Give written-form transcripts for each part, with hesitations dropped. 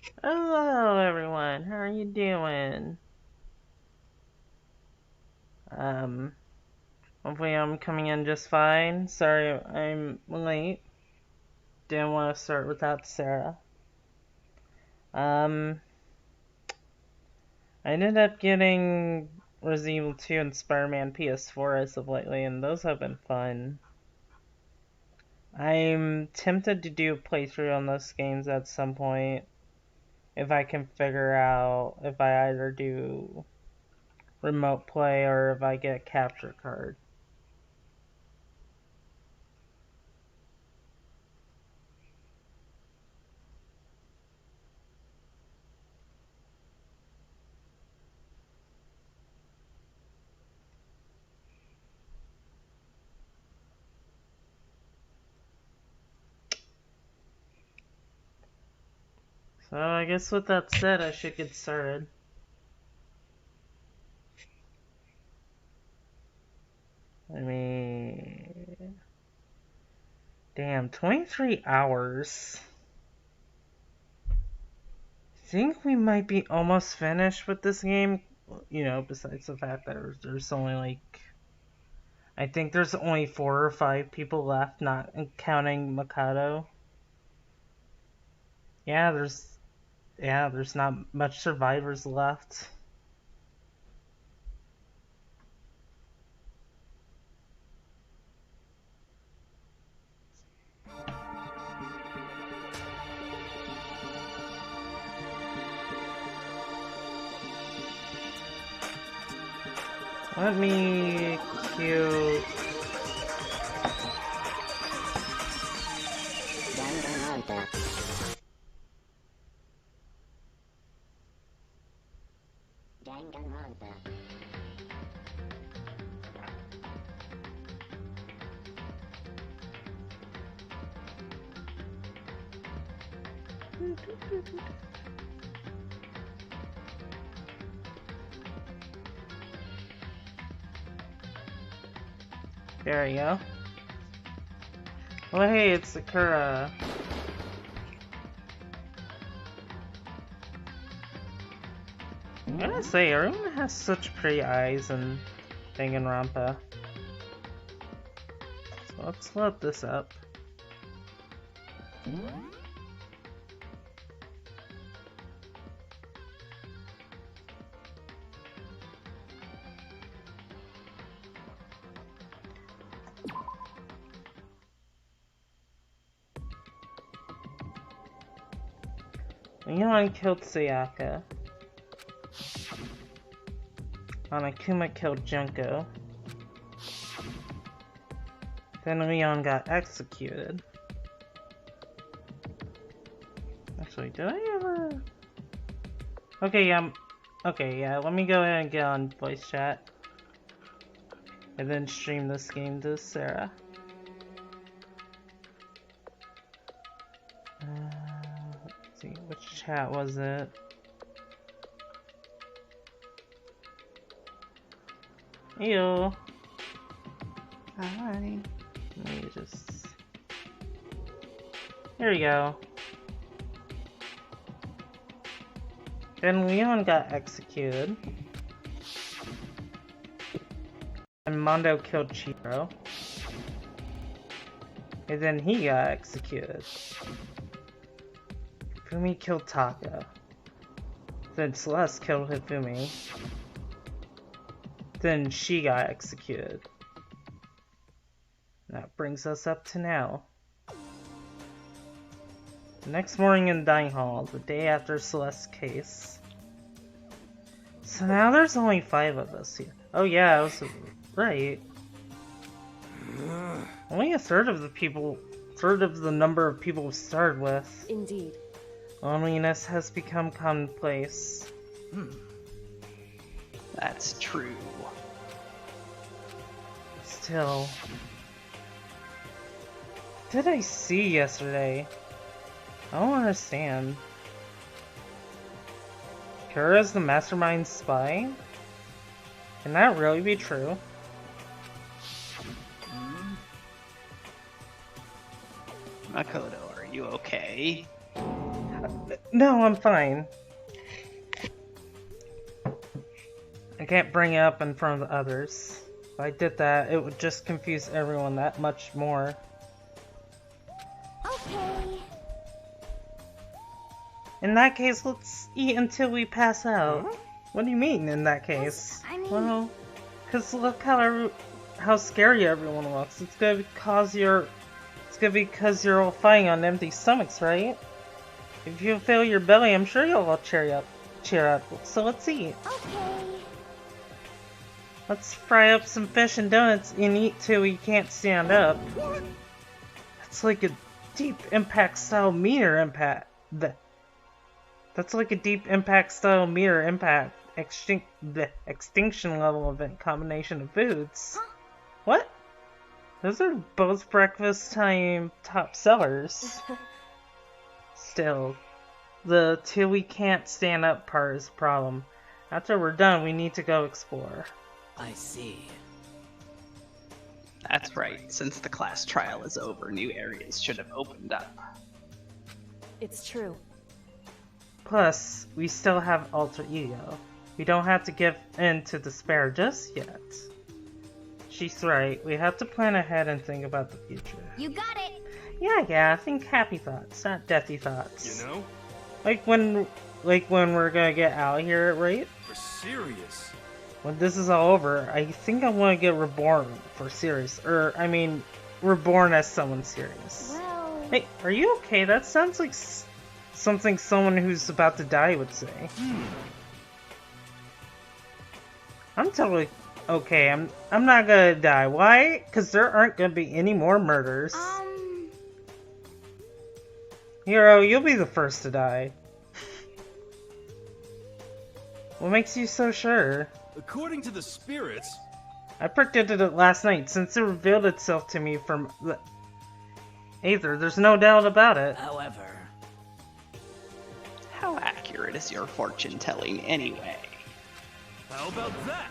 Hello everyone, how are you doing? Um, Hopefully I'm coming in just fine. Sorry I'm late. Didn't want to start without Sarah. Um, I ended up getting Resident Evil 2 and Spider-Man PS4 as of lately, and those have been fun. I'm tempted to do a playthrough on those games at some point, if I can figure out if I either do remote play or if I get a capture card. So I guess with that said, I should get started. I mean, damn, 23 hours. I think we might be almost finished with this game. You know, besides the fact that there's only like, I think there's only 4 or 5 people left, not counting Mikado. Yeah, there's not much survivors left. Let me cue. DanganRonpa. DanganRonpa. There we go. Well, hey, it's Sakura. I gotta say, everyone has such pretty eyes in DanganRonpa. So let's load this up. Leon killed Sayaka. Hanakuma killed Junko. Then Leon got executed. Actually, did I ever... Okay, yeah, let me go ahead and get on voice chat. And then stream this game to Sarah. Let's see, which chat was it? Ew. Hi. Let me just... Here we go. Then Leon got executed. And Mondo killed Chiro. And then he got executed. Hifumi killed Taka. Then Celeste killed Hifumi. Then she got executed. That brings us up to now. The next morning in Dining Hall, the day after Celeste's case. So now there's only 5 of us here. Oh yeah, I was right. Only a third of the number of people we started with. Indeed. Loneliness has become commonplace. That's true. Still, what did I see yesterday? I don't understand. Kura's the mastermind spy? Can that really be true? Makoto, are you okay? No, I'm fine. I can't bring it up in front of the others. If I did that, it would just confuse everyone that much more. Okay. In that case, let's eat until we pass out. Huh? What do you mean, in that case? I mean... Well, cause look how scary everyone looks. It's gonna be because you're all fighting on empty stomachs, right? If you fill your belly, I'm sure you'll all cheer up. So let's eat. Okay. Let's fry up some fish and donuts and eat till we can't stand up. That's like a deep impact style meter impact. That's like a deep impact style meter impact extinction level event combination of foods. Huh? What? Those are both breakfast time top sellers. Still, the till we can't stand up part is a problem. After we're done, we need to go explore. I see. That's right. Since the class trial is over, new areas should have opened up. It's true. Plus, we still have alter ego. We don't have to give in to despair just yet. She's right. We have to plan ahead and think about the future. You got it! Yeah, think happy thoughts, not deathy thoughts. You know? Like when we're gonna get out of here, right? For serious. When this is all over, I think I want to get reborn for serious. I mean, reborn as someone serious. Well... Hey, are you okay? That sounds like something someone who's about to die would say. I'm totally okay. I'm not gonna die. Why? Because there aren't gonna be any more murders. Hero, you'll be the first to die. What makes you so sure? According to the spirits... I predicted it last night since it revealed itself to me from the Aether. There's no doubt about it. However... How accurate is your fortune telling anyway? How about that?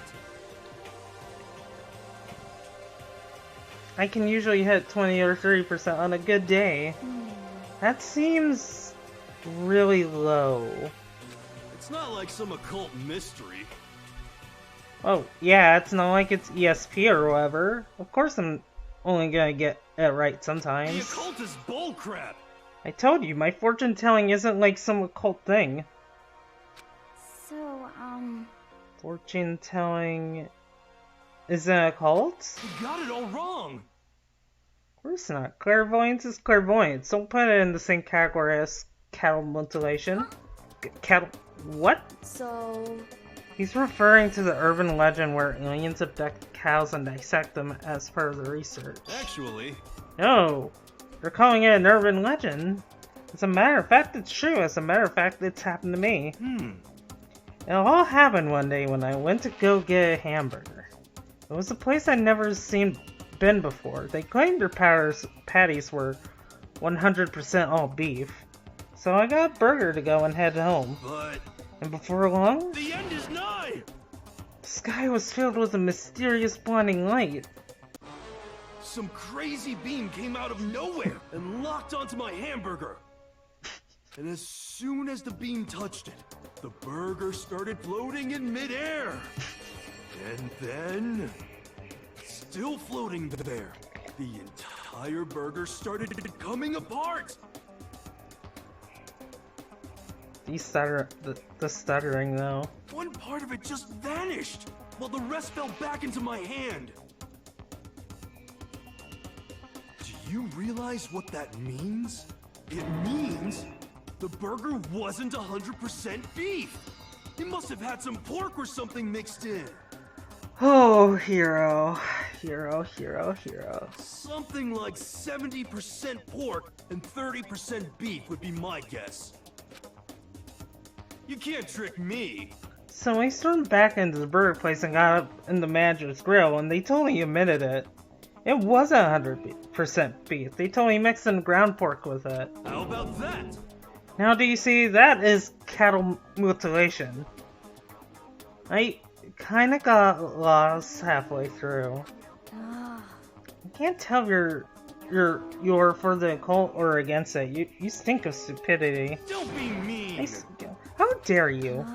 I can usually hit 20 or 30% on a good day. That seems really low. It's not like some occult mystery. Oh, yeah, it's not like it's ESP or whatever. Of course I'm only gonna get it right The sometimes. occult is bullcrap! I told you, my fortune telling isn't like some occult thing. So, Fortune telling isn't a cult? You got it all wrong! Of course not. Clairvoyance is clairvoyance. Don't put it in the same category as cattle mutilation. Cattle... What? So... He's referring to the urban legend where aliens abduct cows and dissect them as part of the research. Actually... No! They're calling it an urban legend. As a matter of fact, it's true. As a matter of fact, it's happened to me. It all happened one day when I went to go get a hamburger. It was a place I'd never been before. They claimed their patties were 100% all beef. So I got a burger to go and head home. But... And before long, the end is nigh! the sky was filled with a mysterious blinding light. Some crazy beam came out of nowhere and locked onto my hamburger. And as soon as the beam touched it, the burger started floating in midair. And then, still floating there, the entire burger started coming apart. The stuttering though. One part of it just vanished, while the rest fell back into my hand. Do you realize what that means? It means the burger wasn't 100% beef. It must have had some pork or something mixed in. Oh, hero. Something like 70% pork and 30% beef would be my guess. You can't trick me. So I stormed back into the burger place and got up in the manager's grill, and they totally admitted it. It wasn't 100% beef. They totally mixed in ground pork with it. How about that? Now do you see, that is cattle mutilation. I kinda got lost halfway through. I can't tell if you're you're for the cult or against it. You stink of stupidity. Don't be mean. How dare you?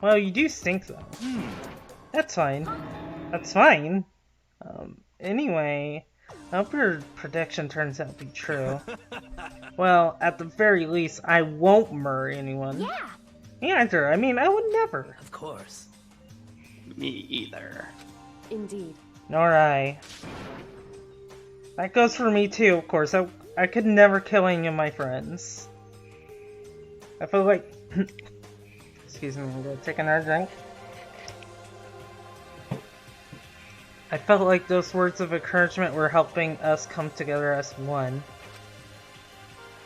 Well, you do stink though. That's fine. That's fine. Anyway, I hope your prediction turns out to be true. Well, at the very least, I won't murder anyone. Yeah. Me either. I mean, I would never. Of course. Me either. Indeed. Nor I. That goes for me too, of course. I could never kill any of my friends. I feel like... Excuse me, I'm gonna take another drink. I felt like those words of encouragement were helping us come together as one.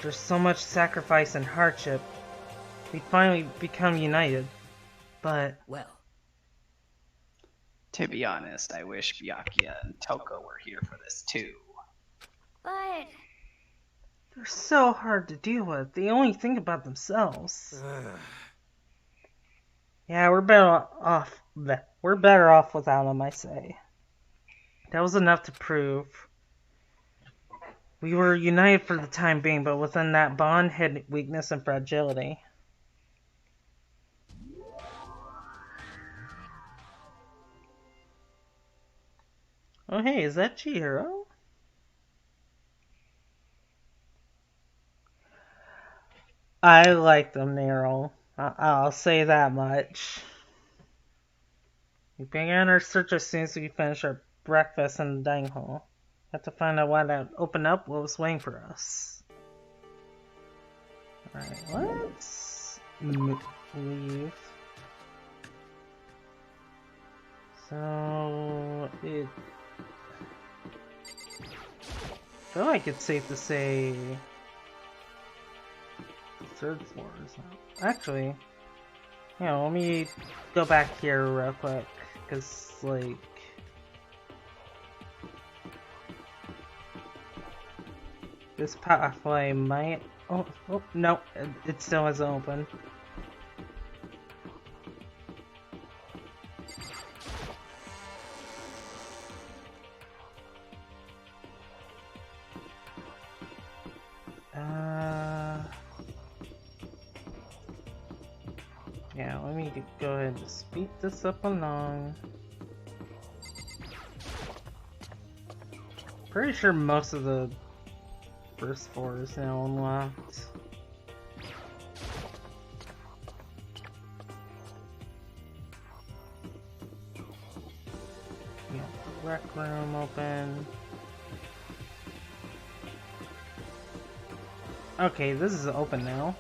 There's so much sacrifice and hardship. We finally become united. But... Well. To be honest, I wish Byakuya and Toko were here for this too. But... they're so hard to deal with. They only think about themselves. Yeah, we're better off. We're better off without them, I say. That was enough to prove we were united for the time being, but within that bond hid weakness and fragility. Oh hey, is that Chihiro? I like them, Nero. I'll say that much. We began our search as soon as we finished our breakfast in the dining hall. Had to find out why that opened up what was waiting for us. Alright, let's leave. So I feel like it's safe to say third floor is not. Actually, let me go back here real quick, because, like, this pathway might... Oh, no, it still isn't open. Yeah, let me go ahead and speed this up along. Pretty sure most of the first floor is now unlocked. Yeah, the rec room open. Okay, this is open now.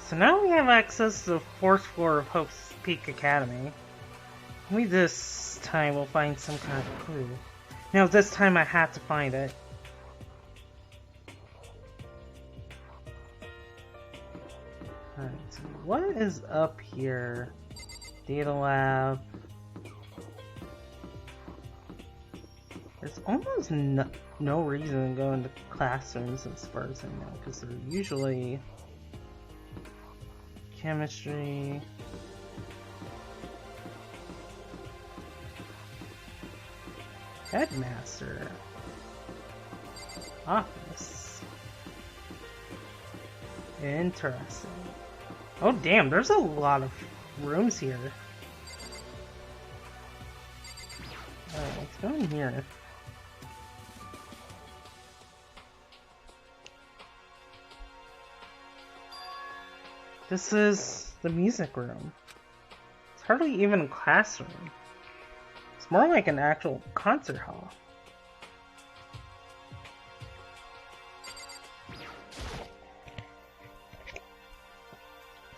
So now we have access to the 4th floor of Hope's Peak Academy. Maybe this time we'll find some kind of clue. No, this time I have to find it. Alright, so what is up here? Data lab. There's almost no reason to go into classrooms as far as I know, because they're usually chemistry. Headmaster. Office. Interesting. Oh damn, there's a lot of rooms here. Alright, let's go in here. This is the music room. It's hardly even a classroom. It's more like an actual concert hall.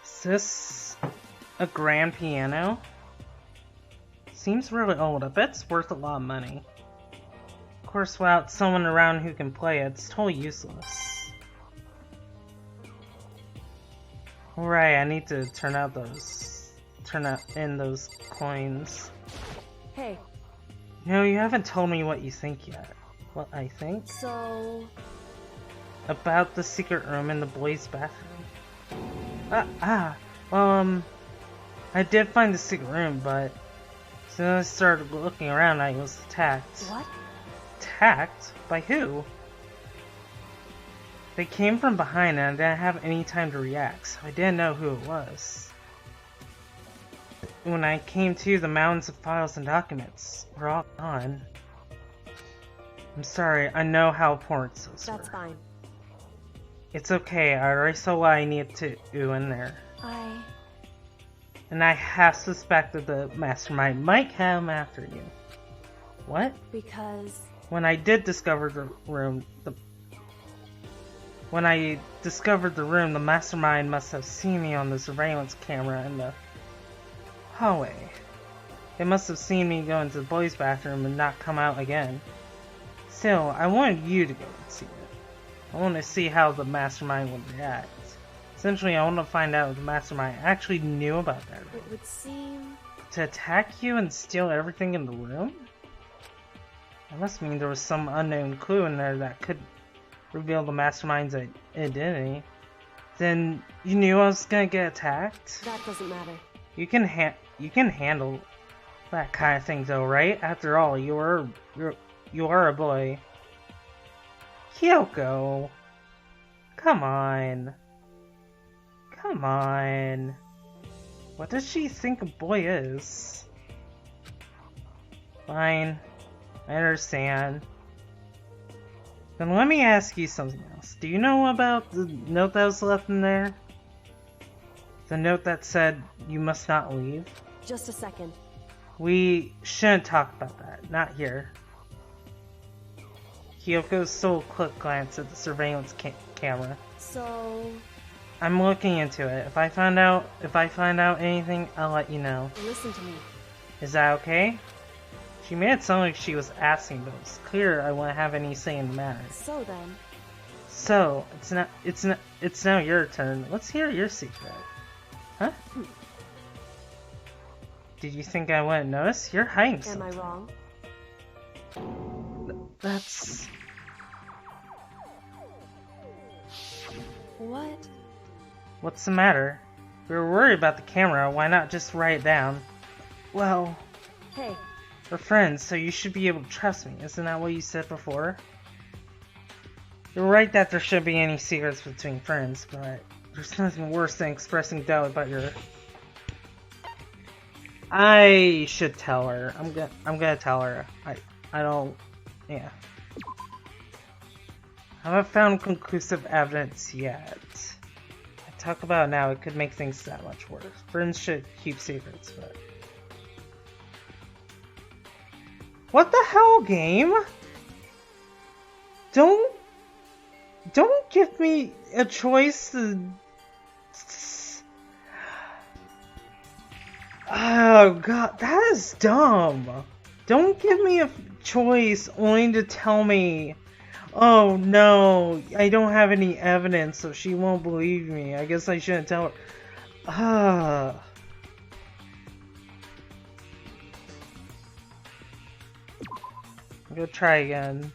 Is this a grand piano? Seems really old. I bet it's worth a lot of money. Of course, without someone around who can play it, it's totally useless. Right, I need to turn in those coins. Hey. No, you haven't told me what you think yet. What I think? So... about the secret room in the boys' bathroom. I did find the secret room, but soon as I started looking around, I was attacked. What? Attacked? By who? They came from behind and I didn't have any time to react, so I didn't know who it was. When I came to, the mountains of files and documents were all gone. I'm sorry, I know how important those were. That's fine. It's okay, I already saw what I needed to do in there. And I half suspected the mastermind might come after you. What? Because... When I did discover the room, the mastermind must have seen me on the surveillance camera in the hallway. They must have seen me go into the boys' bathroom and not come out again. Still, I wanted you to go and see it. I want to see how the mastermind would react. Essentially, I want to find out if the mastermind actually knew about that room. It would seem... To attack you and steal everything in the room? That must mean there was some unknown clue in there that could reveal the mastermind's identity. Then you knew I was gonna get attacked? That doesn't matter. You can handle that kind of thing though, right? After all, you are a boy. Kyoko! Come on. Come on. What does she think a boy is? Fine. I understand. Then let me ask you something else. Do you know about the note that was left in there? The note that said, you must not leave? Just a second. We shouldn't talk about that. Not here. Kyoko stole a quick glance at the surveillance camera. So... I'm looking into it. If I find out anything, I'll let you know. Listen to me. Is that okay? She made it sound like she was asking, but it's clear I wouldn't have any say in the matter. So then... So, it's now your turn. Let's hear your secret. Huh? Did you think I wouldn't notice? You're hiding something. Am I wrong? That's... What? What's the matter? We were worried about the camera, why not just write it down? Well... Hey. We're friends, so you should be able to trust me. Isn't that what you said before? You're right that there shouldn't be any secrets between friends, but there's nothing worse than expressing doubt about your... I should tell her. I'm gonna tell her. I don't... Yeah. I haven't found conclusive evidence yet. I talk about it now, it could make things that much worse. Friends should keep secrets, but... What the hell, game? Don't give me a choice to... Oh god, that is dumb. Don't give me a choice only to tell me, oh no, I don't have any evidence, so she won't believe me. I guess I shouldn't tell her. I'm gonna try again.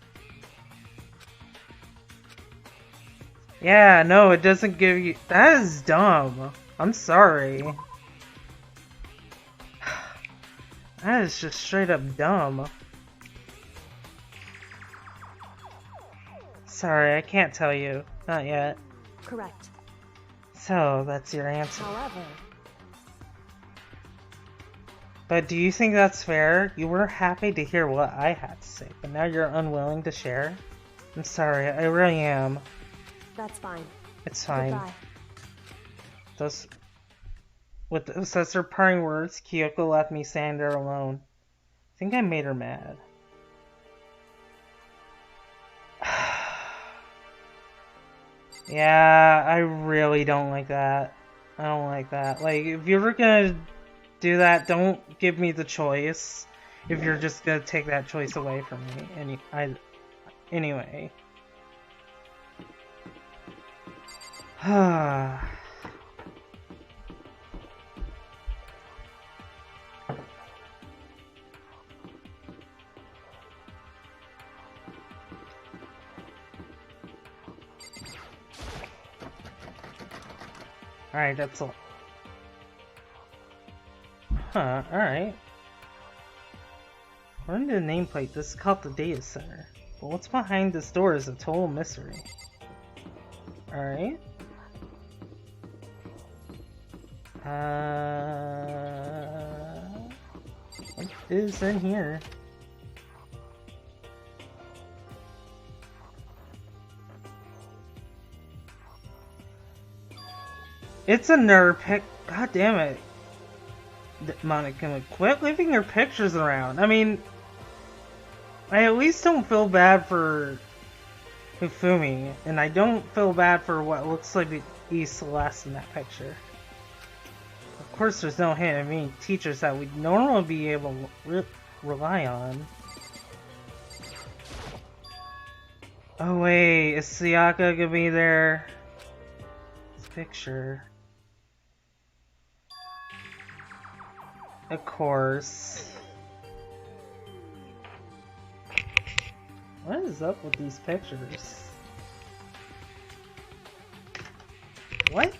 Yeah, no, it doesn't give you... That is dumb. I'm sorry. That is just straight up dumb. Sorry, I can't tell you. Not yet. Correct. So, that's your answer. However... But do you think that's fair? You were happy to hear what I had to say, but now you're unwilling to share? I'm sorry, I really am. That's fine. It's fine. Goodbye. With those her parting words, Kyoko left me standing there alone. I think I made her mad. Yeah, I really don't like that. I don't like that. Like, if you're ever gonna do that, don't give me the choice. If you're just gonna take that choice away from me. Anyway. Alright, that's all. Huh, alright. According to the nameplate, this is called the data center. But what's behind this door is a total mystery. Alright. What is in here? It's a nerd pic. God damn it. Monica, quit leaving your pictures around. I mean, I at least don't feel bad for Hifumi, and I don't feel bad for what looks like to be Celeste in that picture. Of course, there's no hint of any teachers that we'd normally be able to rely on. Oh wait, is Sayaka gonna be there? This picture. Of course. What is up with these pictures? What?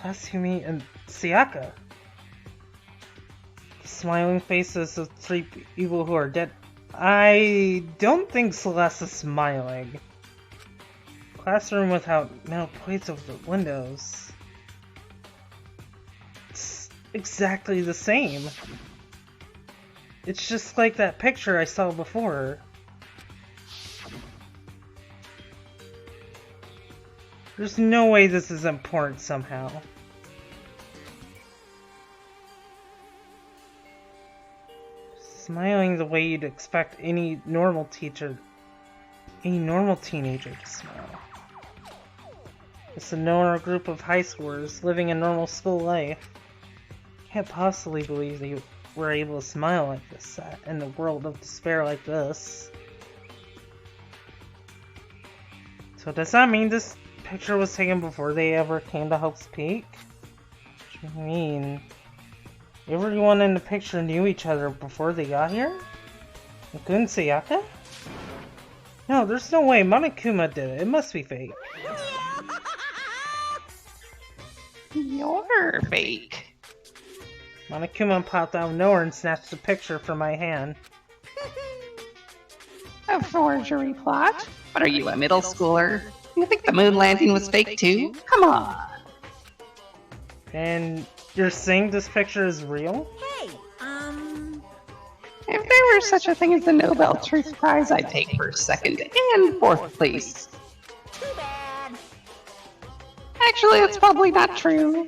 Hasumi and Sayaka. Smiling faces of three people who are dead. I don't think Celeste is smiling. Classroom without metal plates over the windows. It's exactly the same. It's just like that picture I saw before. There's no way this is important somehow. Smiling the way you'd expect any normal teenager to smile. It's a normal group of high schoolers living a normal school life. Can't possibly believe they were able to smile like this in a world of despair like this. So does that mean this picture was taken before they ever came to Hope's Peak? What do you mean? Everyone in the picture knew each other before they got here? Including Sayaka? No, there's no way Monokuma did it. It must be fake. You're fake. Monokuma popped out of nowhere and snatched the picture from my hand. A forgery plot? What are you, a middle schooler? You think the moon landing was fake too? Come on. And you're saying this picture is real? Hey, If there were such a thing as the Nobel Truth Prize, I'd take first, second, and fourth place. too bad. Actually, it's probably not true.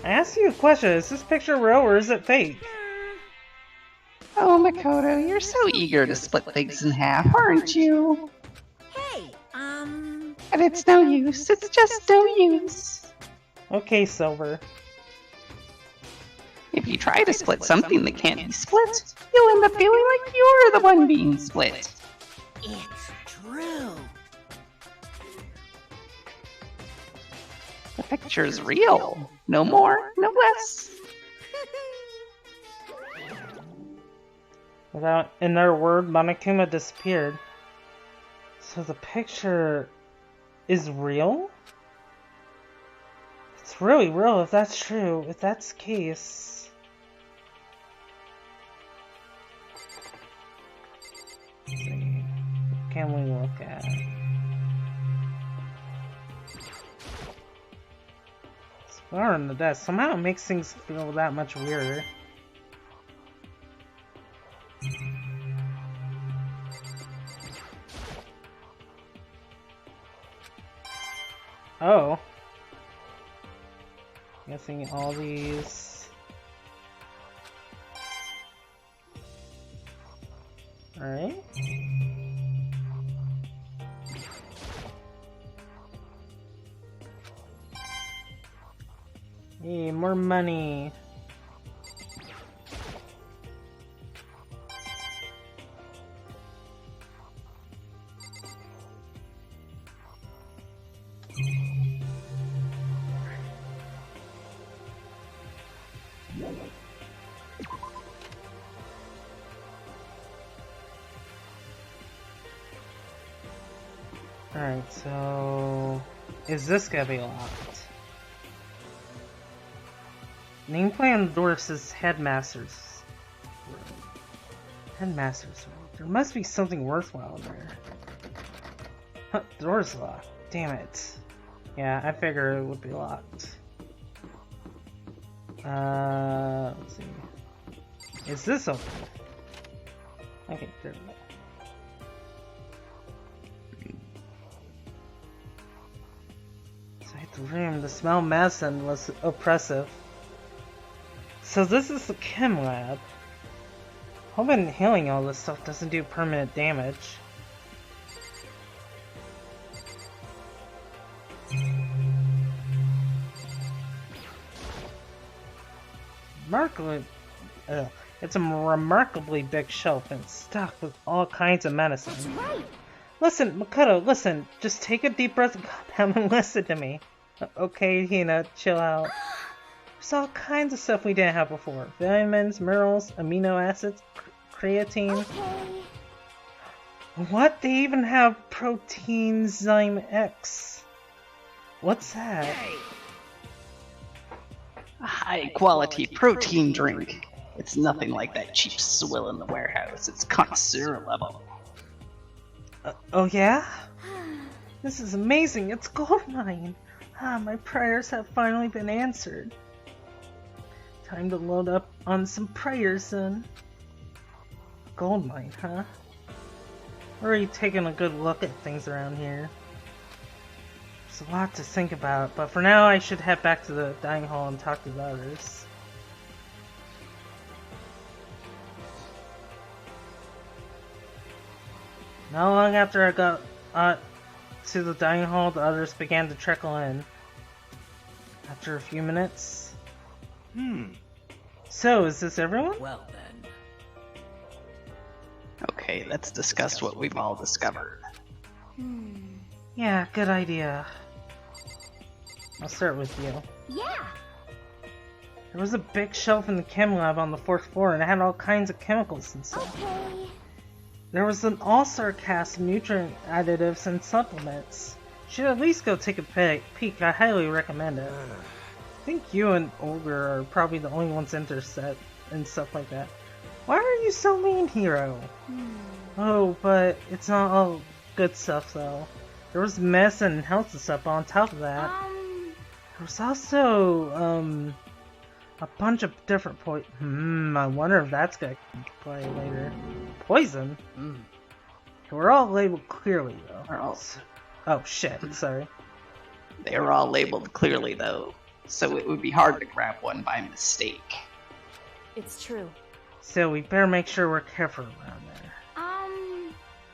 I asked you a question. Is this picture real or is it fake? Oh, Makoto, you're so eager to split things in half, aren't you? Hey, But it's no use. It's just no use. Okay, Silver. If you try to split something that can't be split, you'll end up feeling like you're the one being split. it's true. The picture's real. No more, no less. Without another word, Monokuma disappeared. So the picture is real? It's really real if that's true. If that's the case. Let's see. What can we look at? It's far on the desk. Somehow it makes things feel that much weirder. Oh. Guessing all these. Alright. Hey, more money. Alright, so is this gonna be locked? Nameplate on the door says headmaster's room. Headmaster's room. There must be something worthwhile in there. Huh, the door's locked. Damn it. Yeah, I figured it would be locked. Let's see. Is this open? Okay, there we go. Inside the room, the smell of medicine was oppressive. So this is the chem lab. Hoping healing all this stuff doesn't do permanent damage. It's a remarkably big shelf and stocked with all kinds of medicine. That's right. Listen, Makoto, listen. Just take a deep breath and calm down and listen to me. Okay, Hina, chill out. There's all kinds of stuff we didn't have before. Vitamins, minerals, amino acids, creatine. Okay. What? They even have Proteinzyme X. What's that? A high-quality protein drink. It's nothing like that cheap swill in the warehouse. It's connoisseur level. Oh yeah? This is amazing. It's gold mine. Ah, my prayers have finally been answered. Time to load up on some prayers then. Gold mine, huh? Already taking a good look at things around here. There's a lot to think about, but for now I should head back to the dining hall and talk to the others. Not long after I got to the dining hall, the others began to trickle in. After a few minutes. So, is this everyone? Well then. Okay, let's discuss what we've all discovered. Yeah, good idea. I'll start with you. Yeah. There was a big shelf in the chem lab on the 4th floor and it had all kinds of chemicals inside. Okay. There was an all-star cast of nutrient additives and supplements. You should at least go take a peek. I highly recommend it. I think you and Olga are probably the only ones interested in stuff like that. Why are you so mean, Hero? Oh, but it's not all good stuff though. There was medicine and health stuff on top of that. There was also, a bunch of different I wonder if that's gonna play later. Poison? We're all labeled clearly, though. Oh shit, sorry. They were all labeled clearly, though, so it would be hard to grab one by mistake. It's true. So we better make sure we're careful around there.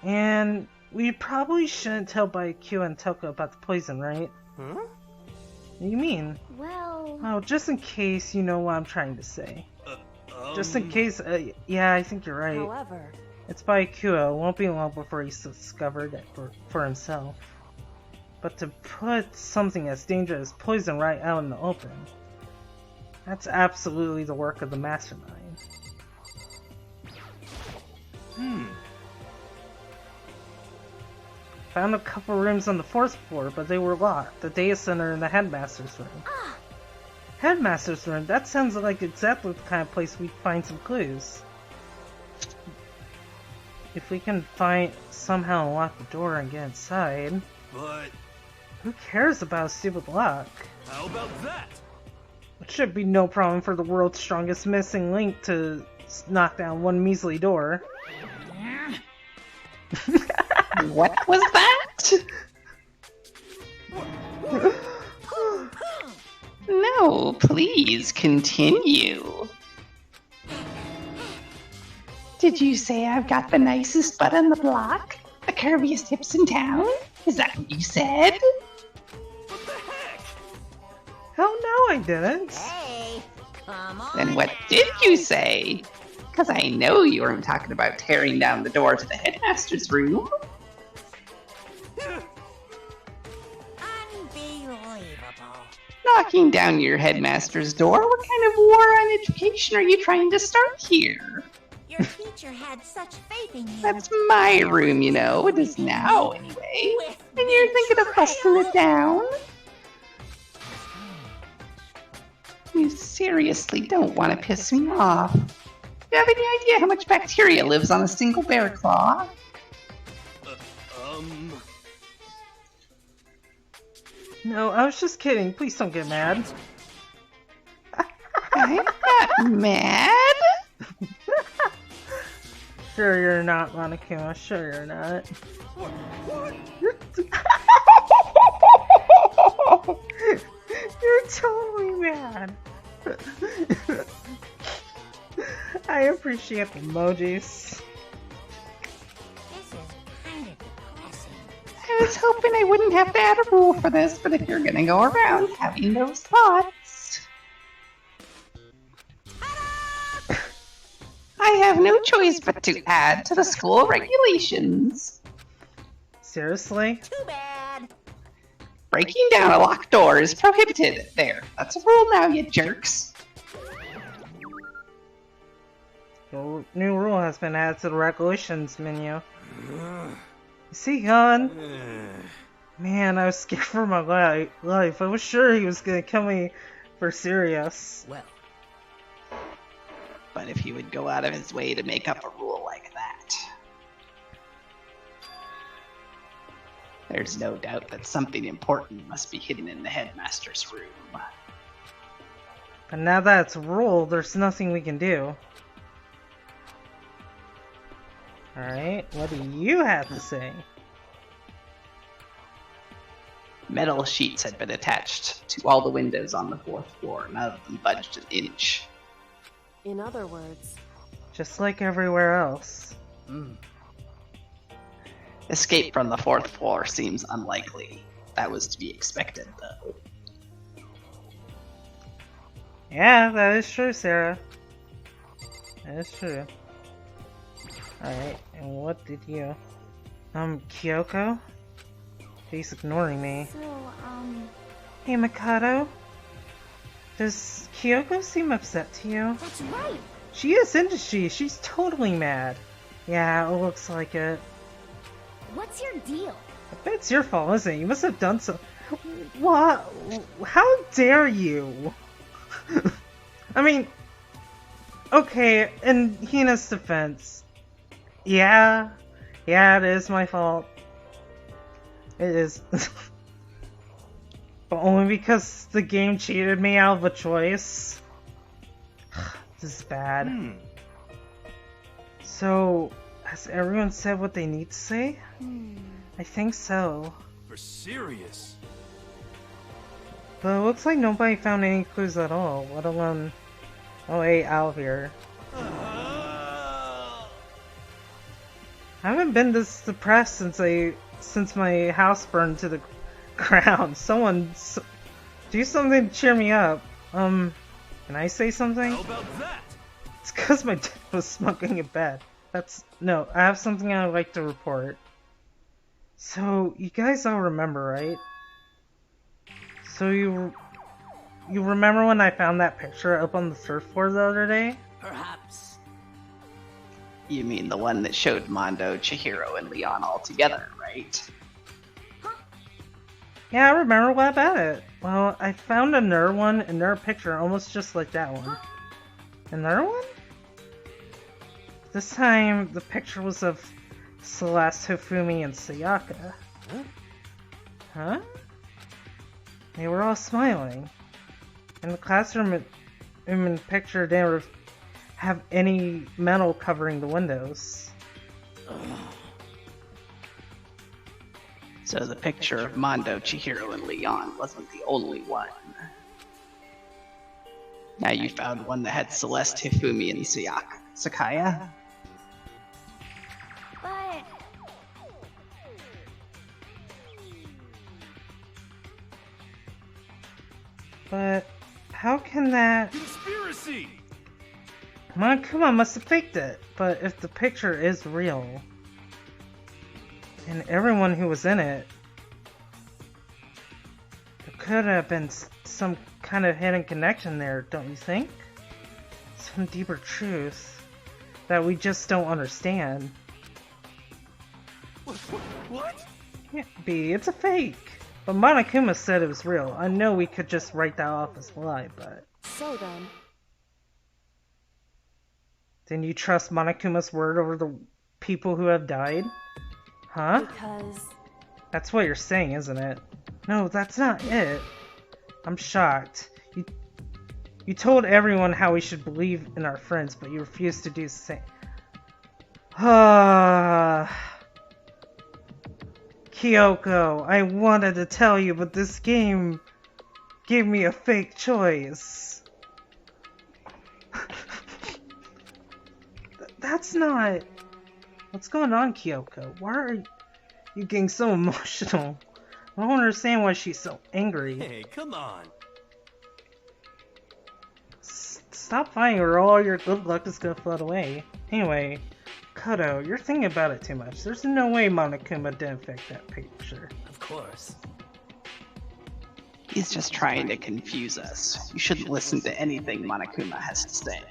And we probably shouldn't tell Q and Toka about the poison, right? Huh? What do you mean? Well... Oh, just in case you know what I'm trying to say. Just in case, yeah, I think you're right. However, It's by Q. It won't be long before he's discovered it for himself. But to put something as dangerous as poison right out in the open, that's absolutely the work of the mastermind. Found a couple rooms on the 4th floor, but they were locked. The data center and the headmaster's room. Headmaster's room? That sounds like exactly the kind of place we'd find some clues. If we can somehow unlock the door and get inside. But Who cares about a stupid lock? how about that? It should be no problem for the world's strongest missing link to knock down one measly door. What was that? No, please continue. Did you say I've got the nicest butt on the block? The curviest hips in town? Is that what you said? What the heck? Hell no, I didn't. Hey, come on. Then what did you say? Because I know you weren't talking about tearing down the door to the headmaster's room. Unbelievable. Knocking down your headmaster's door? What kind of war on education are you trying to start here? Your teacher had such faith in you. That's my room, you know. It is now, anyway. And you're thinking of busting it down? You seriously don't want to piss me off. Do you have any idea how much bacteria lives on a single bear claw? No, I was just kidding. Please don't get mad. I'm not mad. Sure you're not, Monokuma. Sure you're not. You're totally mad. I appreciate the emojis. This is kind of depressing. I was hoping I wouldn't have to add a rule for this, but if you're gonna go around having those thoughts, I have no choice but to add to the school regulations. Seriously? Too bad. Breaking down a locked door is prohibited. There, that's a rule now, you jerks. The new rule has been added to the regulations menu. Is he gone? Man, I was scared for my life. I was sure he was gonna kill me for serious. Well, But if he would go out of his way to make up a rule like that, there's no doubt that something important must be hidden in the headmaster's room. And now that it's a rule, there's nothing we can do. Alright, what do you have to say? Metal sheets had been attached to all the windows on the 4th floor, none of them budged an inch. In other words, Just like everywhere else. Escape from the 4th floor seems unlikely. That was to be expected, though. Yeah, that is true, Sarah. That is true. Alright, and what did you... Kyoko? He's ignoring me. So, Hey, Mikado? Does Kyoko seem upset to you? that's right. She is, isn't she? She's totally mad. Yeah, it looks like it. What's your deal? I bet it's your fault, isn't it? You must have done so. What? How dare you? I mean, okay, in Hina's defense, yeah, it is my fault. It is. But only because the game cheated me out of a choice. This is bad. So, has everyone said what they need to say? I think so. For serious? But it looks like nobody found any clues at all, let alone a way out of here. I haven't been this depressed since my house burned to the ground. Someone do something to cheer me up. Can I say something? How about that? It's because my dad was smoking in bed. No, I have something I'd like to report. So, you guys all remember, right? So you remember when I found that picture up on the surfboard the other day? perhaps. You mean the one that showed Mondo, Chihiro, and Leon all together, right? Yeah, I remember. What about it? Well, I found another picture almost just like that one. Another one? This time, the picture was of Celeste, Hifumi, and Sayaka. Huh? They were all smiling. And the classroom in the picture didn't have any metal covering the windows. So the picture of Mondo, Chihiro, and Leon wasn't the only one. Now you found one that had Celeste, Hifumi, and Sakaya? But But how can that... Conspiracy! Monokuma must have faked it. But if the picture is real, and everyone who was in it, there could have been some kind of hidden connection there, don't you think? Some deeper truth that we just don't understand. What? Can't be, it's a fake. But Monokuma said it was real. I know we could just write that off as a lie, but... so then, Then you trust Monokuma's word over the people who have died? Huh? Because That's what you're saying, isn't it? No, that's not it. I'm shocked. You told everyone how we should believe in our friends, but you refused to do the same. Kyoko, I wanted to tell you, but this game gave me a fake choice. That's not... What's going on, Kyoko? Why are you getting so emotional? I don't understand why she's so angry. Hey, come on. Stop fighting or all your good luck is gonna flood away. Anyway, Koto, you're thinking about it too much. There's no way Monokuma didn't fake that picture. Of course. He's just trying to confuse us. You shouldn't listen to anything Monokuma has to say.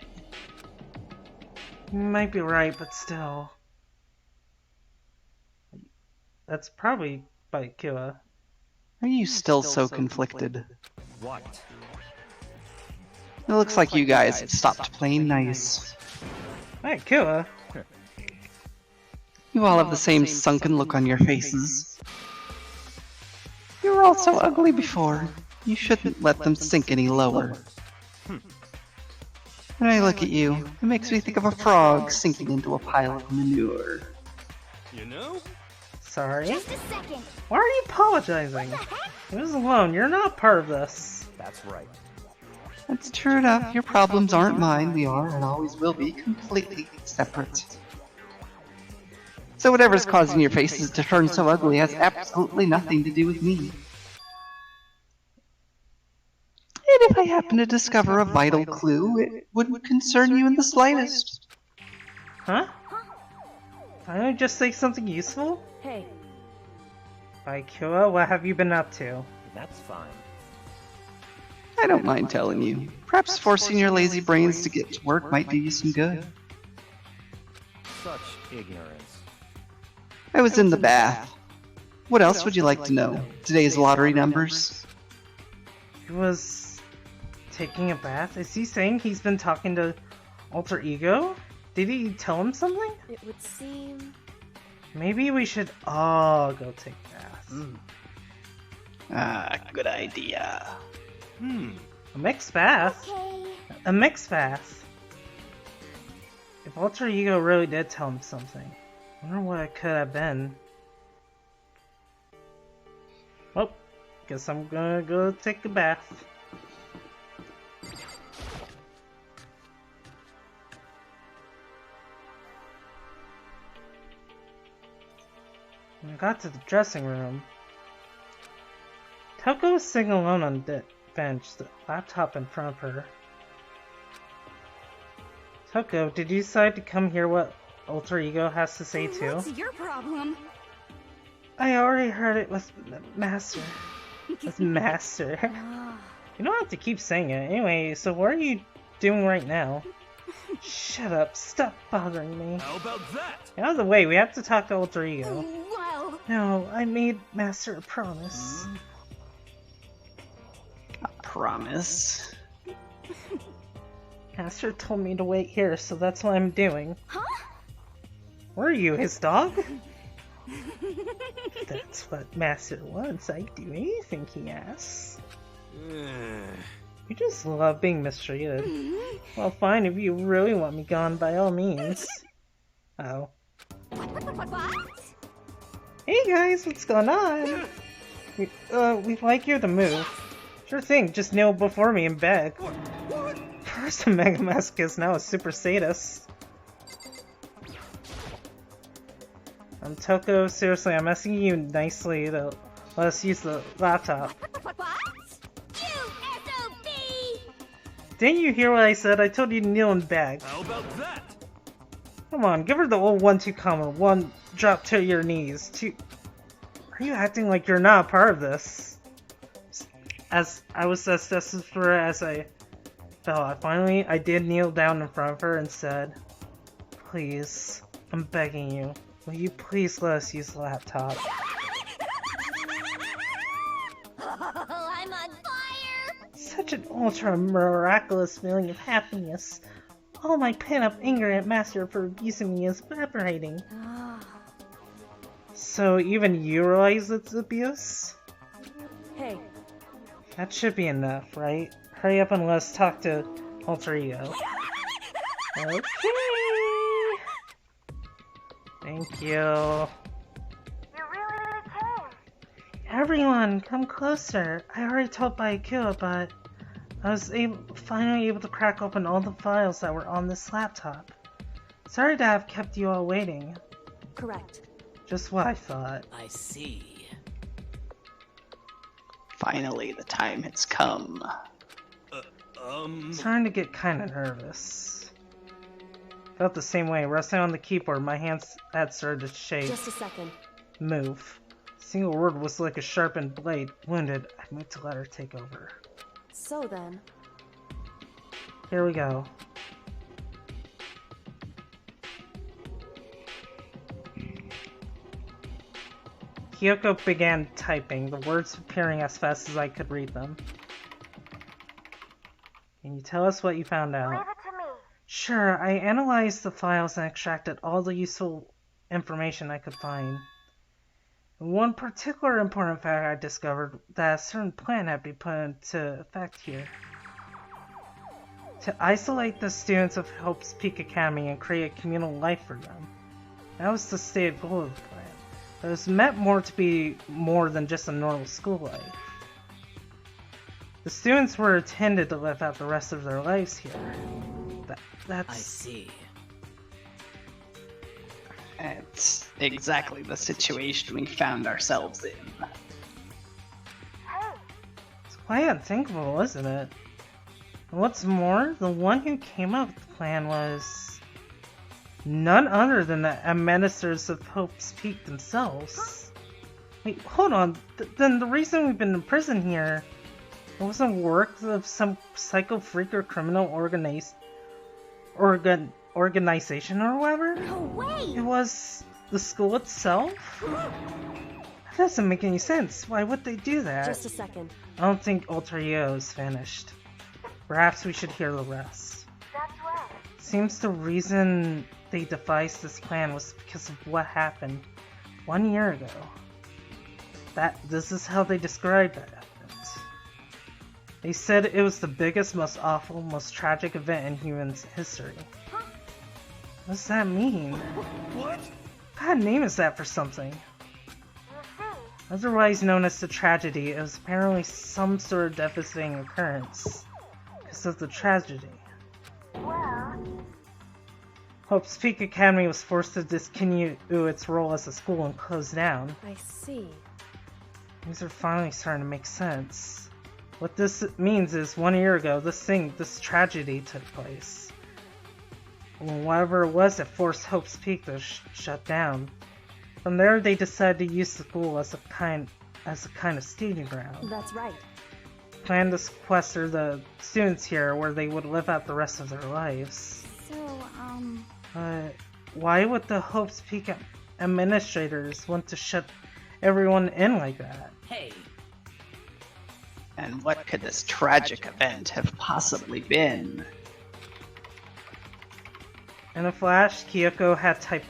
You might be right, but still. That's probably by Kua. Are you still so conflicted? What? It looks like you guys have stopped playing nice. Hey, Kua. You all have the same sunken look on your faces. You were all so ugly before. You shouldn't let them sink any lower. When I look at you, it makes me think of a frog sinking into a pile of manure. You know? Sorry? Just a second. Why are you apologizing? Leave us alone, you're not part of this. That's right. That's true enough. Your problems aren't mine. We are, and always will be, completely separate. So whatever's causing your faces to turn so ugly has absolutely nothing to do with me. And if I happen to discover a vital clue, it wouldn't concern you in the slightest. Huh? Did I just say something useful? hey, By Kua, what have you been up to? That's fine. I don't mind telling you. Perhaps forcing your lazy brains to get to work might do you some good. Such ignorance. I was in the bath. What else would you like to know? Today's lottery numbers? He was taking a bath? Is he saying he's been talking to Alter Ego? Did he tell him something? it would seem... Maybe we should all go take baths. Ah, good idea. A mixed bath? Okay. A mixed bath? If Alter Ego really did tell him something, I wonder what it could have been. Well, guess I'm gonna go take a bath. When I got to the dressing room, Toko was sitting alone on the bench, the laptop in front of her. Toko, did you decide to come hear what Alter Ego has to say too? What's your problem? I already heard it with Master. With Master. You don't have to keep saying it. Anyway, so what are you doing right now? Shut up. Stop bothering me. How about that? Get out of the way. We have to talk to Alter Ego. Well, No, I made Master a promise. A promise? Master told me to wait here, so that's what I'm doing. huh? Where are you, his dog? That's what Master wants. I do anything he asks. You just love being mistreated. Well, fine, if you really want me gone, by all means. Oh. What? Hey guys, what's going on? We'd like you to move. Sure thing, just kneel before me and beg. First a Mega Masochist, now a Super Sadist. Toko, seriously, I'm asking you nicely to let us use the laptop. What? You SOB! Didn't you hear what I said? I told you to kneel and beg. How about that? Come on, give her the old 1-2 combo. 1, drop to your knees. 2, are you acting like you're not a part of this? As I was as desperate as I felt, I did kneel down in front of her and said, please, I'm begging you, will you please let us use the laptop? Oh, I'm on fire! Such an ultra miraculous feeling of happiness. All my pent-up anger at Master for abusing me is evaporating. So even you realize it's abuse? Hey, That should be enough, right? Hurry up and let's talk to Alter Ego. Okay. Thank you. You really came. Everyone, come closer. I already told Baikua, but I was finally able to crack open all the files that were on this laptop. Sorry to have kept you all waiting. correct. Just what I thought. I see. Finally, the time has come. I'm starting to get kind of nervous. Felt the same way. Resting on the keyboard, my hands had started to shake. Just a second. Move. A single word was like a sharpened blade. Wounded, I moved to let her take over. So then, Here we go. Kyoko began typing, the words appearing as fast as I could read them. Can you tell us what you found out? Leave it to me. Sure, I analyzed the files and extracted all the useful information I could find. One particular important fact I discovered that a certain plan had been put into effect here. To isolate the students of Hope's Peak Academy and create a communal life for them. That was the stated goal of the plan. But it was meant more to be more than just a normal school life. The students were intended to live out the rest of their lives here. That's... I see. It's exactly the situation we found ourselves in. It's quite unthinkable, isn't it? And what's more, the one who came up with the plan was none other than the administrators of Hope's Peak themselves. Wait, hold on. Then the reason we've been in prison here wasn't work of some psycho freak or criminal organization or whatever? No way. It was the school itself? That doesn't make any sense. Why would they do that? just a second. I don't think Alter Ego is finished. Perhaps we should hear the rest. That's right. Seems the reason they devised this plan was because of what happened 1 year ago. This is how they described that event. They said it was the biggest, most awful, most tragic event in human history. What does that mean? What? What kind of name is that for something? You see. Otherwise known as the tragedy, it was apparently some sort of devastating occurrence. Because of the tragedy. Well, Hope's Peak Academy was forced to discontinue its role as a school and close down. I see. Things are finally starting to make sense. What this means is 1 year ago, this tragedy took place. And whatever it was that forced Hope's Peak to shut down. From there, they decided to use the school as a kind of staging ground. That's right. Planned to sequester the students here where they would live out the rest of their lives. so, But why would the Hope's Peak administrators want to shut everyone in like that? Hey, And what could this tragic event have possibly been? In a flash, Kyoko had typed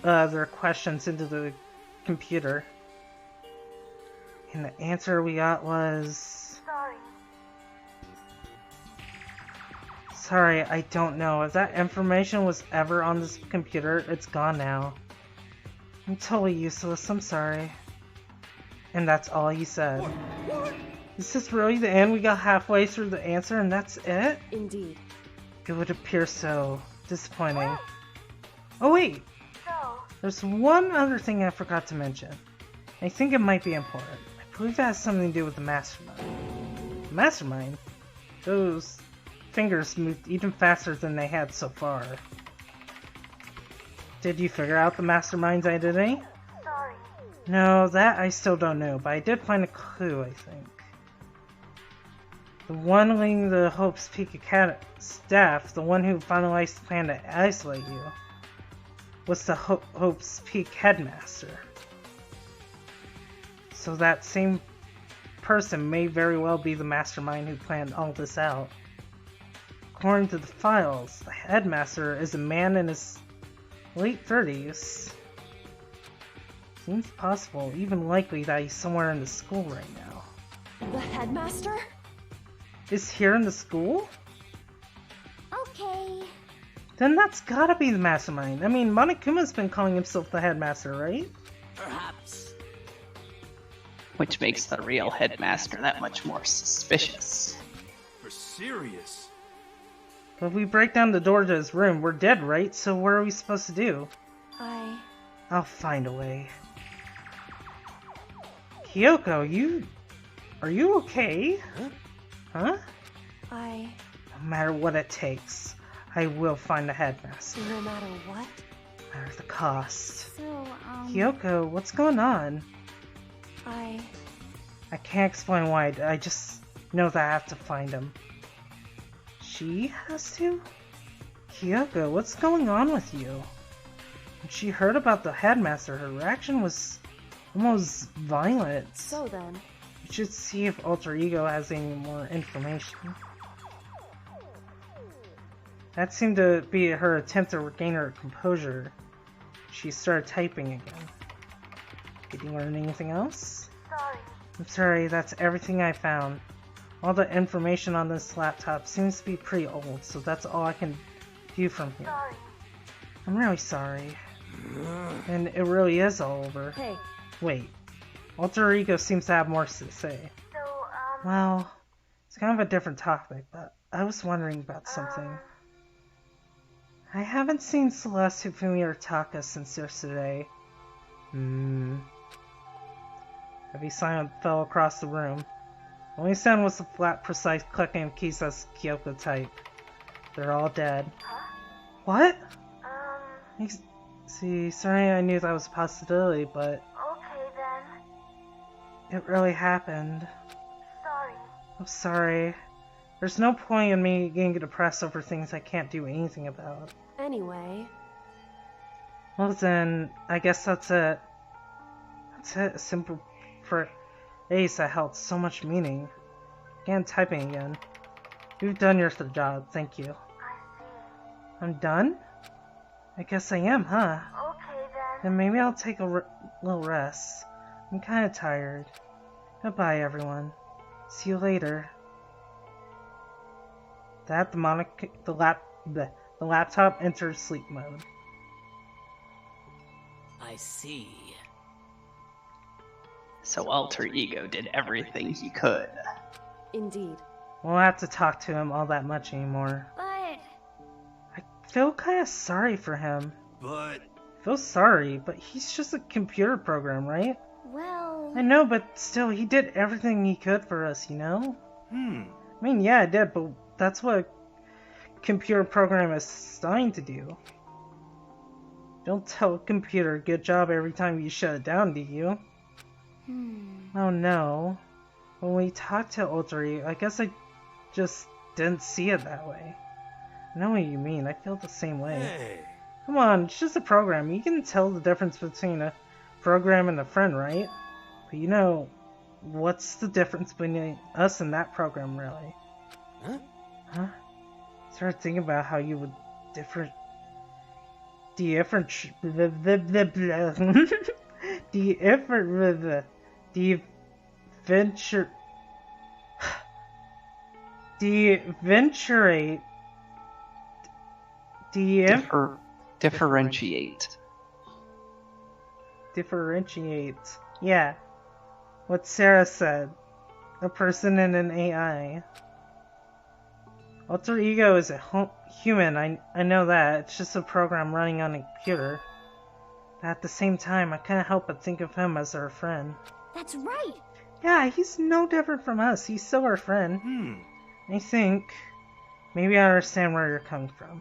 their questions into the computer. And the answer we got was... sorry. Sorry, I don't know. If that information was ever on this computer, it's gone now. I'm totally useless, I'm sorry. And that's all he said. What? Is this really the end? We got halfway through the answer and that's it? Indeed. It would appear so disappointing. Oh wait! So, There's one other thing I forgot to mention. I think it might be important. I believe it has something to do with the mastermind. The mastermind? Those fingers moved even faster than they had so far. Did you figure out the mastermind's identity? sorry. No, that I still don't know, but I did find a clue, I think. The one leading the Hope's Peak Academy staff, the one who finalized the plan to isolate you, was the Hope's Peak headmaster. So that same person may very well be the mastermind who planned all this out. according to the files, the headmaster is a man in his late 30s. Seems possible, even likely, that he's somewhere in the school right now. The headmaster? Is here in the school? Okay. Then that's gotta be the mastermind. I mean, Monokuma's been calling himself the headmaster, right? Perhaps. Which makes the real headmaster that much more suspicious. For serious? But if we break down the door to his room, we're dead, right? So what are we supposed to do? I'll find a way. Kyoko, are you okay? Huh? No matter what it takes, I will find the headmaster. No matter what? No matter the cost. So, Kyoko, what's going on? I can't explain why, I just know that I have to find him. She has to? Kyoko, what's going on with you? When she heard about the headmaster, her reaction was almost violent. So then. We should see if Alter Ego has any more information. That seemed to be her attempt to regain her composure. She started typing again. Did you learn anything else? sorry. I'm sorry, that's everything I found. All the information on this laptop seems to be pretty old, so that's all I can do from here. Sorry. I'm really sorry. And it really is all over. Hey, Wait. Alter Ego seems to have more to say. So, Well, it's kind of a different topic, but I was wondering about something. I haven't seen Celeste, Hifumi, or Taka since yesterday. Heavy silence fell across the room. The only sound was the flat, precise clicking of keys as Kyoko typed. They're all dead. Huh? What? See, sorry I knew that was a possibility, but Okay then. it really happened. Sorry. I'm sorry. There's no point in me getting depressed over things I can't do anything about. anyway. Well then, I guess that's it. That's it, a simple phrase that held so much meaning. Again, typing again. You've done your job, thank you. I see. I'm done? I guess I am, huh? Okay then. Then maybe I'll take a little rest. I'm kinda tired. Goodbye, everyone. See you later. That the laptop entered sleep mode. I see. So Alter Ego did everything he could. Indeed. Won't have to talk to him all that much anymore. But I feel kinda sorry for him. But I feel sorry, but he's just a computer program, right? well, I know, but still, he did everything he could for us, you know? I mean, yeah, I did, but that's what a computer program is designed to do. Don't tell a computer good job every time you shut it down, do you? Oh no. When we talked to Alter Ego, I guess I just didn't see it that way. I know what you mean, I feel the same way. hey, Come on, it's just a program. You can tell the difference between a program and a friend, right? But you know, what's the difference between us and that program, really? Huh? Started thinking about how you would differentiate. Yeah, what Sarah said. A person and an AI. Alter Ego is a human, I know that. It's just a program running on a computer. But at the same time, I can't help but think of him as our friend. that's right. Yeah, he's no different from us. He's still our friend. I think maybe I understand where you're coming from.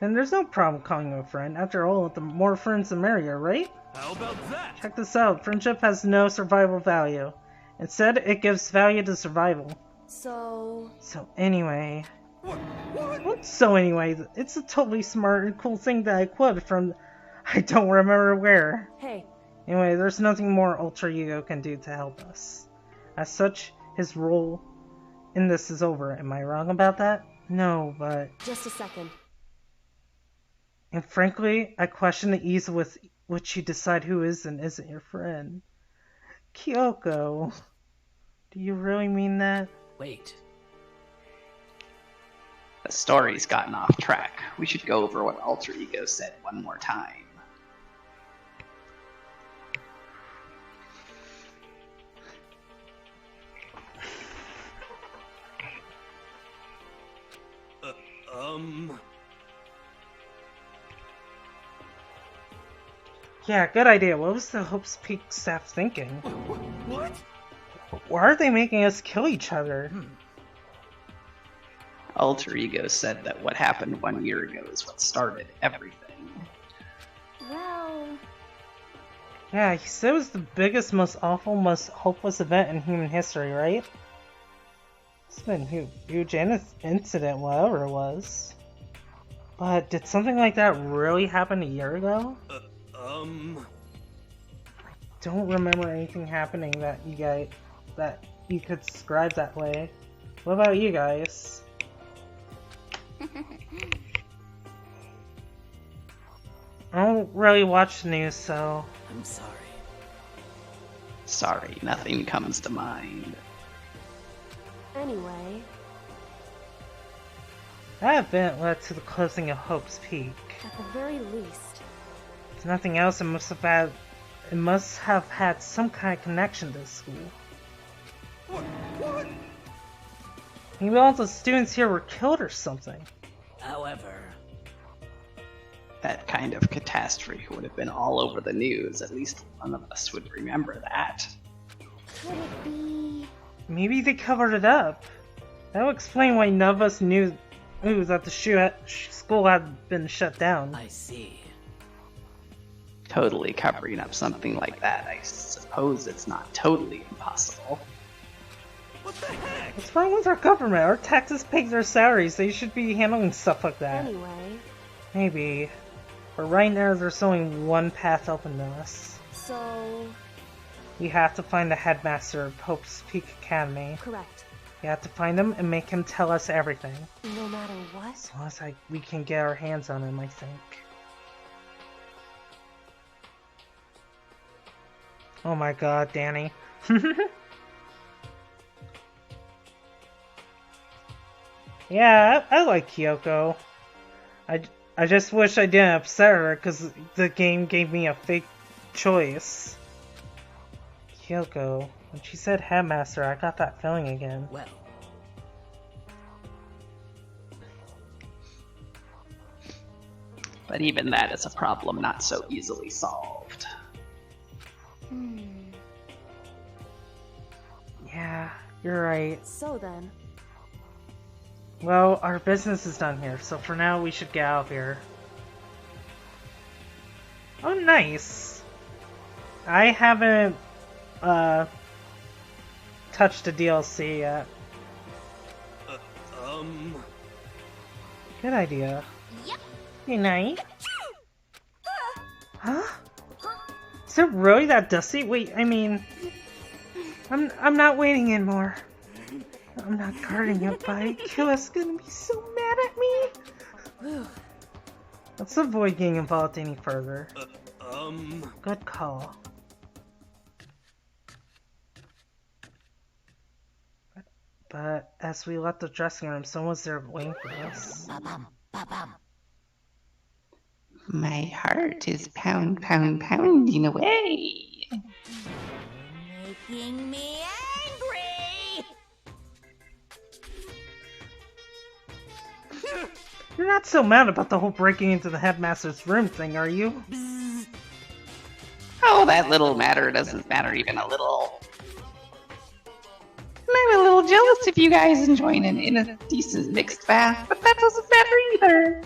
Then there's no problem calling him a friend. After all, the more friends the merrier, right? how about that? Check this out. Friendship has no survival value. Instead, it gives value to survival. So Anyway... What? What? So anyway, it's a totally smart and cool thing that I quoted from... I don't remember where. hey, Anyway, there's nothing more Alter Ego can do to help us. As such, his role and this is over. Am I wrong about that? No, but... Just a second. And frankly, I question the ease with which you decide who is and isn't your friend. Kyoko, do you really mean that? Wait. The story's gotten off track. We should go over what Alter Ego said one more time. Yeah, good idea. What was the Hope's Peak staff thinking? What? Why are they making us kill each other? Alter Ego said that what happened 1 year ago is what started everything. Well, Yeah, he said it was the biggest, most awful, most hopeless event in human history, right? It's been a huge incident, whatever it was. But did something like that really happen a year ago? Don't remember anything happening that you could describe that way. What about you guys? I don't really watch the news, so... I'm sorry. Sorry, nothing comes to mind. Anyway, That event led to the closing of Hope's Peak. at the very least, If nothing else, it must have had some kind of connection to the school. What? Maybe all the students here were killed or something. However, That kind of catastrophe would have been all over the news. At least one of us would remember that. could it be? Maybe they covered it up. That would explain why none of us knew that the school had been shut down. I see. Totally covering up something like that, I suppose it's not totally impossible. What the heck? What's wrong with our government? Our taxes pay their salaries. They should be handling stuff like that. anyway, Maybe. But right now, there's only one path open to us. so, We have to find the headmaster of Hope's Peak Academy. correct. We have to find him and make him tell us everything. No matter what, As long as we can get our hands on him, I think. Oh my god, Danny. Yeah, I like Kyoko. I just wish I didn't upset her because the game gave me a fake choice. Kyoko. When she said headmaster, I got that feeling again. Well, But even that is a problem not so easily solved. Yeah, you're right. so then, Well, our business is done here, so for now we should get out of here. Oh, nice! I haven't, touched the DLC yet. Good idea. Yep. Good night. Huh? Is it really that dusty? Wait, I mean... I'm not waiting anymore. I'm not guarding it by Akila's gonna be so mad at me. Let's avoid getting involved any further. Good call. But as we left the dressing room, someone's there waiting for us. My heart is pounding away. Making me angry. You're not so mad about the whole breaking into the headmaster's room thing, are you? Oh, that little matter doesn't matter even a little. I'm a little jealous of you guys enjoying in a decent mixed bath, but that doesn't matter either.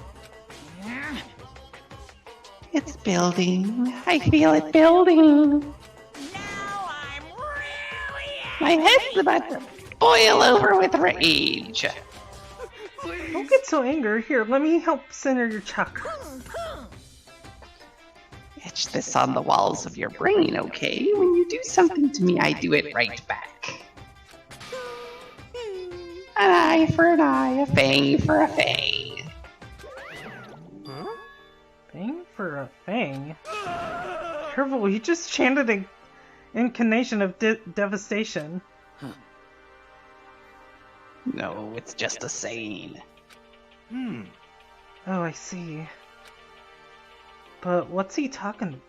It's building. I feel it building. Now I'm really My head's about to boil over with rage. Don't get so angry. Here, let me help center your chakra. Etch this on the walls of your brain, okay? When you do something to me, I do it right back. An eye for an eye, a fang for a fang. Fang for a fang? Careful, he just chanted an incantation of devastation. No, it's just a saying. Oh, I see. But what's he talking about?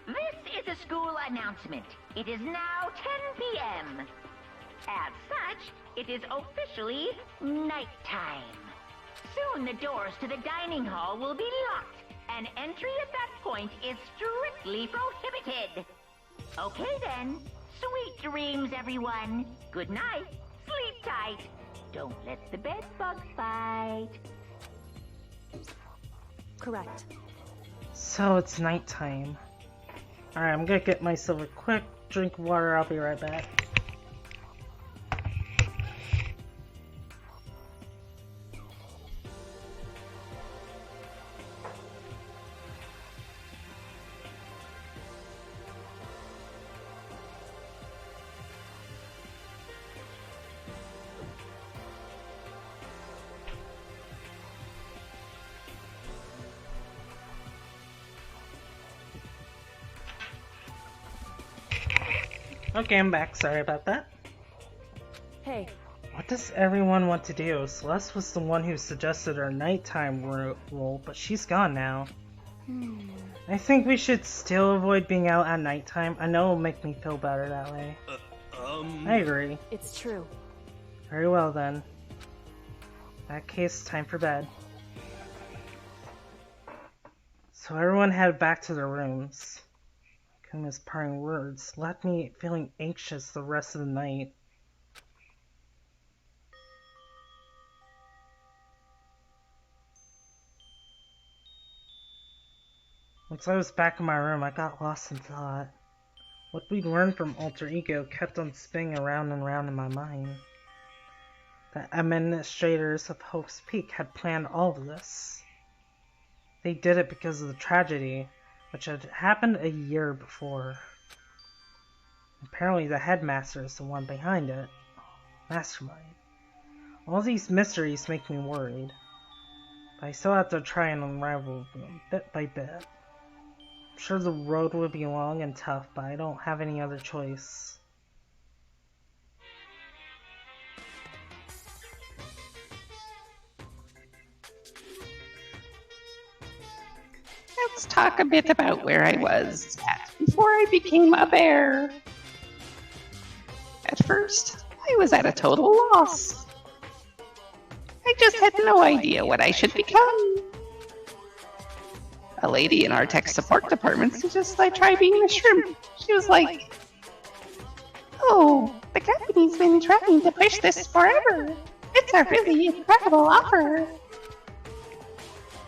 This is a school announcement. It is now 10 p.m. As such, it is officially nighttime. Soon the doors to the dining hall will be locked, and entry at that point is strictly prohibited. Okay then. Sweet dreams, everyone. Good night. Sleep tight. Don't let the bed bugs bite. Correct. So it's nighttime. Alright, I'm gonna get myself a quick drink of water. I'll be right back. Okay, I'm back. Sorry about that. Hey, What does everyone want to do? Celeste was the one who suggested our nighttime rule, but she's gone now. I think we should still avoid being out at nighttime. I know it'll make me feel better that way. I agree. it's true. Very well then. In that case, time for bed. So everyone headed back to their rooms. Kuma's parting words left me feeling anxious the rest of the night. Once I was back in my room, I got lost in thought. What we'd learned from Alter Ego kept on spinning around and around in my mind. The administrators of Hope's Peak had planned all of this. They did it because of the tragedy, which had happened a year before. Apparently the headmaster is the one behind it. Mastermind. All these mysteries make me worried, but I still have to try and unravel them bit by bit. I'm sure the road will be long and tough, but I don't have any other choice. Let's talk a bit about where I was at before I became a bear. At first, I was at a total loss. I just had no idea what I should become. A lady in our tech support department suggested I try being a shrimp. She was like, "Oh, the company's been trying to push this forever. It's a really incredible offer."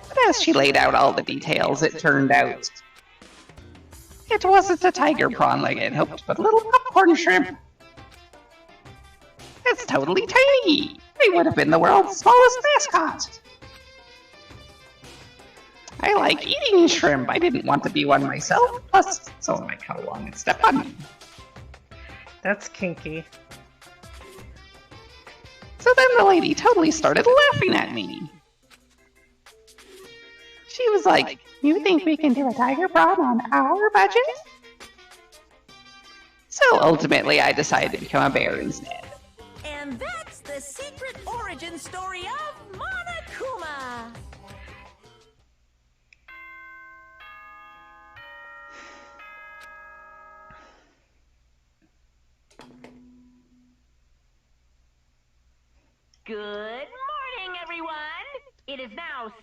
But as she laid out all the details, it turned out it wasn't a tiger prawn like I'd hoped, but a little popcorn shrimp. It's totally tiny. I would have been the world's smallest mascot. I like eating shrimp. I didn't want to be one myself. Plus, someone might come along and step on me. That's kinky. So then the lady totally started laughing at me. She was like, "You think we can do a tiger prawn on our budget?" So ultimately, I decided to become a bear instead. And that's the secret origin story of Monokuma. Good morning, everyone. It is now 7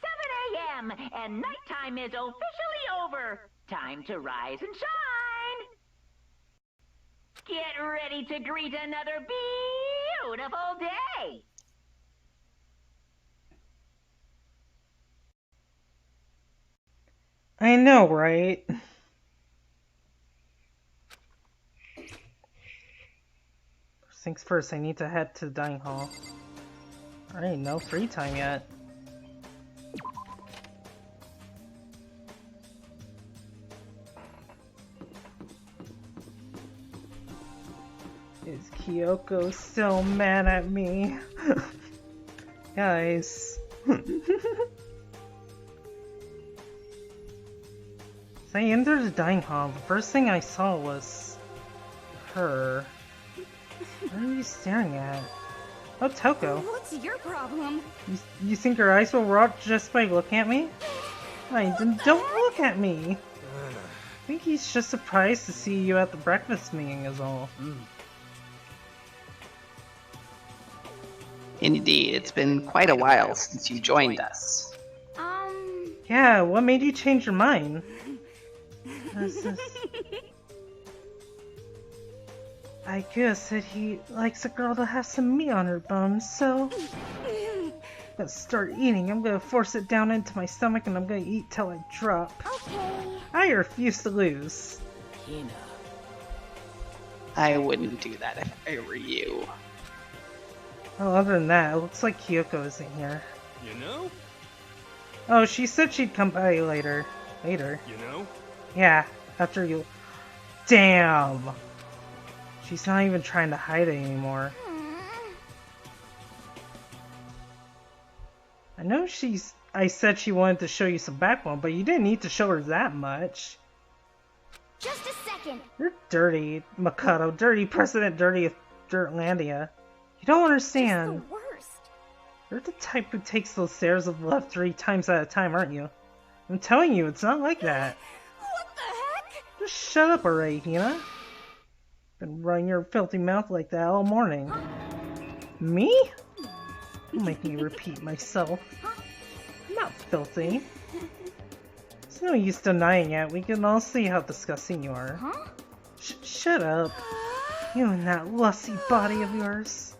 a.m. and nighttime is officially over. Time to rise and shine. Get ready to greet another beautiful day. I know, right? First things first, I need to head to the dining hall. Alright, no free time yet. Is Kyoko still mad at me? Guys. As I entered the dining hall, the first thing I saw was her. What are you staring at? Oh, Toko. What's your problem? You think her eyes will rot just by looking at me? Don't look at me! I think he's just surprised to see you at the breakfast meeting is all. Indeed, it's been quite a while since you joined us. Yeah, what made you change your mind? I guess that he likes a girl to have some meat on her bones, so... I'm gonna start eating. I'm gonna force it down into my stomach and I'm gonna eat till I drop. Okay. I refuse to lose. I wouldn't do that if I were you. Well, other than that, it looks like Kyoko isn't here. You know? Oh, she said she'd come by later. Later? You know? Yeah, after you... Damn! She's not even trying to hide it anymore. I know I said she wanted to show you some backbone, but you didn't need to show her that much. Just a second. You're dirty, Makoto. Dirty President Dirty of Dirtlandia. You don't understand. Just the worst. You're the type who takes those stairs of left 3 times at a time, aren't you? I'm telling you, it's not like that. What the heck? Just shut up already, Hina. Been running your filthy mouth like that all morning. Me? Don't make me repeat myself. I'm not filthy. There's no use denying it. We can all see how disgusting you are. Shut up. You and that lusty body of yours.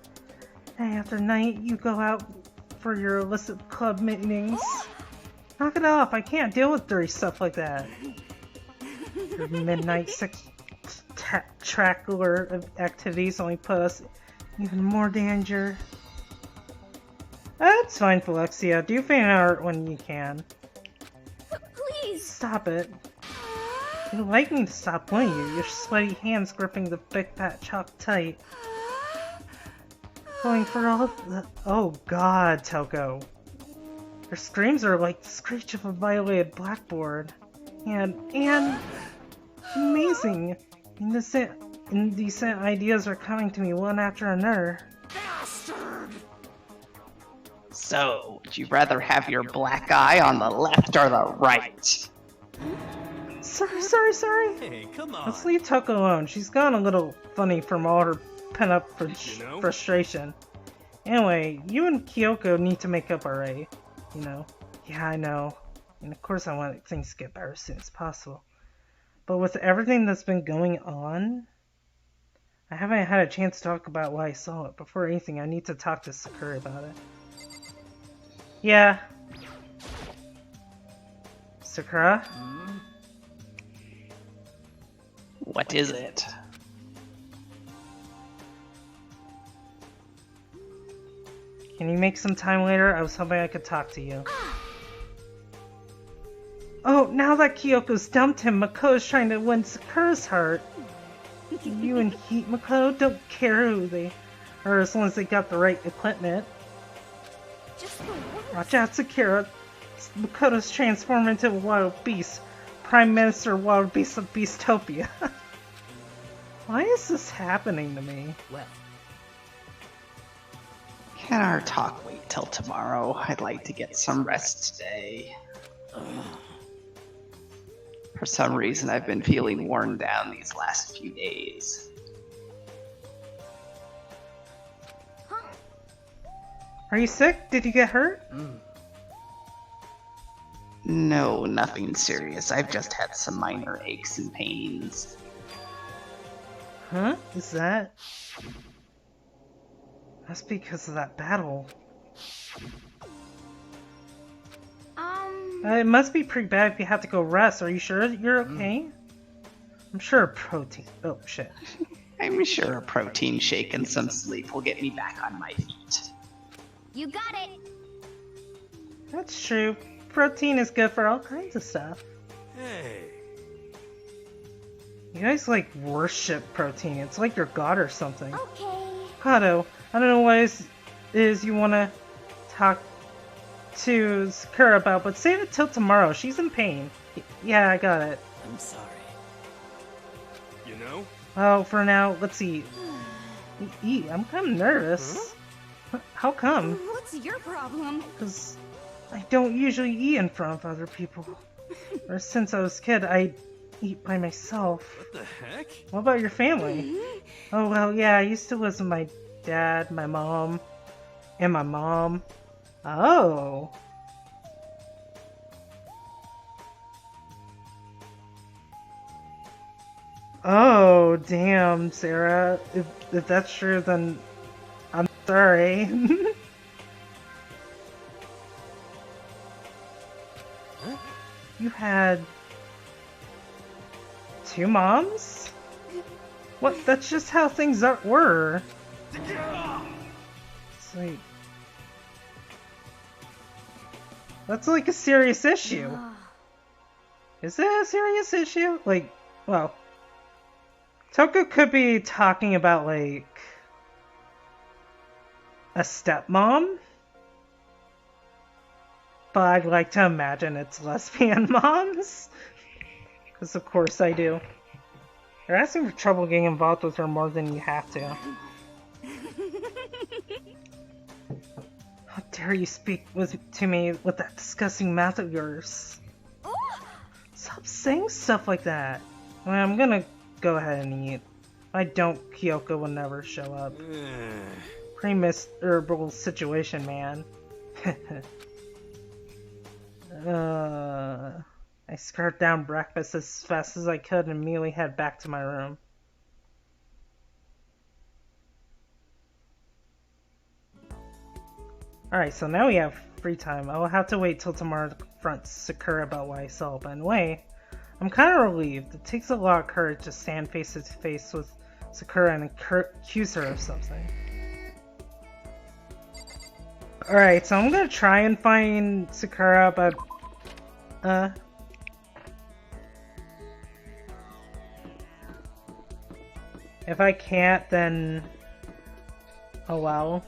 Night after night, you go out for your illicit club meetings. Knock it off. I can't deal with dirty stuff like that. Your midnight trackler activities only put us in even more danger. That's fine, Felixia. Do faint art when you can. Please. Stop it. You'd like me to stop, wouldn't you? Your sweaty hands gripping the big fat chalk tight. Going for all the... Oh god, Toko. Your screams are like the screech of a violated blackboard. And amazing. Indecent ideas are coming to me one after another. So, would you rather have your black eye on the left or the right? Sorry. Hey, come on. Let's leave Toko alone. She's gone a little funny from all her pent-up frustration. Anyway, you and Kyoko need to make up already. You know? Yeah, I know. And of course I want things to get better as soon as possible. But with everything that's been going on, I haven't had a chance to talk about why I saw it. Before anything, I need to talk to Sakura about it. Yeah. Sakura? What is it? Can you make some time later? I was hoping I could talk to you. Oh, now that Kyoko's dumped him, Makoto's trying to win Sakura's heart. You and Makoto don't care who they are as long as they got the right equipment. Just the worst. Watch out, Sakura. Makoto's transformed into a wild beast. Prime Minister Wild Beast of Beastopia. Why is this happening to me? Can our talk wait till tomorrow? I'd like to get some rest today. For some reason, I've been feeling worn down these last few days. Are you sick? Did you get hurt? No, nothing serious. I've just had some minor aches and pains. Huh? Is that... That's because of that battle. It must be pretty bad if you have to go rest. Are you sure you're okay? I'm sure a protein... Oh, shit. I'm sure a protein shake and some sleep will get me back on my feet. You got it. That's true. Protein is good for all kinds of stuff. Hey. You guys like worship protein. It's like your god or something. Okay. Hato, I don't know what it is you want to talk to Sakura about, but save it till tomorrow. She's in pain. Yeah, I got it. I'm sorry. You know? Oh, for now, let's eat. Eat? I'm kind of nervous. Huh? How come? What's your problem? Because I don't usually eat in front of other people. Or since I was a kid, I eat by myself. What the heck? What about your family? Oh, well, yeah, I used to live with my dad, my mom, and my mom. Oh. Oh, damn, Sarah. If that's true, then I'm sorry. Huh? You had 2 moms? What? That's just how things were. It's like... That's like a serious issue. Is it a serious issue? Like, well... Toko could be talking about, like... a stepmom? But I'd like to imagine it's lesbian moms. Because of course I do. You're asking for trouble getting involved with her more than you have to. How dare you speak to me with that disgusting mouth of yours? Stop saying stuff like that. Well, I'm gonna go ahead and eat. If I don't, Kyoko will never show up. Pretty miserable situation, man. I scarfed down breakfast as fast as I could and immediately head back to my room. Alright, so now we have free time. I'll have to wait till tomorrow to confront Sakura about what I saw. But anyway, I'm kind of relieved. It takes a lot of courage to stand face to face with Sakura and accuse her of something. Alright, so I'm gonna try and find Sakura, but... if I can't, then... oh well.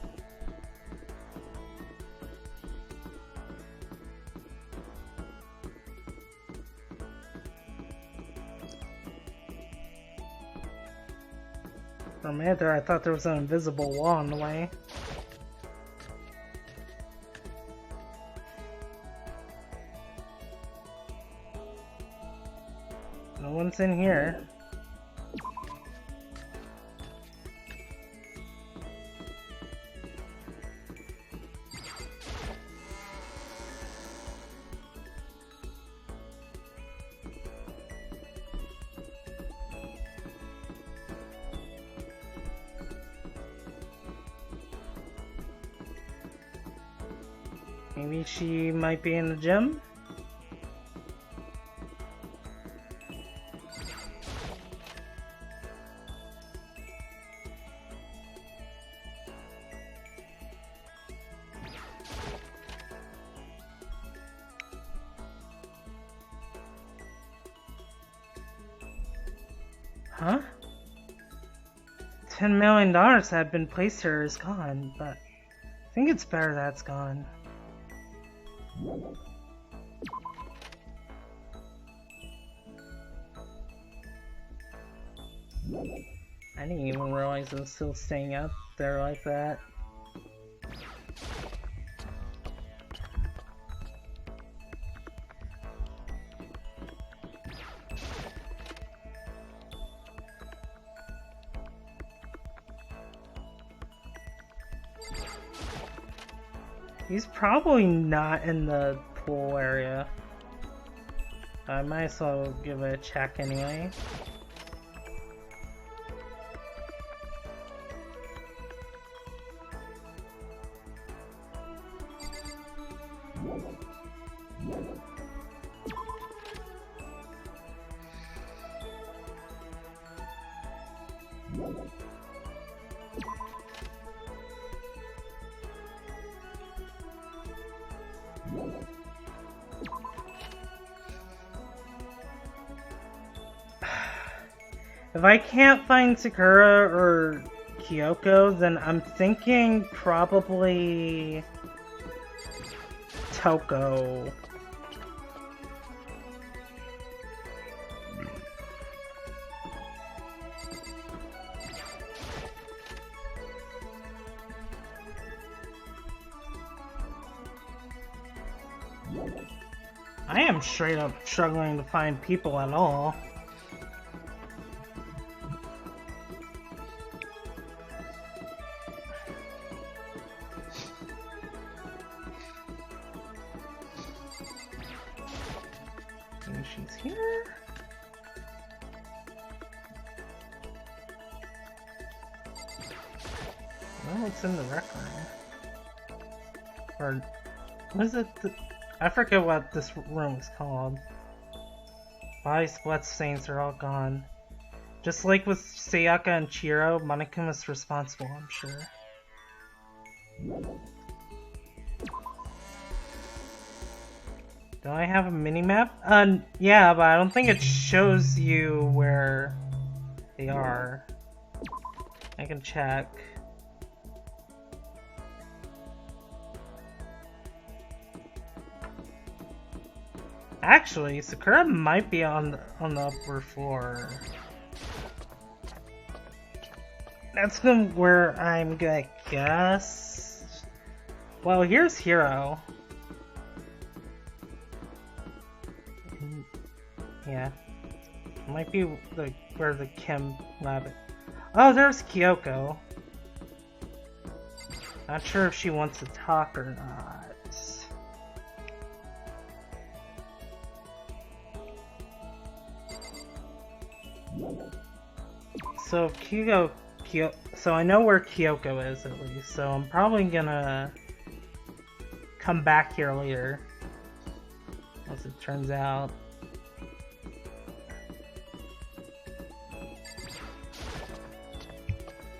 For a minute there, I thought there was an invisible wall in the way. No one's in here. Maybe she might be in the gym? Huh? $10 million that had been placed here is gone, but I think it's better that it's gone. I didn't even realize it was still staying up there like that. He's probably not in the pool area. I might as well give it a check anyway. If I can't find Sakura or Kyoko, then I'm thinking probably Toko. I am straight up struggling to find people at all. And she's here. Well, it's in the rec room. Or, what is it? I forget what this room is called. Body sweat stains are all gone. Just like with Sayaka and Chiro, Monokuma's responsible, I'm sure. Do I have a mini-map? Yeah, but I don't think it shows you where they are. I can check. Actually, Sakura might be on the upper floor. That's where I'm gonna guess. Well, here's Hiro. Yeah, might be where the Kim lab. Oh, there's Kyoko. Not sure if she wants to talk or not. So so I know where Kyoko is at least, so I'm probably gonna come back here later, as it turns out.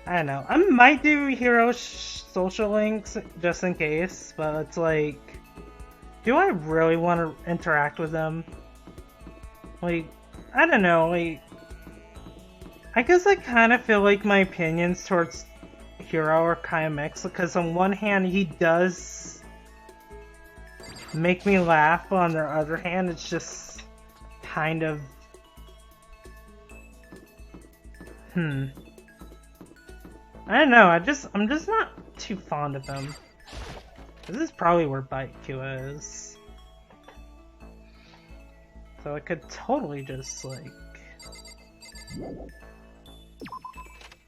I don't know, I might do hero social links just in case, but it's like, do I really want to interact with them? Like, I don't know, like, I guess I kind of feel like my opinions towards Hiro are kind of mixed, because on one hand he does make me laugh, but on the other hand it's just kind of... I don't know, I'm just not too fond of him. This is probably where Baiku is. So I could totally just, like,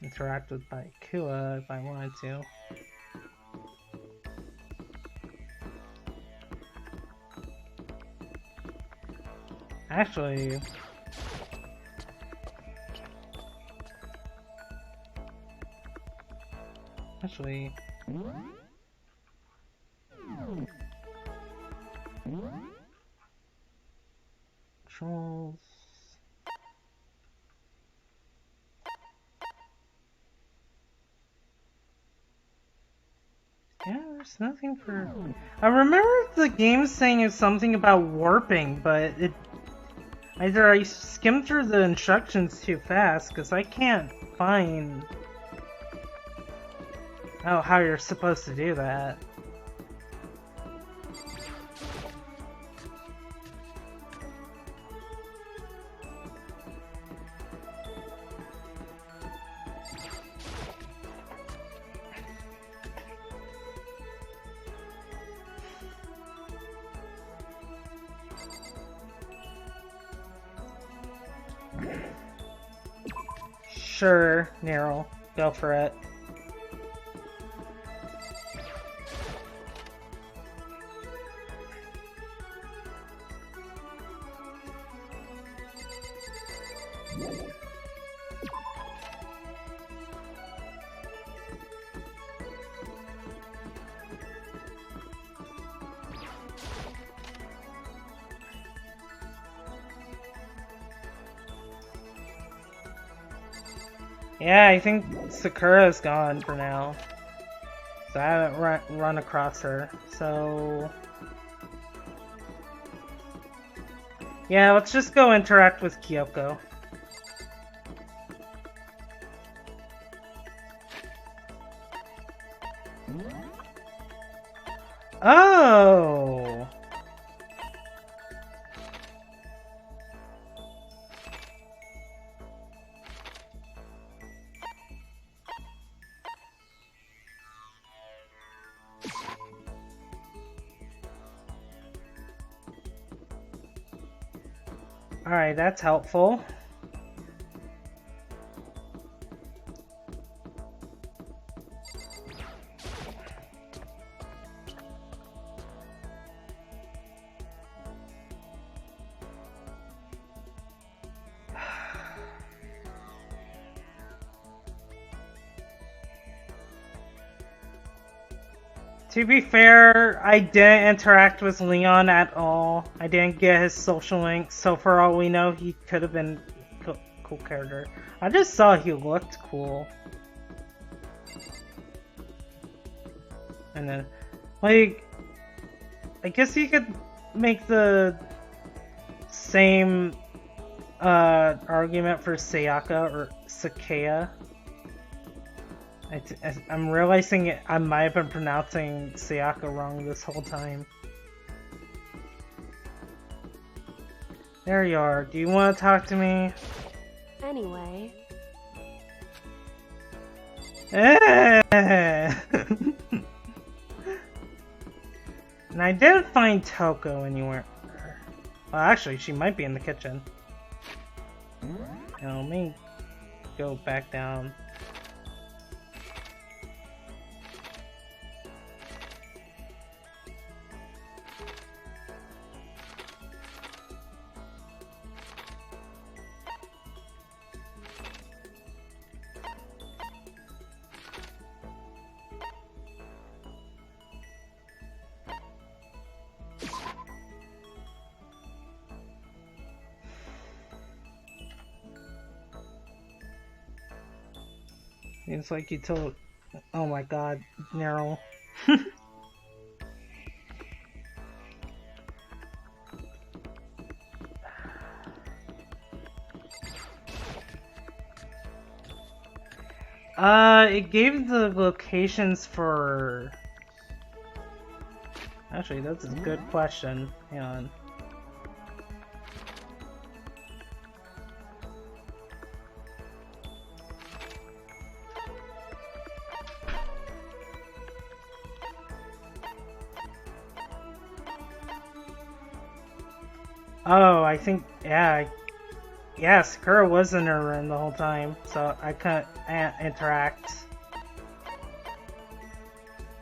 interact with Baikua if I wanted to. Actually, controls. Yeah, there's nothing for... I remember the game saying it's something about warping, but it... Either I skimmed through the instructions too fast, because I can't find... how you're supposed to do that. Sure, Nero, go for it. Yeah, I think Sakura's gone for now. So I haven't run across her. So... yeah, let's just go interact with Kyoko. Oh! Alright, that's helpful. To be fair, I didn't interact with Leon at all. I didn't get his social links, so for all we know, he could have been a cool character. I just saw he looked cool. And then, like, I guess you could make the same argument for Sayaka or Sakea. I'm realizing I might have been pronouncing Sayaka wrong this whole time. There you are. Do you want to talk to me? Anyway. And I didn't find Toko anywhere. Well, actually, she might be in the kitchen. Now, let me go back down. Seems like you told. Oh my god, Nero. It gave the locations for. Actually, that's a good question. Hang on. Oh, I think, yeah, Sakura was in her room the whole time, so I couldn't interact.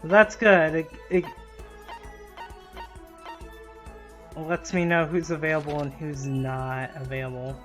That's good. It lets me know who's available and who's not available.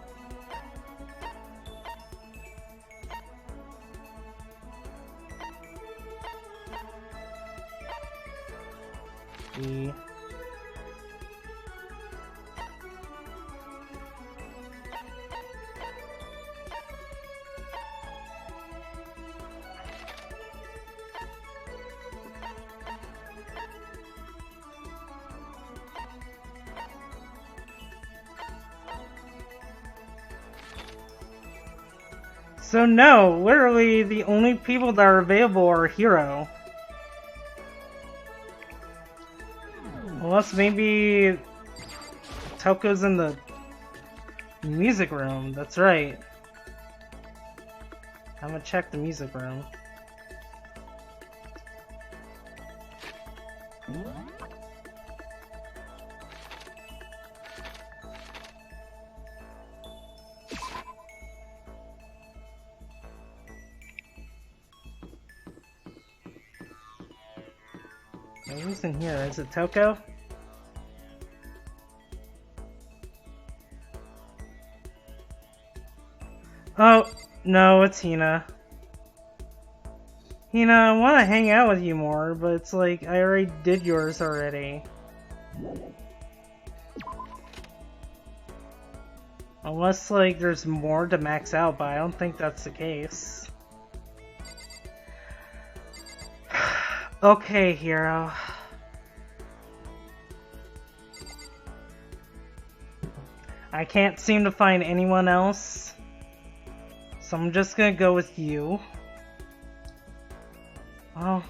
So no, literally the only people that are available are Hero. Unless maybe Toko's in the music room, that's right. I'm gonna check the music room. Who's in here? Is it Toko? Oh, no, it's Hina. Hina, I want to hang out with you more, but it's like, I already did yours already. Unless, like, there's more to max out, but I don't think that's the case. Okay, Hero. I can't seem to find anyone else, so I'm just gonna go with you. Oh,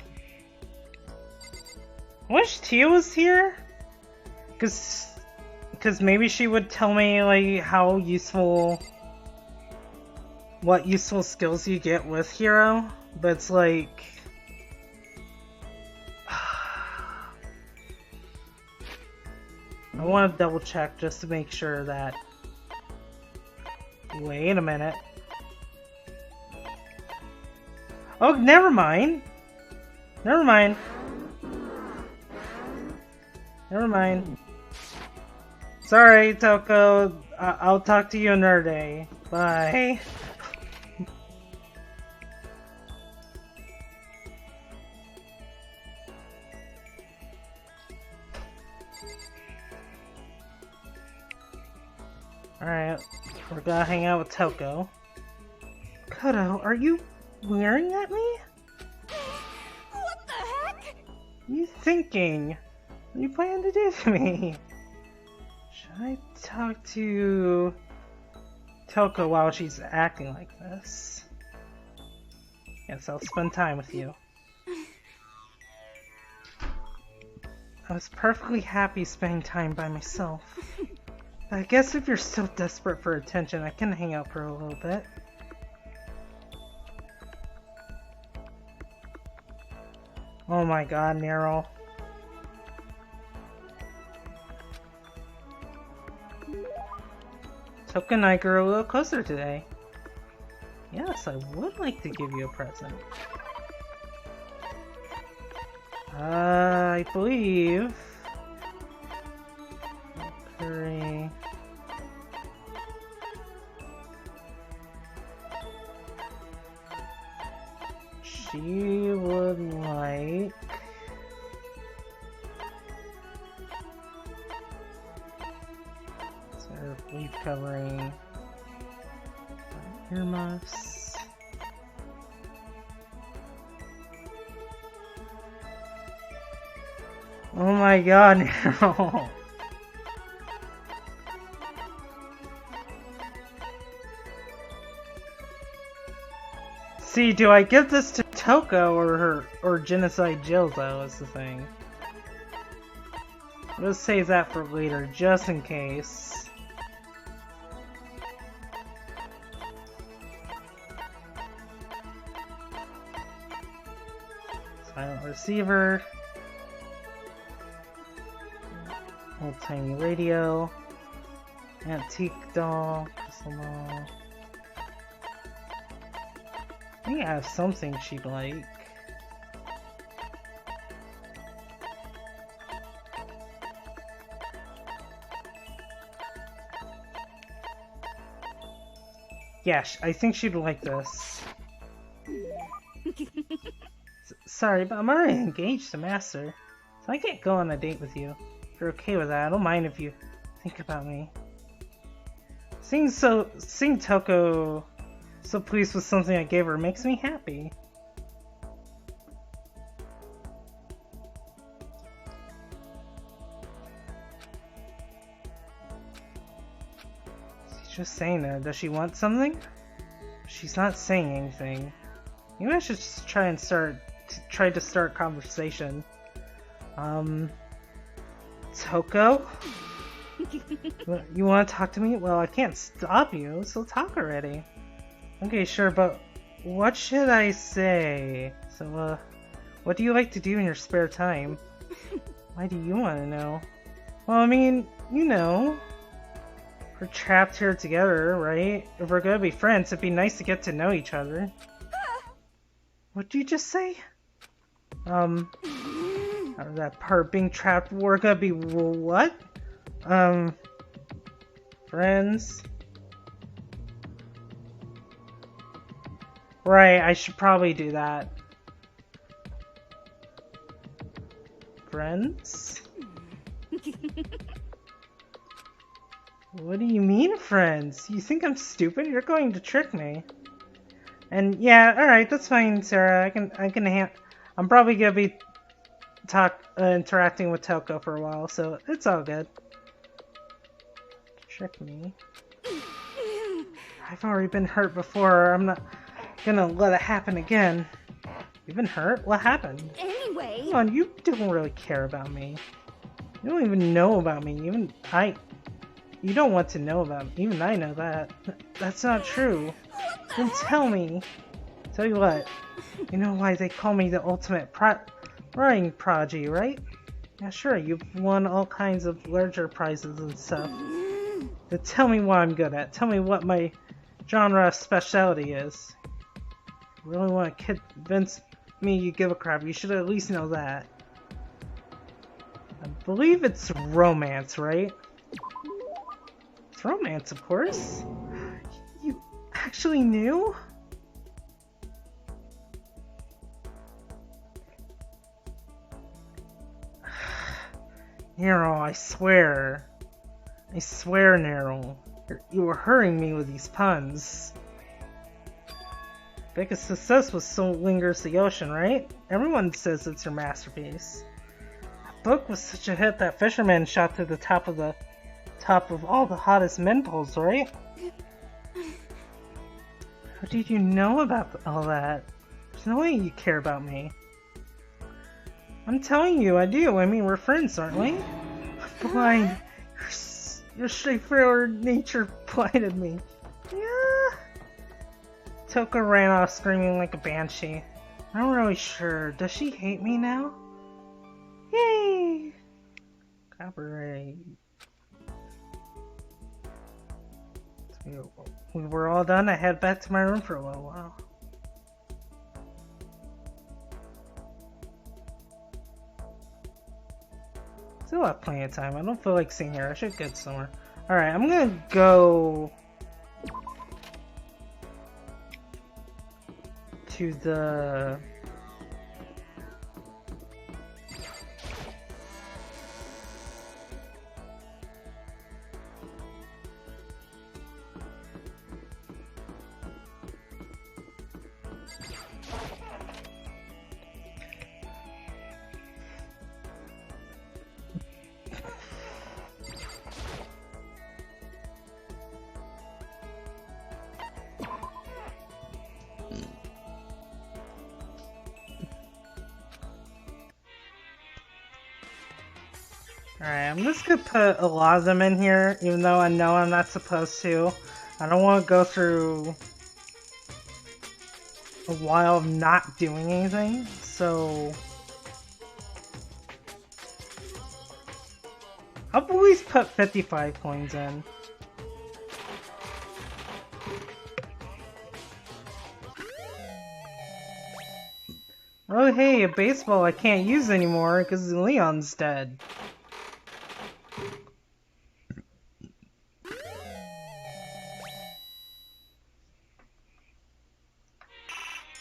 Wish Tia was here? Cause maybe she would tell me like how useful, what useful skills you get with Hero, but it's like I want to double check just to make sure that. Wait a minute. Oh, never mind. Never mind. Never mind. Sorry, Toko. I'll talk to you another day. Bye. Alright, we're gonna hang out with Toko. Koto, are you glaring at me? What the heck? You thinking? What are you planning to do to me? Should I talk to Toko while she's acting like this? Yes, I'll spend time with you. I was perfectly happy spending time by myself. But I guess if you're so desperate for attention, I can hang out for a little bit. Oh my god, Nero. Toko and I grew a little closer today. Yes, I would like to give you a present. I believe... Curry... She would like... Leaf covering, earmuffs. Oh my god, no. See, do I give this to Toko or Genocide Jill though is the thing. Let's save that for later, just in case. Silent receiver. Old tiny radio. Antique doll. Crystal doll. I think I have something she'd like. Yeah, I think she'd like this. Sorry, but I'm already engaged to Master, so I can't go on a date with you. If you're okay with that, I don't mind if you think about me. Seeing Toko so pleased with something I gave her makes me happy. She's just saying that. Does she want something? She's not saying anything. Maybe I should just try to start conversation. Toko? You want to talk to me? Well, I can't stop you, so talk already. Okay, sure, but what should I say? So, what do you like to do in your spare time? Why do you want to know? Well, I mean, you know, we're trapped here together, right? If we're gonna be friends, it'd be nice to get to know each other. What'd you just say? That part being trapped, we're gonna be what? Friends? Right, I should probably do that. Friends? What do you mean, friends? You think I'm stupid? You're going to trick me. And yeah, alright, that's fine, Sarah. I'm probably gonna be interacting with Toko for a while, so it's all good. Trick me. I've already been hurt before. I'm not gonna let it happen again. You've been hurt? What happened? Anyway... Come on, you don't really care about me. You don't even know about me. You don't want to know about me. Even I know that. That's not true. Then tell me. Tell you what. You know why they call me the ultimate writing prodigy, right? Yeah, sure. You've won all kinds of larger prizes and stuff. Then tell me what I'm good at. Tell me what my genre specialty is. If you really want to convince me you give a crap, you should at least know that. I believe it's romance, right? It's romance, of course. You actually knew? Nero, I swear. I swear, Nero. You were hurting me with these puns. Biggest success was So Lingers the Ocean, right? Everyone says it's your masterpiece. That book was such a hit that Fisherman shot to the top of all the hottest men polls, right? How did you know about all that? There's no way you care about me. I'm telling you, I do. I mean, we're friends, aren't we? I'm blind. Your straightforward nature blinded me. Yeah. Toka ran off screaming like a banshee. I'm not really sure. Does she hate me now? Yay! Copyright. We were all done. I head back to my room for a little while. Still have plenty of time. I don't feel like sitting here. I should get somewhere. Alright, I'm gonna go to the... Alright, I'm just gonna put a lot of them in here, even though I know I'm not supposed to. I don't want to go through a while of not doing anything, so... I'll at least put 55 coins in. Oh hey, a baseball I can't use anymore because Leon's dead.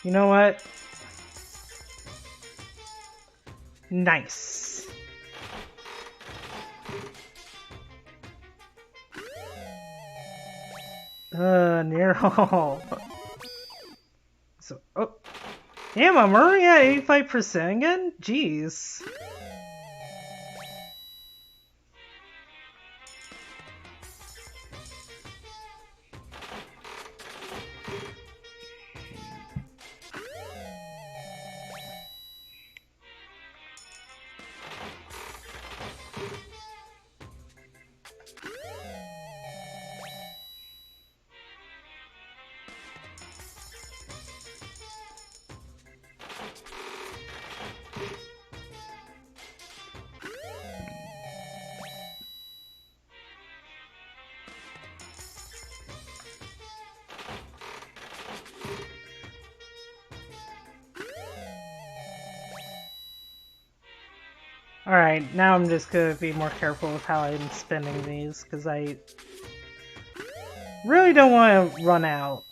You know what? Nice. Nero. So, oh. Damn, I'm already at 85% again? Jeez. Alright, now I'm just gonna be more careful with how I'm spending these, because I really don't want to run out.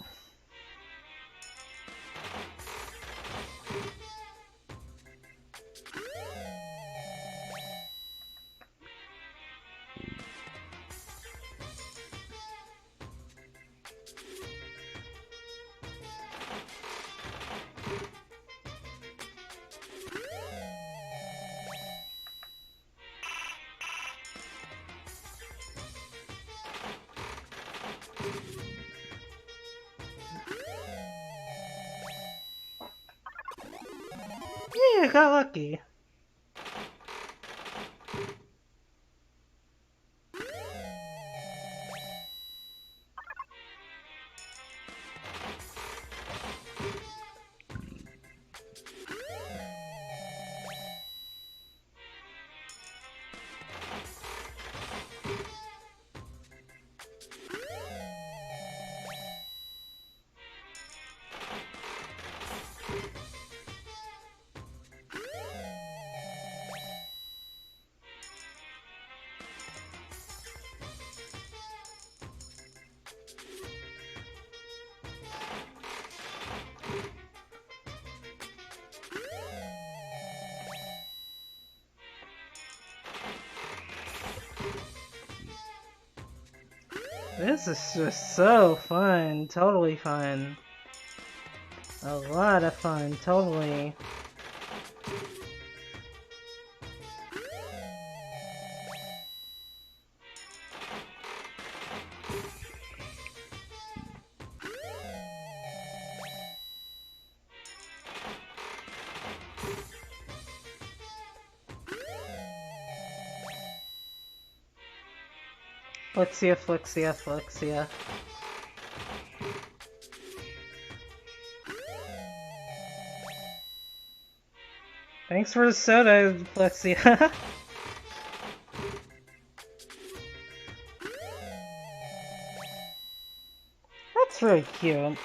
Yeah, I got lucky. This is just so fun, totally fun. A lot of fun, totally. Flexia, Flexia, Flexia. Thanks for the soda, Flexia. That's really cute.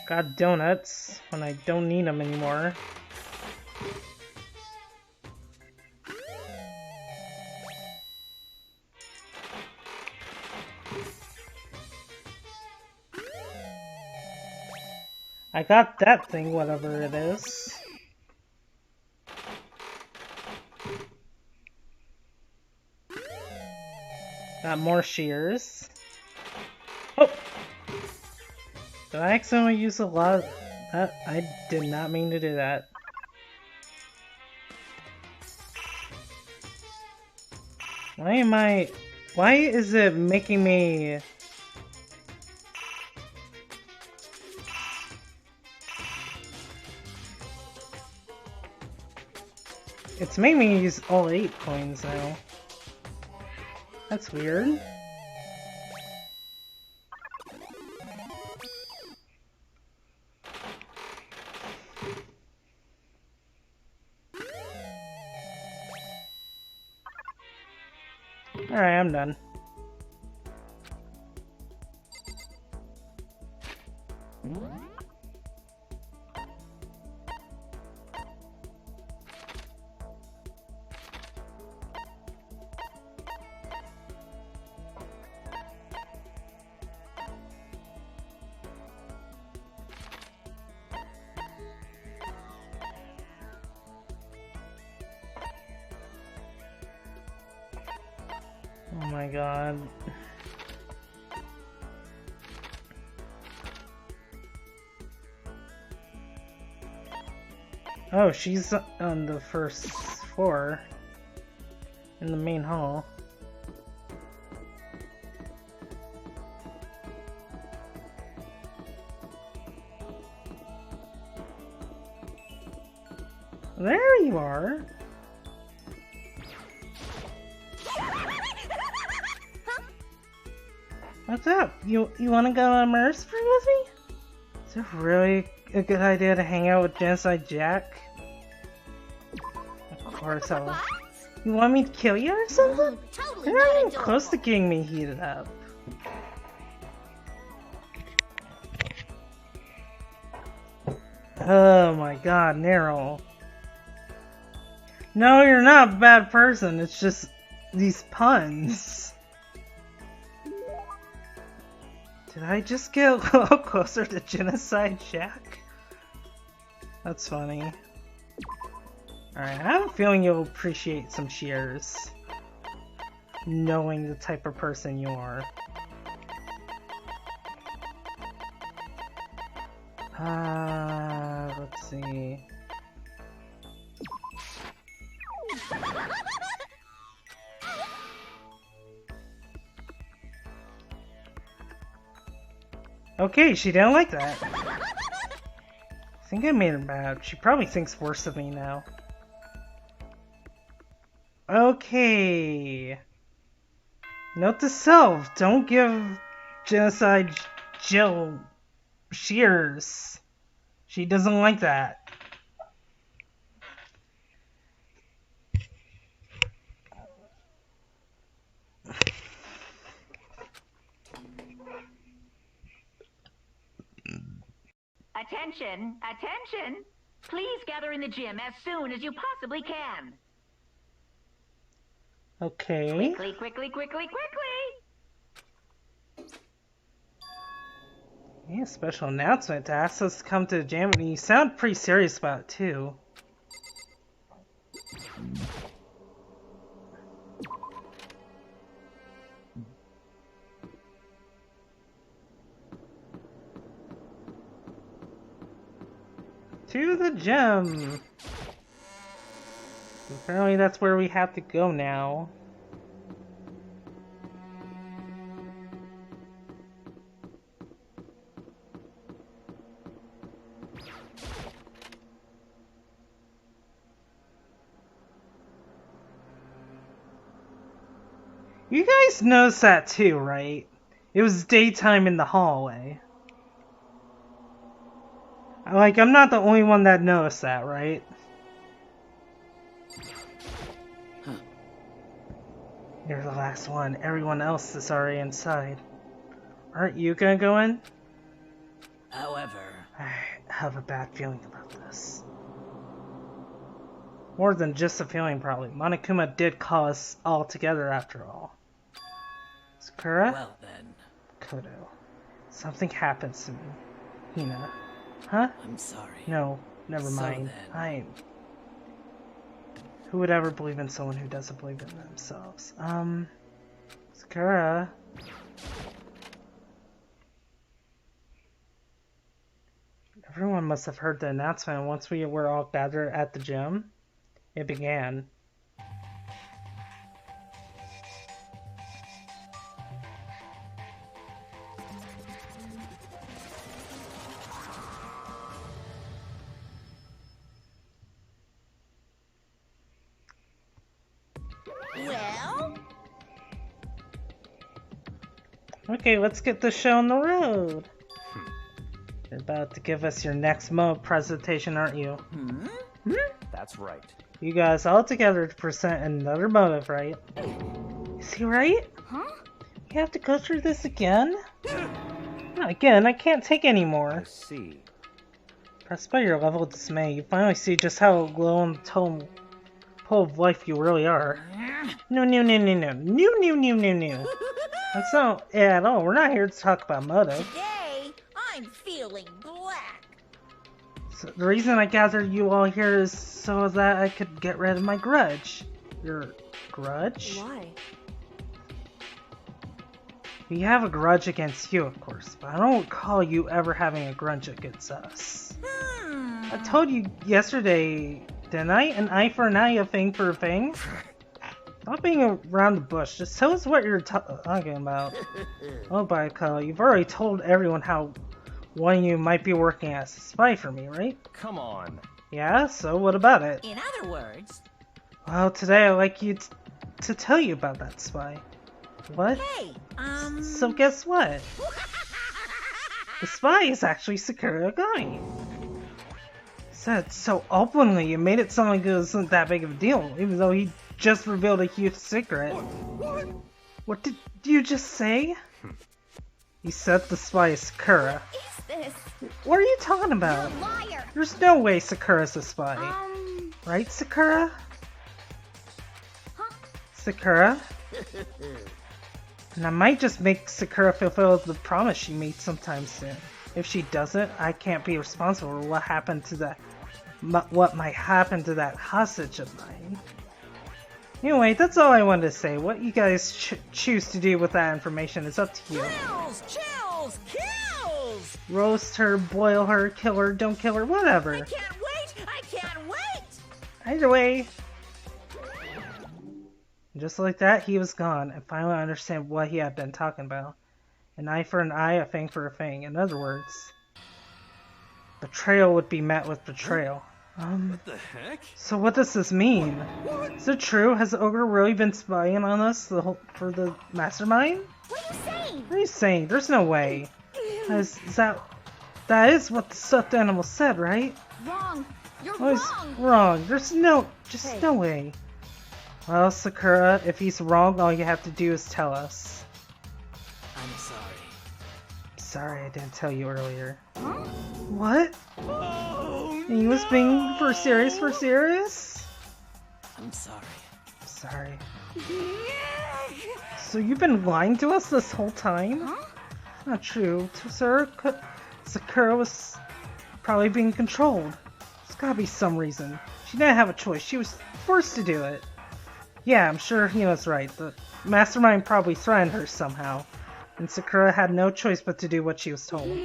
Got donuts when I don't need them anymore. I got that thing, whatever it is. Got more shears. Oh! Did I accidentally use a lot of that? I did not mean to do that. Why is it making me... It's making me use all 8 coins now. That's weird. Alright, I'm done. Oh my god. Oh, she's on the first floor in the main hall. There you are. What's up? You want to go on Murder Spree with me? Is it really a good idea to hang out with Genocide Jack? Of course I will. You want me to kill you or something? Totally You're not not even adorable. close to getting me heated up. Oh my god, Neryl. No, you're not a bad person, it's just these puns. Did I just get a little closer to Genocide Jack? That's funny. Alright, I have a feeling you'll appreciate some cheers. Knowing the type of person you are. Let's see. Okay, she didn't like that. I think I made her mad. She probably thinks worse of me now. Okay. Note to self, don't give Genocide Jill shears. She doesn't like that. Attention, attention! Please gather in the gym as soon as you possibly can. Okay. Quickly, quickly, quickly, quickly! Yeah, special announcement to ask us to come to the gym, and you sound pretty serious about it too. To the gym! Apparently that's where we have to go now. You guys noticed that too, right? It was daytime in the hallway. Like, I'm not the only one that noticed that, right? You're the last one. Everyone else is already inside. Aren't you gonna go in? However, I have a bad feeling about this. More than just a feeling, probably. Monokuma did call us all together after all. Sakura? well then, Kodo. Something happens to me. Hina. Huh? I'm sorry. No, never So mind. then. Who would ever believe in someone who doesn't believe in themselves? Sakura. Everyone must have heard the announcement, and once we were all gathered at the gym, it began. Well, Okay, let's get the show on the road. You're about to give us your next mode presentation, aren't you? That's right. You guys all together to present another motive, right? Is he right? huh? You have to go through this again? Not again, I can't take any more. I see. Pressed by your level of dismay, you finally see just how low on the totem pole of life you really are. No. That's not it at all. We're not here to talk about motive. Today, I'm feeling black. So the reason I gathered you all here is so that I could get rid of my grudge. Your grudge? Why? We have a grudge against you, of course, but I don't recall you ever having a grudge against us. I told you yesterday, didn't I? An eye for an eye, a thing for a thing? Not being around the bush, just tell us what you're talking about. Oh, by Kyle, you've already told everyone how one of you might be working as a spy for me, right? Come on. Yeah, so what about it? In other words, Well, today I'd like you to tell you about that spy. What? hey, So guess what? The spy is actually Sakura Agami. Said so openly, it made it sound like it wasn't that big of a deal, even though he just revealed a huge secret. What did you just say? He said the spy is Sakura. is this? What are you talking about? You're a liar. There's no way Sakura's a spy. Right, Sakura? Sakura? And I might just make Sakura fulfill the promise she made sometime soon. If she doesn't, I can't be responsible for what happened to that what might happen to that hostage of mine. Anyway, that's all I wanted to say. What you guys choose to do with that information is up to you. Chills, chills, kills! Roast her, boil her, kill her, don't kill her, whatever. I can't wait! I can't wait! Either way. Just like that, he was gone, and finally I understand what he had been talking about. An eye for an eye, a fang for a fang. In other words, betrayal would be met with betrayal. What the heck? So what does this mean? Is it true? Has the ogre really been spying on us for the mastermind? What are you saying? What are you saying? There's no way. That is what the stuffed animal said, right? Wrong. You're Oh, he's wrong. wrong. There's no way. Well, Sakura, if he's wrong, all you have to do is tell us. I'm sorry. Sorry I didn't tell you earlier. Huh? What? Oh, He was being for serious? I'm sorry. Sorry. So you've been lying to us this whole time? Huh? Not true. Sakura was probably being controlled. There's gotta be some reason. She didn't have a choice. She was forced to do it. Yeah, I'm sure he was right. The mastermind probably threatened her somehow. And Sakura had no choice but to do what she was told.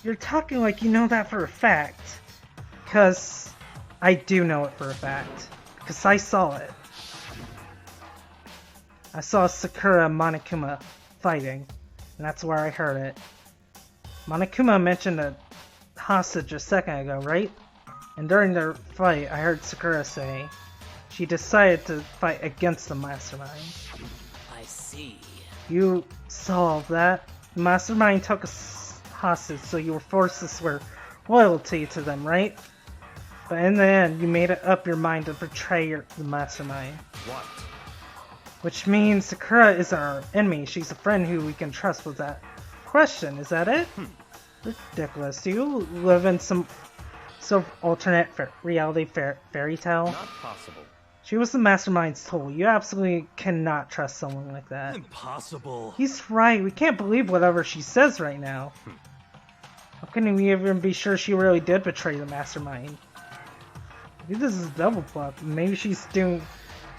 You're talking like you know that for a fact. Because I do know it for a fact. Because I saw it. I saw Sakura and Monokuma fighting. And that's where I heard it. Monokuma mentioned a hostage a second ago, right? And during their fight, I heard Sakura say she decided to fight against the mastermind. I see. You saw that? The mastermind took a hostage, so you were forced to swear loyalty to them, right? But in the end, you made up your mind to betray the mastermind. What? Which means Sakura isn't our enemy, she's a friend who we can trust with that question, is that it? Ridiculous. Do you live in some sort of alternate reality fairy tale? Not possible. She was the mastermind's tool. You absolutely cannot trust someone like that. impossible. He's right. We can't believe whatever she says right now. How can we even be sure she really did betray the mastermind? Maybe this is a double bluff. Maybe she's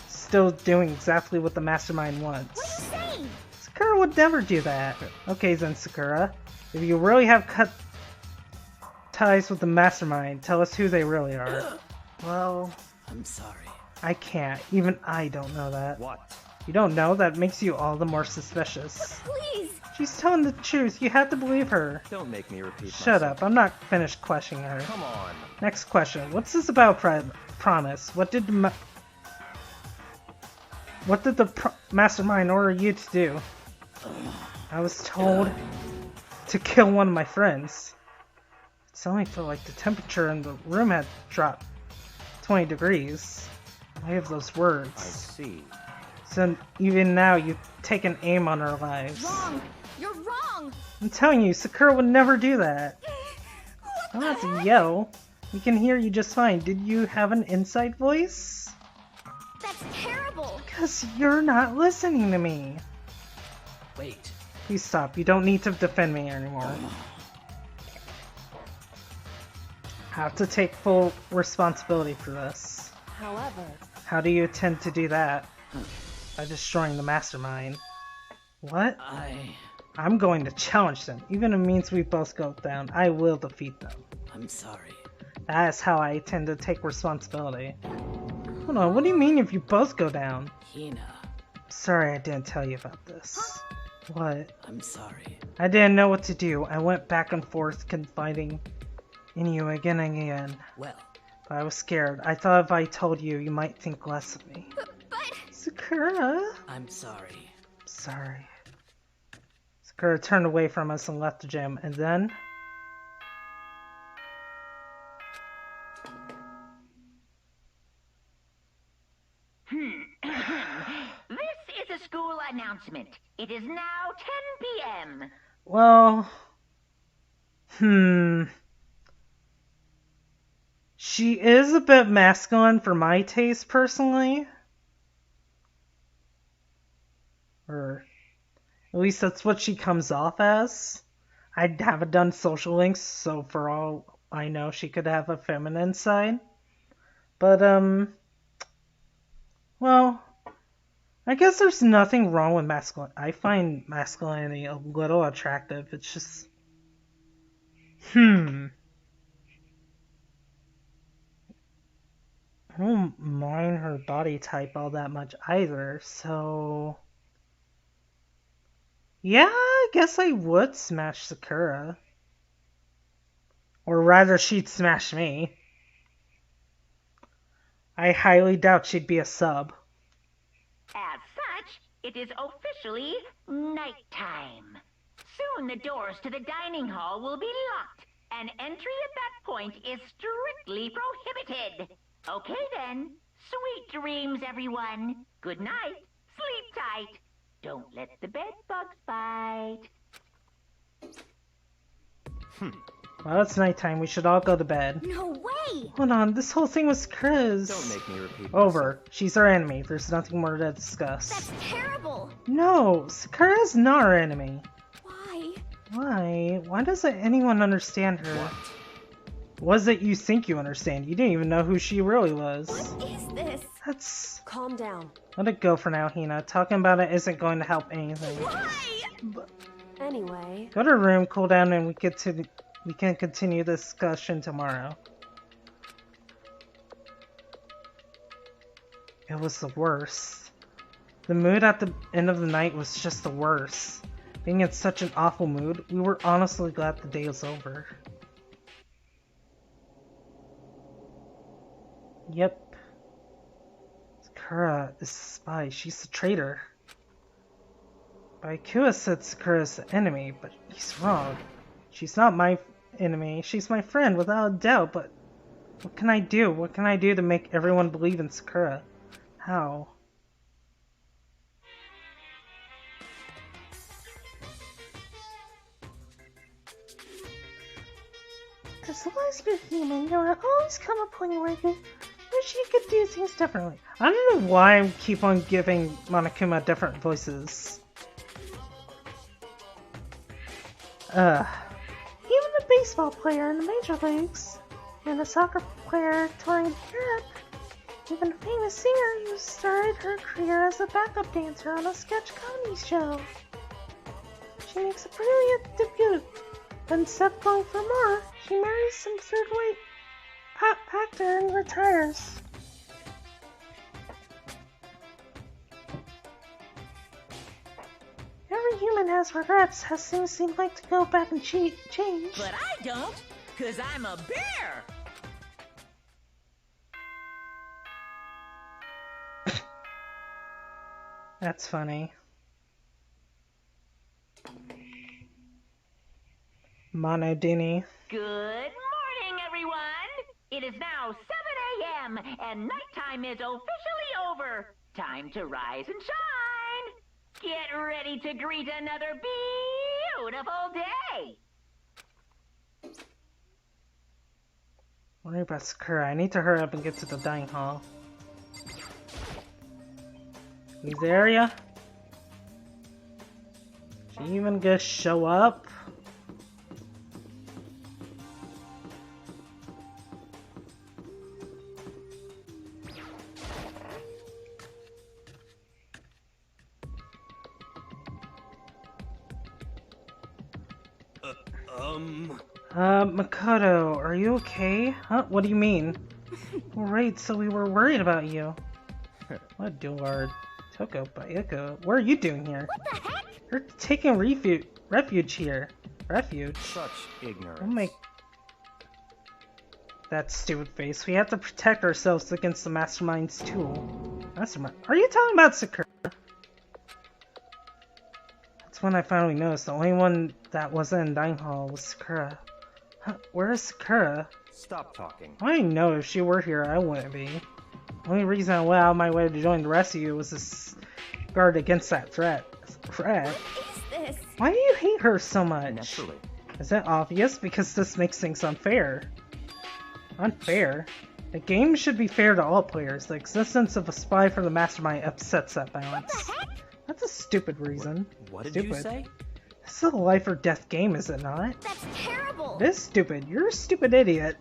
still doing exactly what the mastermind wants. What are you saying? Sakura would never do that. Okay then, Sakura. If you really have cut ties with the mastermind, tell us who they really are. Well, I'm sorry. I can't. Even I don't know that. What? You don't know? That makes you all the more suspicious. Please. She's telling the truth. You have to believe her. Don't make me repeat Shut myself. up. I'm not finished questioning her. Come on. Next question. What's this about promise? What did the mastermind order you to do? I was told to kill one of my friends. It suddenly felt like the temperature in the room had dropped 20 degrees. I have those I words. see. So even now you've taken aim on our lives. Wrong. You're wrong. I'm telling you, Sakura would never do that. I don't have to yell. We can hear you just fine. Did you have an inside voice? That's terrible. Because you're not listening to me. Wait. Please stop. You don't need to defend me anymore. I have to take full responsibility for this. However, How do you intend to do that? By destroying the mastermind. What? I'm going to challenge them. Even if it means we both go down, I will defeat them. I'm sorry. That is how I intend to take responsibility. Hold on, what do you mean if you both go down? Hina, Sorry I didn't tell you about this. What? I'm sorry. I didn't know what to do. I went back and forth confiding in you again and again. Well, But I was scared. I thought if I told you, you might think less of me. But Sakura? I'm sorry. Sorry. Sakura turned away from us and left the gym, and then... This is a school announcement. It is now 10 p.m. Well... She is a bit masculine for my taste, personally. Or... at least that's what she comes off as. I haven't done social links, so for all I know she could have a feminine side. But, well, I guess there's nothing wrong with masculine. I find masculinity a little attractive. It's just, I don't mind her body type all that much either, so... Yeah, I guess I would smash Sakura. Or rather, she'd smash me. I highly doubt she'd be a sub. As such, it is officially nighttime. Soon the doors to the dining hall will be locked, and entry at that point is strictly prohibited. Okay then. Sweet dreams, everyone. Good night. Sleep tight. Don't let the bed bugs bite. Well, it's nighttime. We should all go to bed. No way! Hold on, this whole thing was Chris. Don't make me repeat Over. She's our enemy. There's nothing more to discuss. That's terrible! No, Sakura's not our enemy. Why? Why? Why doesn't anyone understand her? What is it you think you understand? You didn't even know who she really was. What is this? That's... Calm down. Let it go for now, Hina. Talking about it isn't going to help anything. Why? Anyway, Go to her room, cool down, and we can continue the discussion tomorrow. It was the worst. The mood at the end of the night was just the worst. Being in such an awful mood, we were honestly glad the day was over. Yep. Sakura is a spy. She's a traitor. Baikua said Sakura's the enemy, but he's wrong. She's not my enemy. She's my friend, without a doubt, but what can I do? What can I do to make everyone believe in Sakura? How? As long as you're human, there will always come a point where you wish you could do things differently. I don't know why I keep on giving Monokuma different voices. Even a baseball player in the major leagues, and a soccer player touring Europe, even a famous singer who started her career as a backup dancer on a sketch comedy show. She makes a brilliant debut, but instead of going for more, she marries some third-rate actor and retires. Every human has regrets, has things they'd like to go back and change. But I don't, 'cause I'm a bear! That's funny. Monodini. Good morning, everyone! It is now 7 a.m. and nighttime is officially over. Time to rise and shine! Get ready to greet another beautiful day! Worry about Sakura. I need to hurry up and get to the dining hall. Leave the area. She even gonna show up? Makoto, are you okay? Huh? What do you mean? Right, so we were worried about you. What Duard? Toko Bayako, what are you doing here? What the heck? You're taking refuge here. Refuge? Such ignorance. Don't make that stupid face. We have to protect ourselves against the Mastermind's tool. Mastermind? Are you talking about Sakura? That's when I finally noticed the only one that wasn't in dining hall was Sakura. Huh, where is Sakura? Stop talking. I didn't know if she were here, I wouldn't be. The only reason I went out of my way to join the rest of you was to guard against that threat. What is this? Why do you hate her so much? Naturally. Is that obvious? Because this makes things unfair. Unfair? The game should be fair to all players. The existence of a spy for the Mastermind upsets that balance. What the heck? That's a stupid reason. What did Stupid. you say? This is a life or death game, is it not? That's terrible! It is stupid. You're a stupid idiot.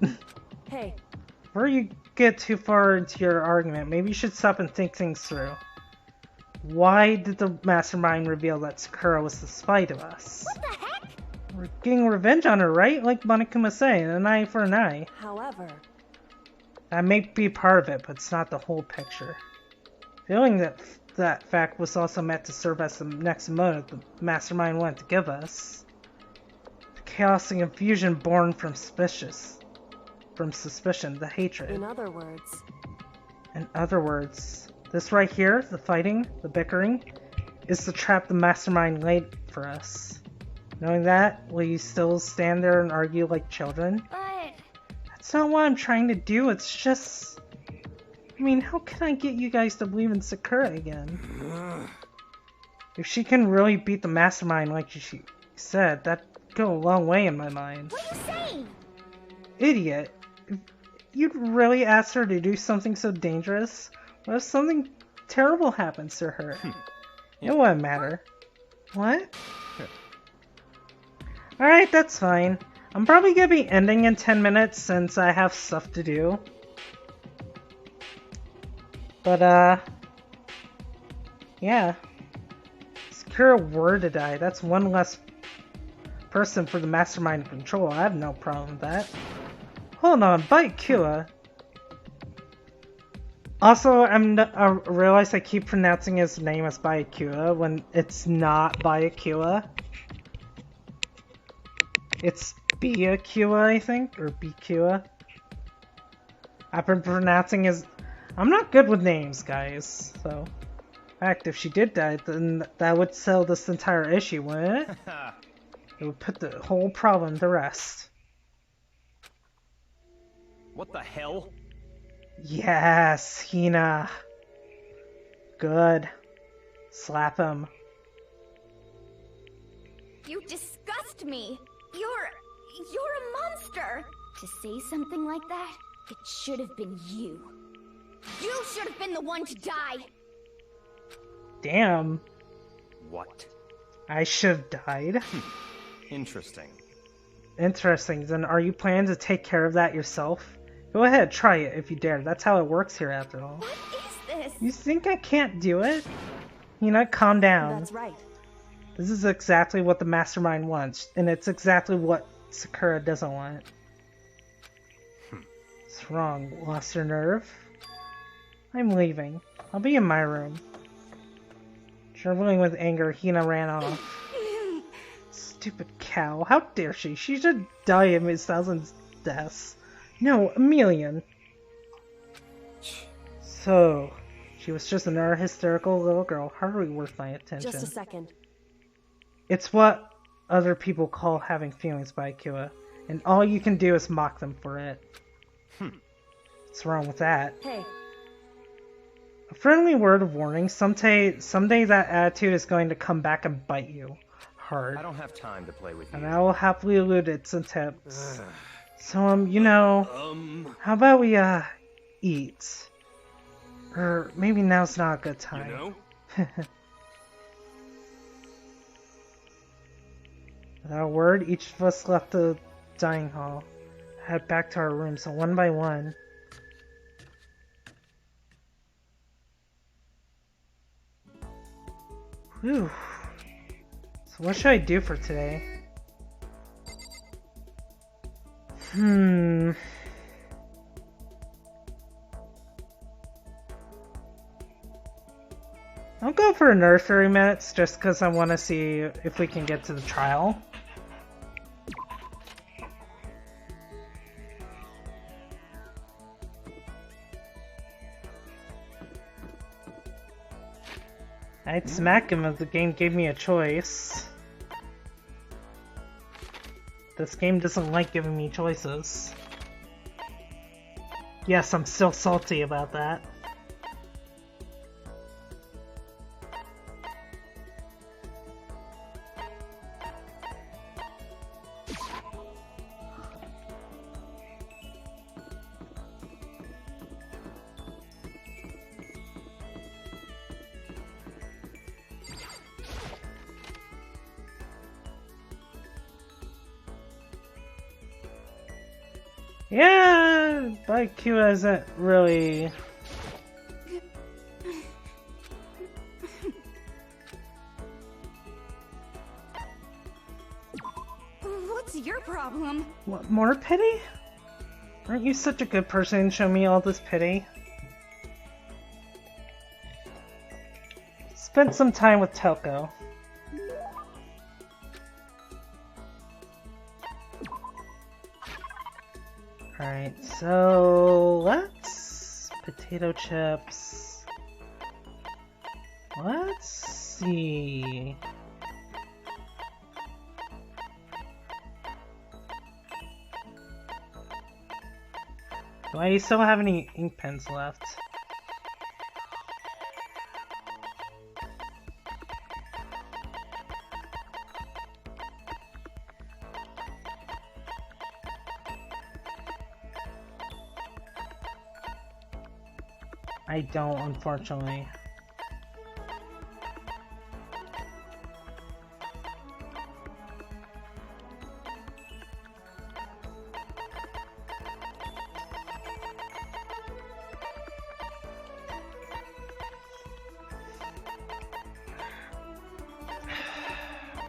Hey, Before you get too far into your argument, maybe you should stop and think things through. Why did the mastermind reveal that Sakura was the spy to us? What the heck? We're getting revenge on her, right? Like Monokuma saying, an eye for an eye. however, That may be part of it, but it's not the whole picture. Feeling that that fact was also meant to serve as the next motive the mastermind wanted to give us. The chaos and confusion born from suspicion, the hatred. in other words, In other words, this right here, the fighting, the bickering, is the trap the mastermind laid for us. Knowing that, will you still stand there and argue like children? But That's not what I'm trying to do, it's just... I mean, how can I get you guys to believe in Sakura again? If she can really beat the mastermind like she said, that'd go a long way in my mind. what are you saying? Idiot. If you'd really ask her to do something so dangerous? What if something terrible happens to her? It wouldn't matter. What? Alright, that's fine. I'm probably gonna be ending in 10 minutes since I have stuff to do. But, yeah. Sakura were to die. That's one less person for the mastermind to control. I have no problem with that. Hold on, Byakuya. Also, I realize I keep pronouncing his name as Byakuya when it's not Byakuya. It's Byakuya, I think, or Byakuya. I've been pronouncing his... I'm not good with names, guys, so... In fact, if she did die, then that would settle this entire issue, wouldn't it? It would put the whole problem to rest. What the hell? Yes, Hina. Good. Slap him. You disgust me. You're a monster. To say something like that, it should have been you. You should have been the one to die. Damn. What? I should have died. Interesting. Interesting. Then are you planning to take care of that yourself? Go ahead, try it if you dare. That's how it works here after all. What is this? You think I can't do it? Hina, calm down. that's right. This is exactly what the mastermind wants, and it's exactly what Sakura doesn't want. What's wrong? Lost your nerve? I'm leaving. I'll be in my room. Trembling with anger, Hina ran off. Stupid cow. How dare she? She should die a thousand deaths. No, a million. So, she was just another hysterical little girl, hardly worth my attention. Just a second. It's what other people call having feelings, Byakuya, and all you can do is mock them for it. What's wrong with that? Hey, A friendly word of warning, someday that attitude is going to come back and bite you. Hard. I don't have time to play with you. And I will happily elude its attempts. So, you know, how about we, eat? Or maybe now's not a good time. You know? Without a word, each of us left the dining hall, head back to our rooms, one by one. Whew. So what should I do for today? I'll go for another 30 minutes just because I want to see if we can get to the trial. I'd smack him if the game gave me a choice. This game doesn't like giving me choices. Yes, I'm still salty about that. Yeah, but Q isn't really. What's your problem? What, more pity? Aren't you such a good person and show me all this pity? Spent some time with Toko. Alright, so let's potato chips. Let's see. Do I still have any ink pens left? I don't, unfortunately.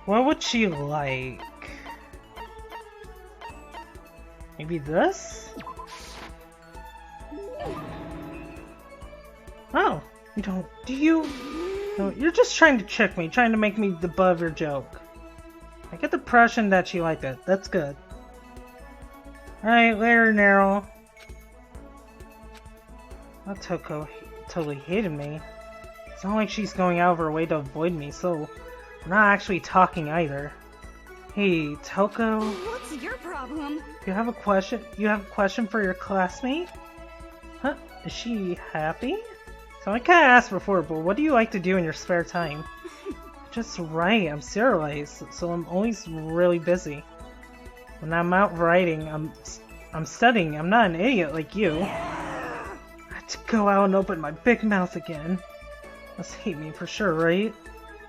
What would she like? Maybe this? Oh, you don't. Do you? No, you're just trying to trick me, trying to make me the butt of your joke. I get the impression that she liked it. That's good. Alright, later, Nero. That Toko totally hated me. It's not like she's going out of her way to avoid me, so we're not actually talking either. Hey, Toko. What's your problem? You have a question? You have a question for your classmate? Huh? Is she happy? So I kinda asked before, but what do you like to do in your spare time? Just write. I'm serialized, so I'm always really busy. When I'm out writing, I'm studying. I'm not an idiot like you. I had to go out and open my big mouth again. Must hate me for sure, right?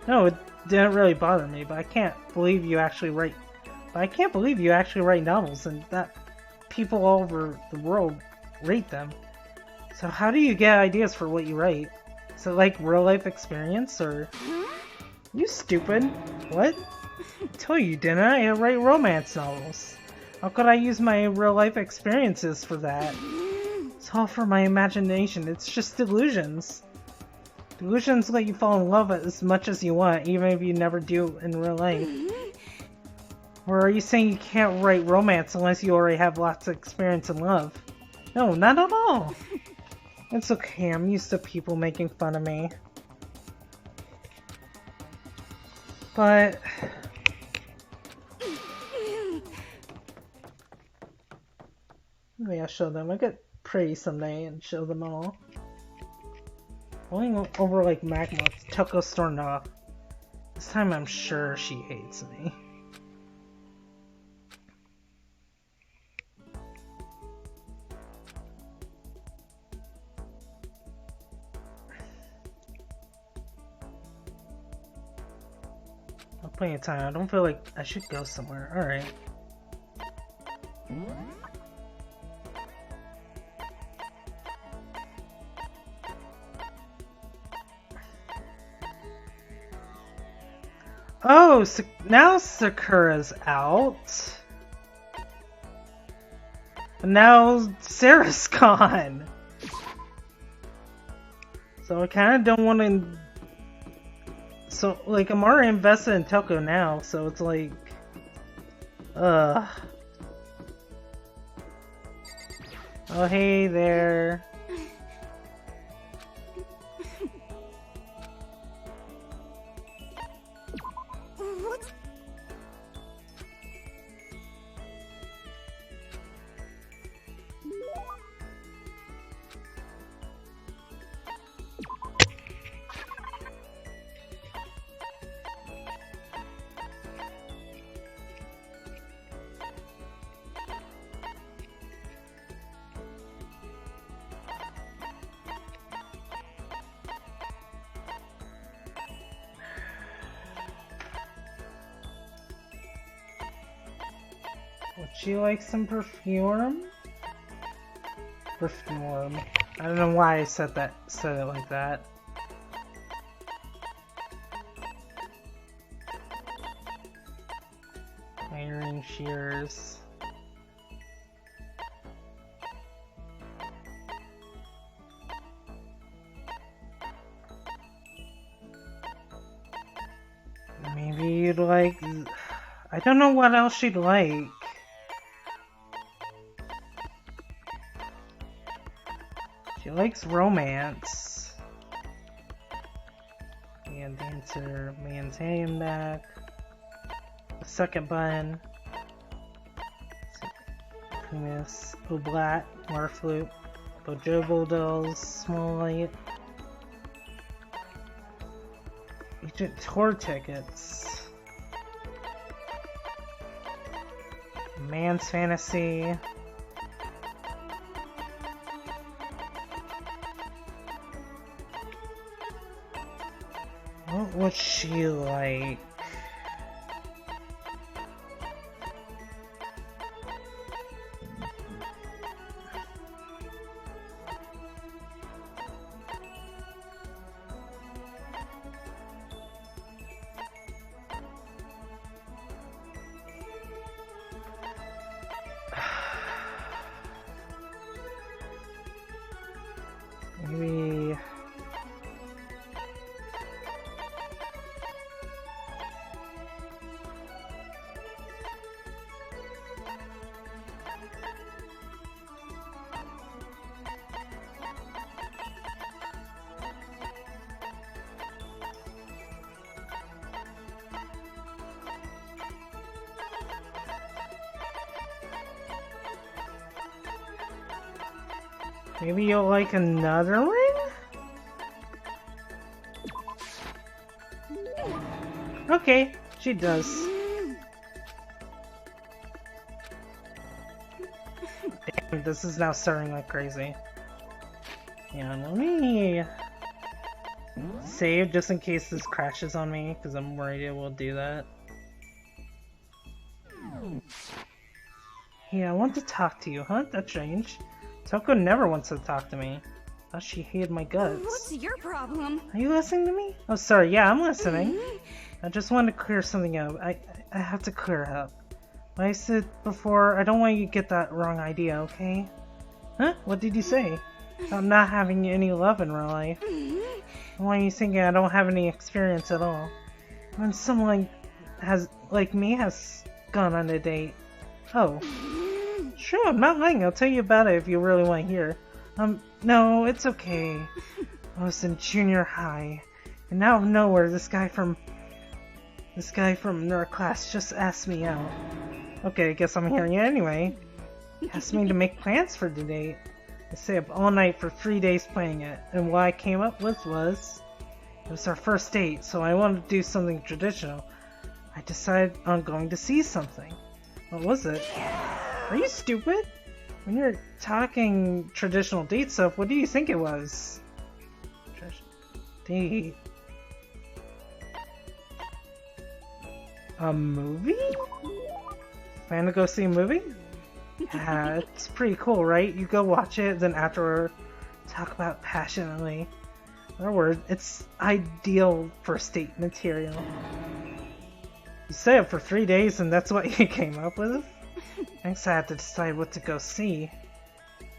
No, it didn't really bother me, but I can't believe you actually write. But I can't believe you actually write novels and that people all over the world rate them. So how do you get ideas for what you write? Is it like real life experience or? You stupid! What? I told you, didn't I? I write romance novels. How could I use my real life experiences for that? It's all for my imagination. It's just delusions. Delusions let you fall in love as much as you want, even if you never do in real life. Or are you saying you can't write romance unless you already have lots of experience in love? No, not at all. It's okay, I'm used to people making fun of me. But maybe I'll show them. I get pretty someday and show them all. Going over like magma, Toko stormed off. This time I'm sure she hates me. Plenty of time. I don't feel like I should go somewhere. Alright. Oh, so now Sakura's out. And now Sarah's gone. So I kind of don't want to. So, like, I'm already invested in Toko now, so it's like... Oh, hey there. What's... Would you like some perfume? Griffin. I don't know why I said it like that. Iron shears. Maybe you'd like... I don't know what else she'd like. She likes romance. And dancer, maintain back. The second button. Kumis, Oblat, Marflute, Bojobo dolls, small light. Agent tour tickets. Man's fantasy. What would she like? Maybe... Maybe you'll like another ring? Okay, she does. Damn, this is now starting like crazy. Yeah, let me save just in case this crashes on me, because I'm worried it will do that. Yeah, I want to talk to you, huh? That's strange. Toko never wants to talk to me. Thought she hated my guts. What's your problem? Are you listening to me? Oh, sorry. Yeah, I'm listening. I just wanted to clear something up. I have to clear it up. Like I said before, I don't want you to get that wrong idea, okay? Huh? What did you say? About not having any love in real life. Why are you thinking I don't have any experience at all? When someone like me has gone on a date. Oh. Sure, I'm not lying. I'll tell you about it if you really want to hear. No, it's okay. I was in junior high, and out of nowhere, this guy from nerd class just asked me out. Okay, I guess I'm hearing it anyway. He asked me to make plans for the date. I stayed up all night for 3 days playing it, and what I came up with was... It was our first date, so I wanted to do something traditional. I decided on going to see something. What was it? Are you stupid? When you're talking traditional date stuff, what do you think it was? Date. A movie? Plan to go see a movie? Yeah, it's pretty cool, right? You go watch it, then afterward, talk about it passionately. In other words, it's ideal first date material. You stay up for 3 days and that's what you came up with? Thanks, I had to decide what to go see.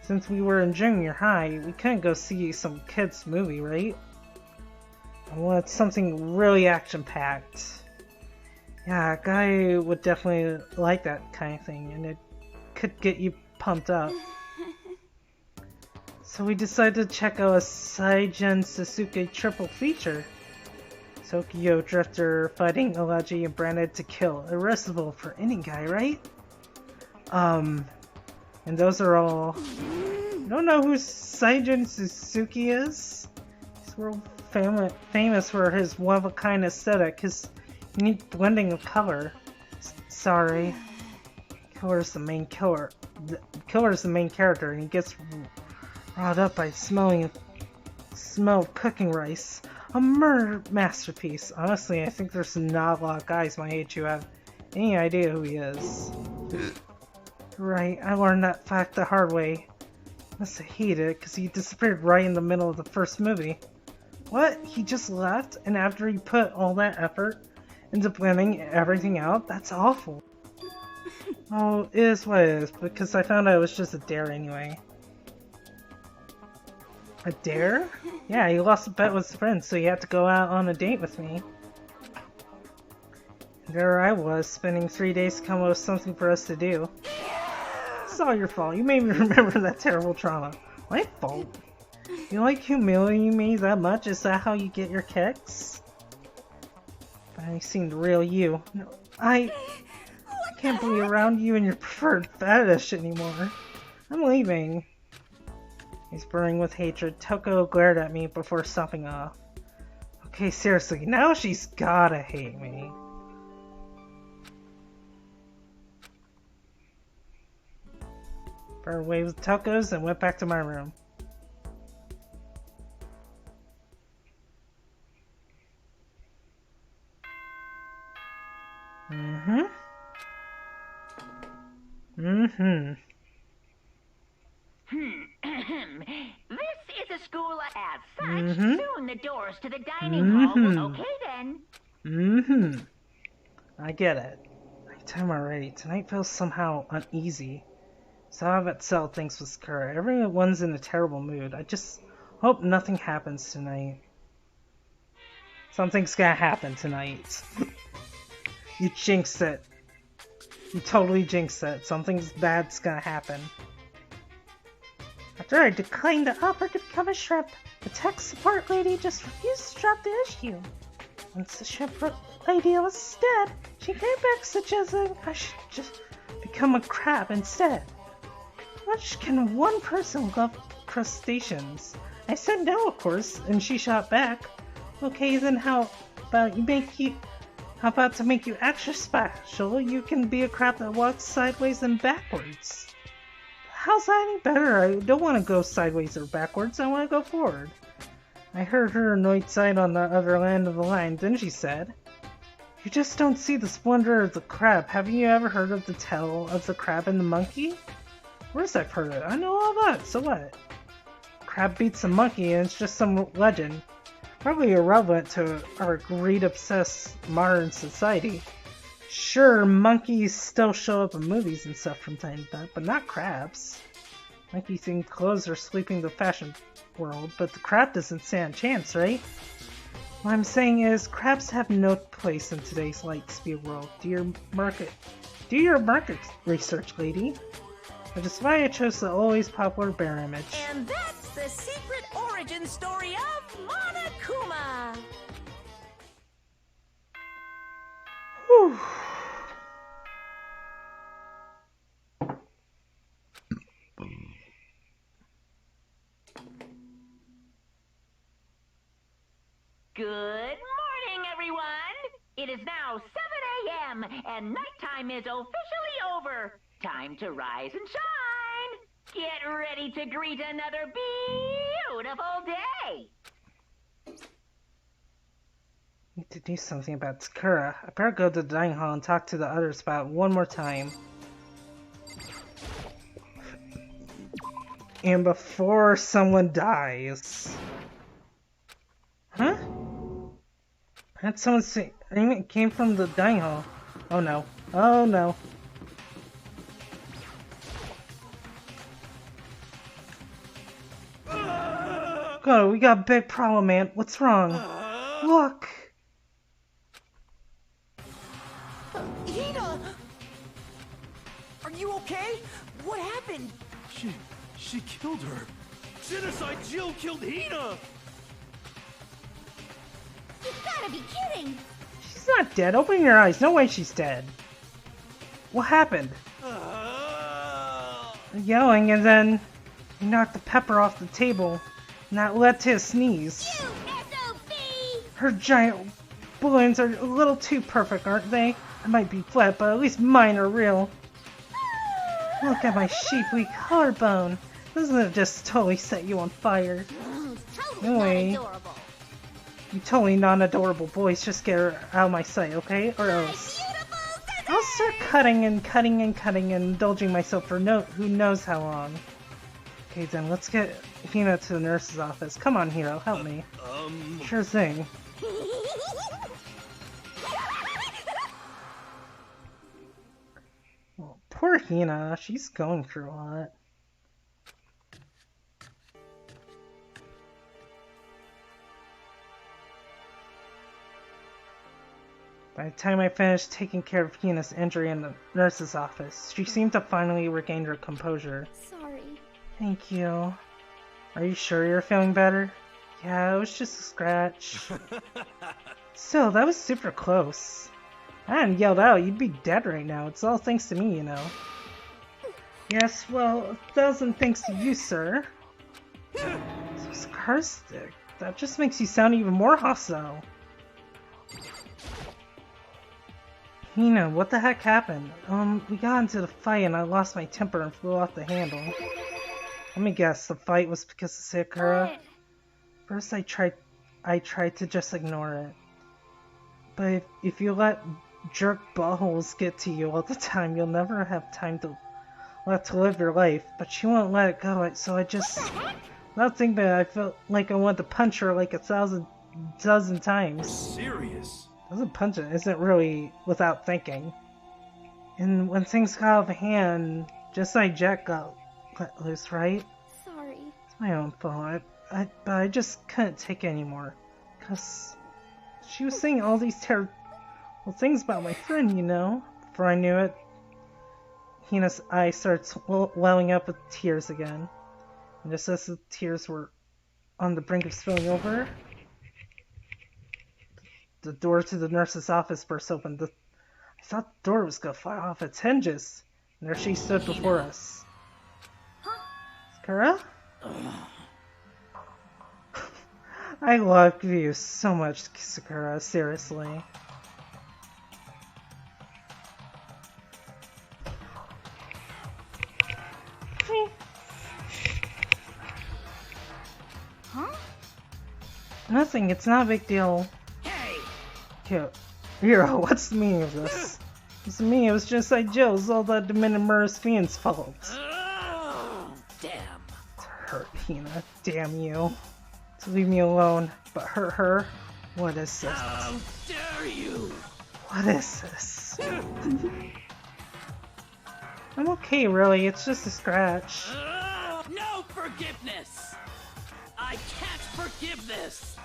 Since we were in junior high, we couldn't go see some kids' movie, right? I wanted something really action-packed. Yeah, a guy would definitely like that kind of thing, and it could get you pumped up. So we decided to check out a Saigen Sasuke triple feature. Tokyo Drifter fighting Olaji and Branded to kill. Irresistible for any guy, right? And those are all... You don't know who Saigen Sasuke is? He's world famous for his one-of-a-kind aesthetic, his unique blending of color. Sorry. Killer's the main killer. Killer's the main character, and he gets riled up by smell of cooking rice. A murder masterpiece. Honestly, I think there's not a lot of guys my age who have any idea who he is. Right, I learned that fact the hard way. Must have hated it because he disappeared right in the middle of the first movie. What? He just left? And after he put all that effort into planning everything out? That's awful. Oh, it is what it is, because I found out it was just a dare anyway. A dare? Yeah, he lost a bet with his friends, so he had to go out on a date with me. And there I was, spending 3 days to come up with something for us to do. It's all your fault. You made me remember that terrible trauma. My fault? You like humiliating me that much? Is that how you get your kicks? I seemed real you. No, I can't be around you and your preferred fetish anymore. I'm leaving. He's burning with hatred. Toko glared at me before stomping off. Okay, seriously, now she's gotta hate me. Burned away with Toko's and went back to my room. This is a school as such. Soon the doors to the dining hall will... Okay then. I get it. Nighttime already. Tonight feels somehow uneasy. Salavat Cell thinks with Sakura. Everyone's in a terrible mood. I just hope nothing happens tonight. Something's gonna happen tonight. You jinxed it. You totally jinxed it. Something bad's gonna happen. After I declined the offer to become a shrimp, the tech support lady just refused to drop the issue. Once the shrimp lady was dead, she came back suggesting I should just become a crab instead. How much can one person love crustaceans? I said no, of course, and she shot back. Okay, then how about to make you extra special? You can be a crab that walks sideways and backwards. How's that any better? I don't want to go sideways or backwards, I want to go forward. I heard her annoyed side on the other end of the line, then she said, You just don't see the splendor of the crab. Haven't you ever heard of the tale of the crab and the monkey? Of course I've heard it. I know all that, so what? Crab beats the monkey and it's just some legend. Probably irrelevant to our greed-obsessed modern society. Sure, monkeys still show up in movies and stuff from time to time, but not crabs. Monkeys in clothes are sweeping the fashion world, but the crab doesn't stand a chance, right? What I'm saying is, crabs have no place in today's light-speed world. Do your market research, lady. Which is why I chose the always popular bear image. And that's the secret origin story of Monokuma! Whew. Good morning, everyone! It is now 7 a.m. and nighttime is officially over. Time to rise and shine! Get ready to greet another beautiful day! Need to do something about Sakura. I better go to the dining hall and talk to the others about it one more time. And before someone dies. Huh? I had someone say it came from the dining hall. Oh no. Oh no. God, we got a big problem, man. What's wrong? Look! Hina! Are you okay? What happened? She killed her. Genocide Jill killed Hina! You've gotta be kidding! She's not dead. Open your eyes. No way she's dead. What happened? Yelling, and then he knocked the pepper off the table, and that led to a sneeze. You SOB! Her giant balloons are a little too perfect, aren't they? I might be flat, but at least mine are real. Look at my sheeply collarbone. Doesn't it just totally set you on fire? Totally Anyway, not adorable. you totally non-adorable boys just get her out of my sight, okay? Or else I'll start cutting and cutting and cutting and indulging myself for who knows how long. Okay, then let's get Hina to the nurse's office. Come on, Hiro, help me. Sure thing. Well, poor Hina, she's going through a lot. By the time I finished taking care of Hina's injury in the nurse's office, she seemed to finally regain her composure. Sorry. Thank you. Are you sure you're feeling better? Yeah, it was just a scratch. Still, that was super close. I hadn't yelled out, you'd be dead right now. It's all thanks to me, you know. Yes, well, 1,000 thanks to you, sir. So sarcastic. That just makes you sound even more hostile. Hina, what the heck happened? We got into the fight and I lost my temper and flew off the handle. Let me guess, the fight was because of Sakura? First I tried to just ignore it. But if you let jerk buttholes get to you all the time, you'll never have time to live your life. But she won't let it go, so I just... Without thinking about it, I felt like I wanted to punch her like 1,000 times. Serious? Doesn't punch it isn't really without thinking. And when things got out of hand, just like Jack got let loose, right? Sorry. It's my own fault. But I just couldn't take it anymore. Cause she was saying all these terrible things about my friend, you know? Before I knew it, Hina's eyes started welling up with tears again. And just as the tears were on the brink of spilling over, the door to the nurse's office burst open. I thought the door was gonna fly off its hinges. And there she stood before us. Sakura? I love you so much, Sakura, seriously. Huh? Nothing, it's not a big deal. Hiro, what's the meaning of this? It's me, it was just like Joe's, all that Dominimer's fiend's fault. Damn. To hurt Hina, damn you. To leave me alone, but hurt her? What is this? How dare you? What is this? I'm okay, really, it's just a scratch. No forgiveness! I can't forgive this!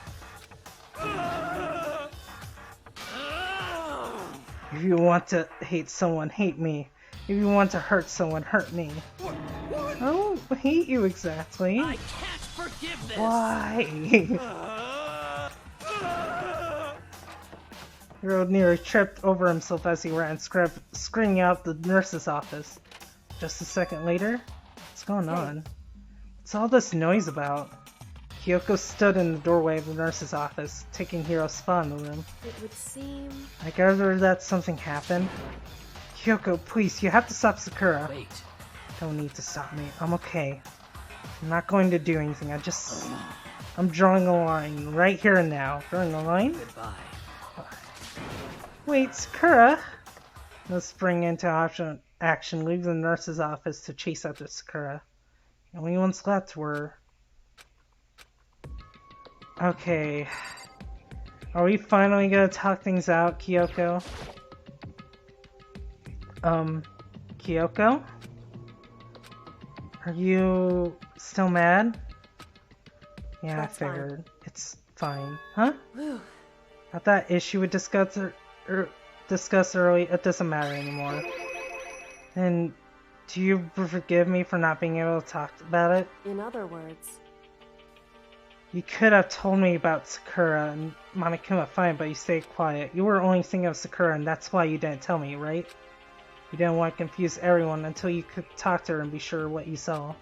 If you want to hate someone, hate me. If you want to hurt someone, hurt me. I don't hate you exactly. I can't forgive this! Why? Hiro nearly tripped over himself as he ran, screaming out the nurse's office. Just a second later, what's going on? What's all this noise about? Kyoko stood in the doorway of the nurse's office, taking Hiro's spot in the room. It would seem... I gather that something happened. Kyoko, please, you have to stop Sakura. Wait. Don't need to stop me. I'm okay. I'm not going to do anything. I'm drawing a line right here and now. Drawing a line? Goodbye. Wait, Sakura! Let's spring into action, leave the nurse's office to chase after Sakura. The only ones left were... Okay. Are we finally gonna talk things out, Kyoko? Kyoko? Are you still mad? Yeah, That's I figured. fine. It's fine. Huh? Whew. Not that issue we discussed early, it doesn't matter anymore. And do you forgive me for not being able to talk about it? In other words, You could have told me about Sakura and Monokuma fine, but you stayed quiet. You were only thinking of Sakura and that's why you didn't tell me, right? You didn't want to confuse everyone until you could talk to her and be sure what you saw.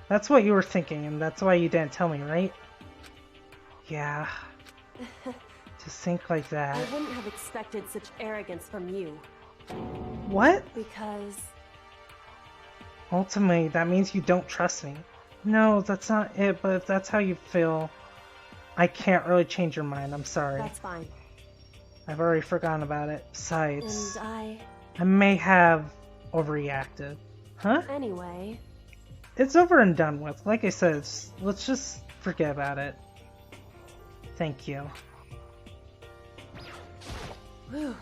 That's what you were thinking, and that's why you didn't tell me, right? Yeah. To think like that. I wouldn't have expected such arrogance from you. What? Because... Ultimately, that means you don't trust me. No, that's not it, but if that's how you feel, I can't really change your mind, I'm sorry. That's fine. I've already forgotten about it. Besides, And I may have overreacted. Huh? Anyway, it's over and done with. Like I said, let's just forget about it. Thank you. Whew.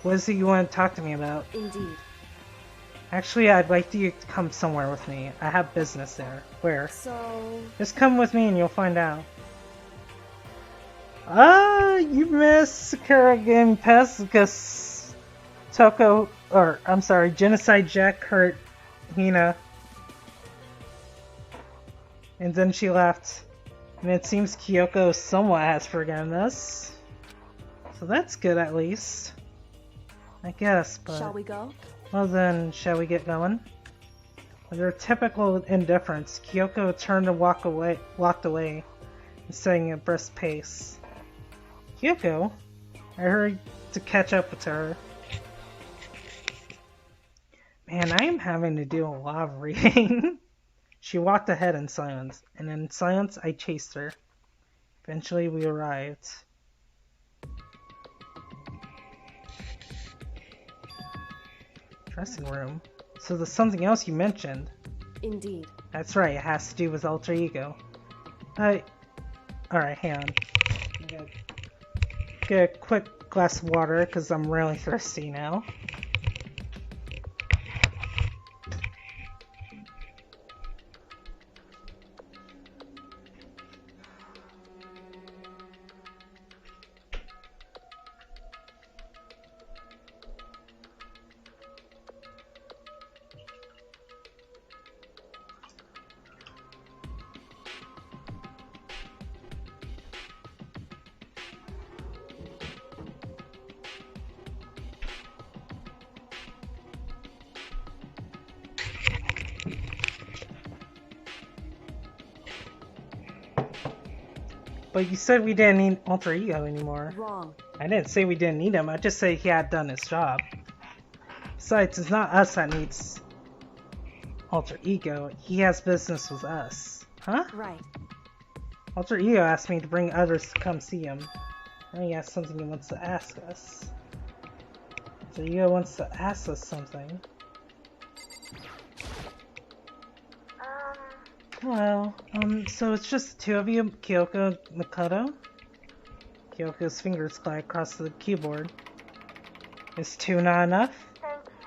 What is it you want to talk to me about? Indeed. Actually, I'd like you to come somewhere with me. I have business there. Where? So... Just come with me and you'll find out. You missed Sakura getting past because Genocide Jack hurt Hina. And then she left. And it seems Kyoko somewhat has forgiven us. So that's good at least. I guess, but... Shall we go? Well then, shall we get going? With her typical indifference, Kyoko turned and walked away, setting a brisk pace. Kyoko? I hurried to catch up with her. Man, I am having to do a lot of reading. She walked ahead in silence, and in silence I chased her. Eventually we arrived. Dressing room? So there's something else you mentioned. Indeed. That's right, it has to do with alter ego. Alright, hang on. Get a quick glass of water, because I'm really thirsty now. But you said we didn't need alter ego anymore. Wrong. I didn't say we didn't need him, I just said he had done his job. Besides, it's not us that needs alter ego, he has business with us. Huh? Right. Alter ego asked me to bring others to come see him. Now he has something he wants to ask us. Alter ego wants to ask us something. Well, so it's just the two of you, Kyoko and Makoto? Kyoko's fingers glide across the keyboard. Is 2 not enough?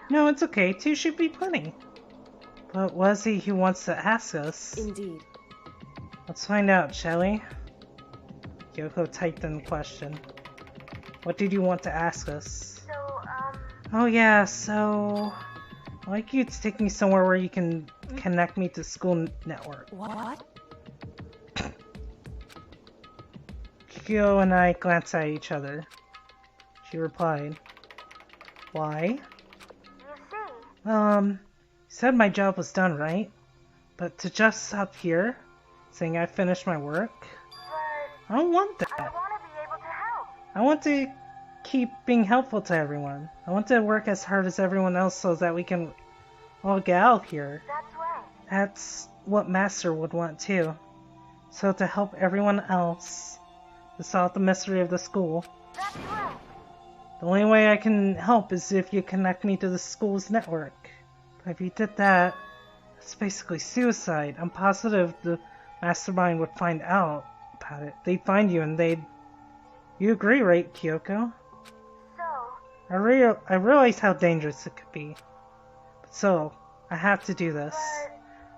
No, it's okay. 2 should be plenty. But what is he wants to ask us? Indeed. Let's find out, shall we? Kyoko typed in the question. What did you want to ask us? Oh yeah, so... I'd like you to take me somewhere where you can connect me to school network. What? Kyo and I glanced at each other. She replied, Why? You said my job was done, right? But to just stop here, saying I finished my work? I don't want that. I want to be able to help. I want to keep being helpful to everyone. I want to work as hard as everyone else so that we can all get out here. That's right. That's what Master would want too. So to help everyone else to solve the mystery of the school. That's right. The only way I can help is if you connect me to the school's network. But if you did that, it's basically suicide. I'm positive the mastermind would find out about it. They'd find you and they'd... You agree, right, Kyoko? I realize how dangerous it could be. So, I have to do this.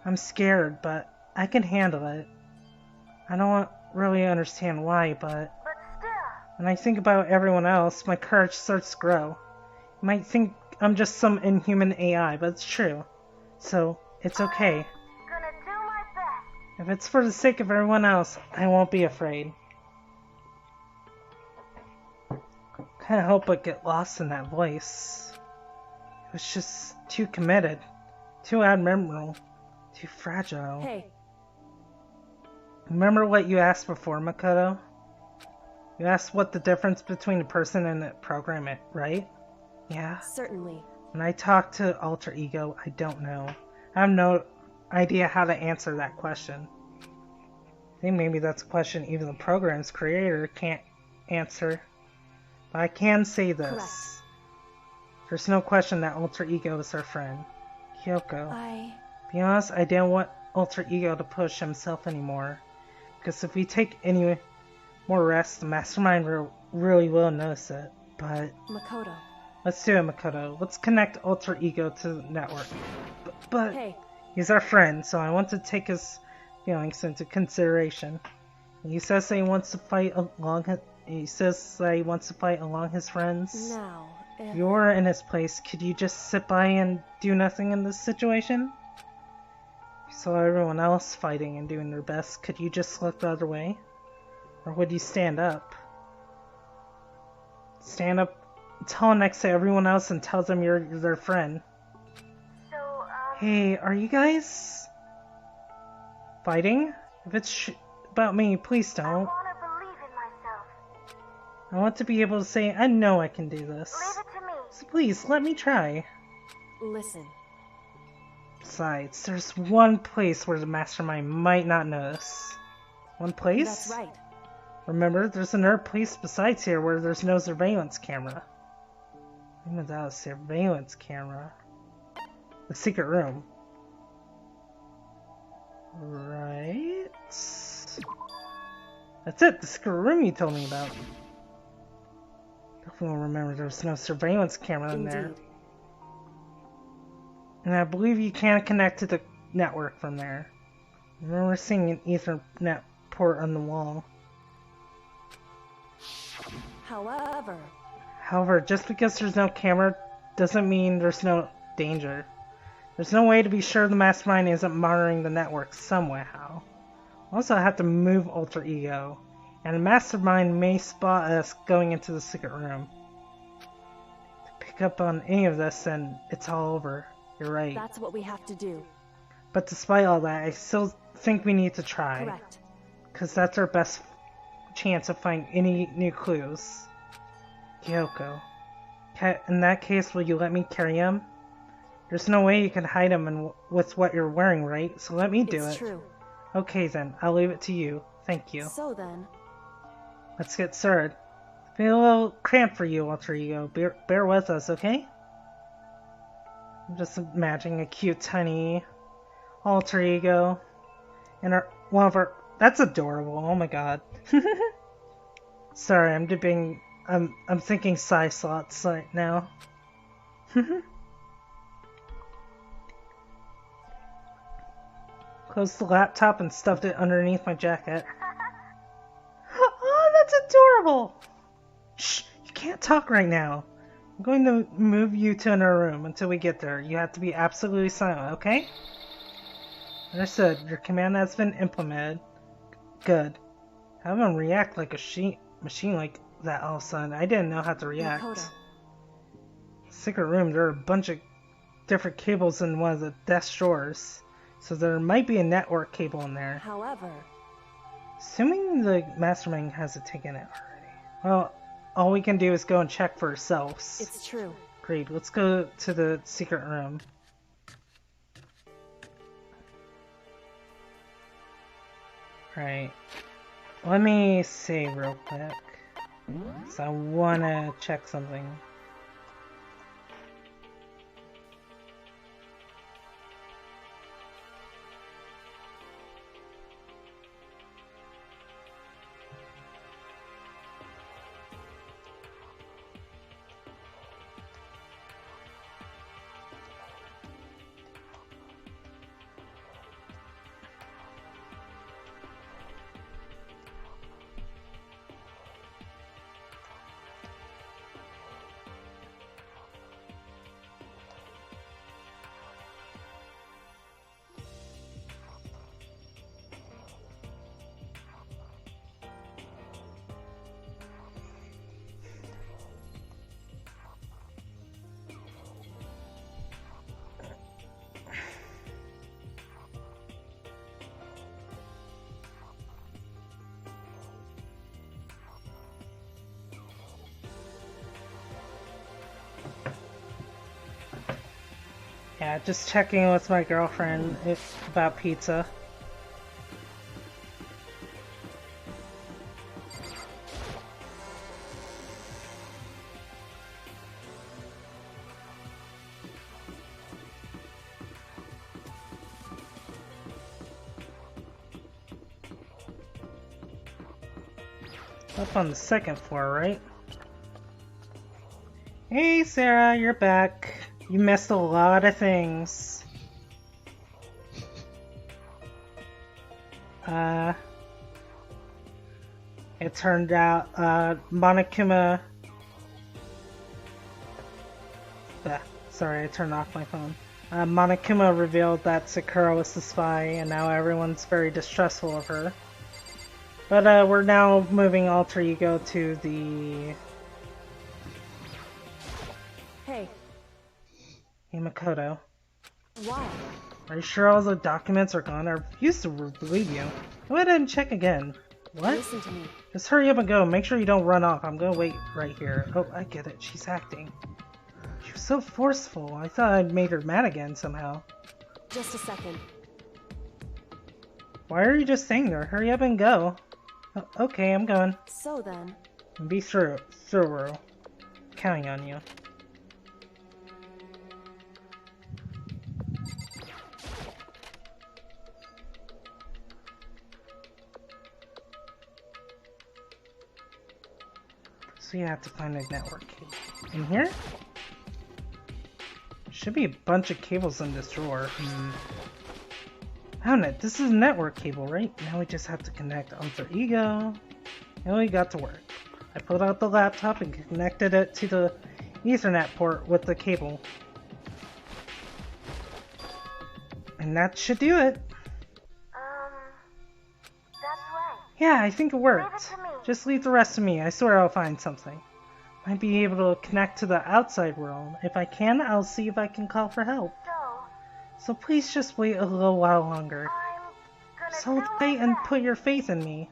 I'm scared, but I can handle it. I don't really understand why, but when I think about everyone else, my courage starts to grow. You might think I'm just some inhuman AI, but it's true. So, it's okay. Gonna do my best. If it's for the sake of everyone else, I won't be afraid. Can't help but get lost in that voice. It was just too committed, too admirable, too fragile. Hey. Remember what you asked before, Makoto? You asked what the difference between a person and a program is, right? Yeah? Certainly. When I talk to Alter Ego, I don't know. I have no idea how to answer that question. I think maybe that's a question even the program's creator can't answer. But I can say this. Correct. There's no question that Alter Ego is our friend. Kyoko. I... Be honest, I didn't want Alter Ego to push himself anymore. Because if we take any more rest, the Mastermind really will notice it. But... Makoto. Let's do it, Makoto. Let's connect Alter Ego to the network. But Hey. He's our friend, so I want to take his feelings into consideration. He says that he wants to fight along his friends. Now, If you were in his place, could you just sit by and do nothing in this situation? You saw everyone else fighting and doing their best. Could you just look the other way? Or would you stand up? Stand up, tell next to everyone else and tell them you're their friend. Hey, are you guys fighting? If it's about me, please don't. I want to believe in myself. I want to be able to say, I know I can do this. Leave it to me. So please, let me try. listen. Besides, there's one place where the Mastermind might not notice. One place? That's right. Remember, there's another place besides here where there's no surveillance camera. Even without a surveillance camera. The secret room. Right? That's it, the secret room you told me about. Definitely remember there's no surveillance camera in there. Indeed. And I believe you can't connect to the network from there. I remember seeing an Ethernet port on the wall. However, just because there's no camera doesn't mean there's no danger. There's no way to be sure the Mastermind isn't monitoring the network somehow. Also, I have to move Alter Ego, and the Mastermind may spot us going into the secret room. To pick up on any of this, and it's all over. You're right. That's what we have to do. But despite all that, I still think we need to try. Correct. Because that's our best chance of finding any new clues. Kyoko. In that case, will you let me carry him? There's no way you can hide him with what you're wearing, right? So let me do it. It's true. Okay then, I'll leave it to you. Thank you. So then... Let's get started. It's been a little cramped for you, Alter Ego. Bear with us, okay? I'm just imagining a cute, tiny Alter Ego. And one of our... That's adorable, oh my god. Sorry, I'm thinking size slots right now. Closed the laptop and stuffed it underneath my jacket. Oh, that's adorable! Shh, you can't talk right now. I'm going to move you to another room until we get there. You have to be absolutely silent, okay? Understood. Your command has been implemented. Good. Have him react like a machine like that all of a sudden. I didn't know how to react. Makoto. Secret room, there are a bunch of different cables in one of the desk drawers. So there might be a network cable in there. However... Assuming the Mastermind has it taken it already. Well, all we can do is go and check for ourselves. It's true. Great, let's go to the secret room. Right. Let me see real quick. So I wanna check something. Yeah, just checking with my girlfriend about pizza. Up on the second floor, right? Hey Sarah, you're back. You missed a lot of things. It turned out, Monokuma... sorry, I turned off my phone. Monokuma revealed that Sakura was the spy, and now everyone's very distrustful of her. But, we're now moving Alter Ego to the... Hey. Hey, Makoto. Why? Are you sure all the documents are gone? I refuse to believe you. Go ahead and check again. What? Listen to me. Just hurry up and go. Make sure you don't run off. I'm gonna wait right here. Oh, I get it. She's acting. She was so forceful. I thought I'd made her mad again somehow. Just a second. Why are you just staying there? Hurry up and go. Oh, okay, I'm going. So then... Be thorough. Counting on you. So you have to find a network cable. In here? Should be a bunch of cables in this drawer. Found it. This is a network cable, right? Now we just have to connect Alter Ego. And we got to work. I pulled out the laptop and connected it to the Ethernet port with the cable. And that should do it. That's right. Yeah, I think it worked. Leave it to me. Just leave the rest to me. I swear I'll find something. Might be able to connect to the outside world. If I can, I'll see if I can call for help. So please just wait a little while longer. Just hold tight and put your faith in me.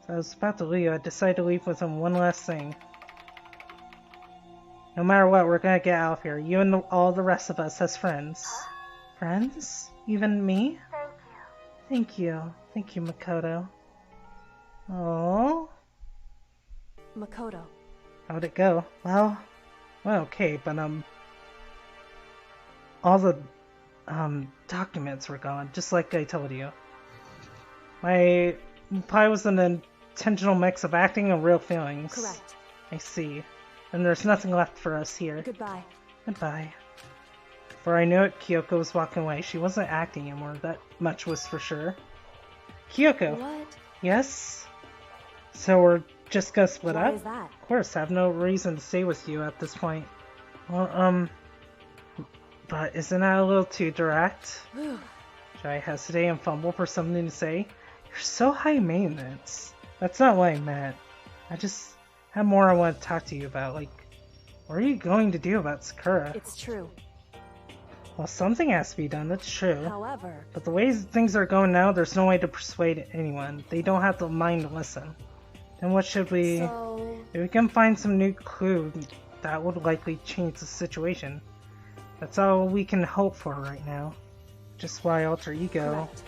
So I was about to leave. I decided to leave with him one last thing. No matter what, we're gonna get out of here. You and all the rest of us as friends. Friends? Even me? Thank you. Thank you, Makoto. Oh. Makoto. How'd it go? Well, okay, but all the documents were gone, just like I told you. My pie was an intentional mix of acting and real feelings. Correct. I see. And there's nothing left for us here. Goodbye. Goodbye. Before I knew it, Kyoko was walking away. She wasn't acting anymore, that much was for sure. Kyoko! What? Yes? So we're just gonna split Why up? is that? Of course, I have no reason to stay with you at this point. Well, but isn't that a little too direct? Should I hesitate and fumble for something to say? You're so high maintenance. That's not what I meant. I just have more I want to talk to you about, like, what are you going to do about Sakura? It's true. Well, something has to be done, that's true. However... But the way things are going now, there's no way to persuade anyone. They don't have the mind to listen. Then what should we... So... If we can find some new clue, that would likely change the situation. That's all we can hope for right now. Just why Alter Ego. Correct.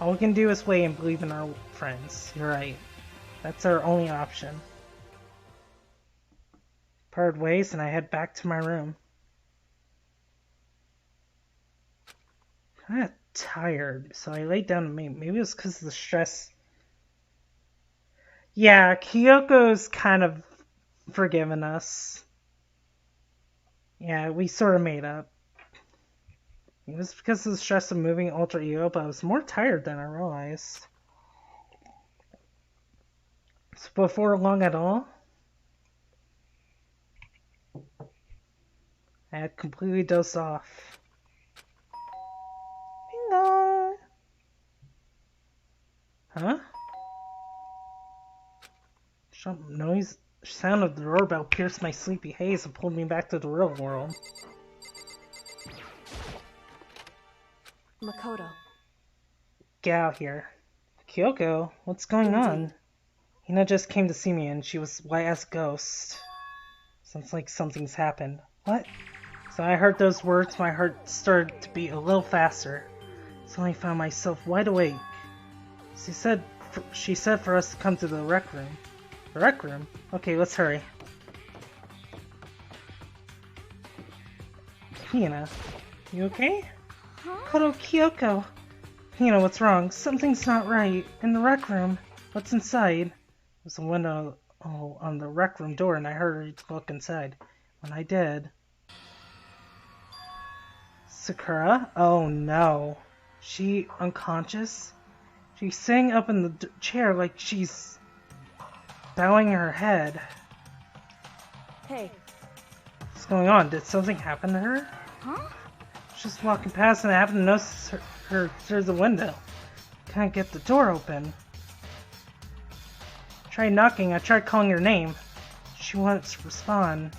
All we can do is wait and believe in our friends. You're right. That's our only option. Parted ways and I head back to my room. Kinda tired, so I laid down to maybe it was because of the stress. Yeah, Kyoko's kind of forgiven us. Yeah, we sort of made up. It was because of the stress of moving Alter Ego, but I was more tired than I realized. So before long at all, I had completely dozed off. Bingo! Huh? Some noise, sound of the doorbell pierced my sleepy haze and pulled me back to the real world. Makoto. Get out here. Kyoko, what's going on? Hina just came to see me and she was white as a ghost. Sounds like something's happened. What? So I heard those words, my heart started to beat a little faster. Suddenly I found myself wide awake. She said for us to come to the rec room. The rec room? Okay, let's hurry. Hina, you okay? Koto Kyoko! Hina, what's wrong? Something's not right. In the rec room. What's inside? There's a window on the rec room door, and I heard her look inside. When I did... Sakura? Oh no. She unconscious? She's sitting up in the chair like she's bowing her head. Hey. What's going on? Did something happen to her? Huh? Just walking past and I happened to notice her through the window. Can't get the door open. Tried knocking, I tried calling her name. She wouldn't respond.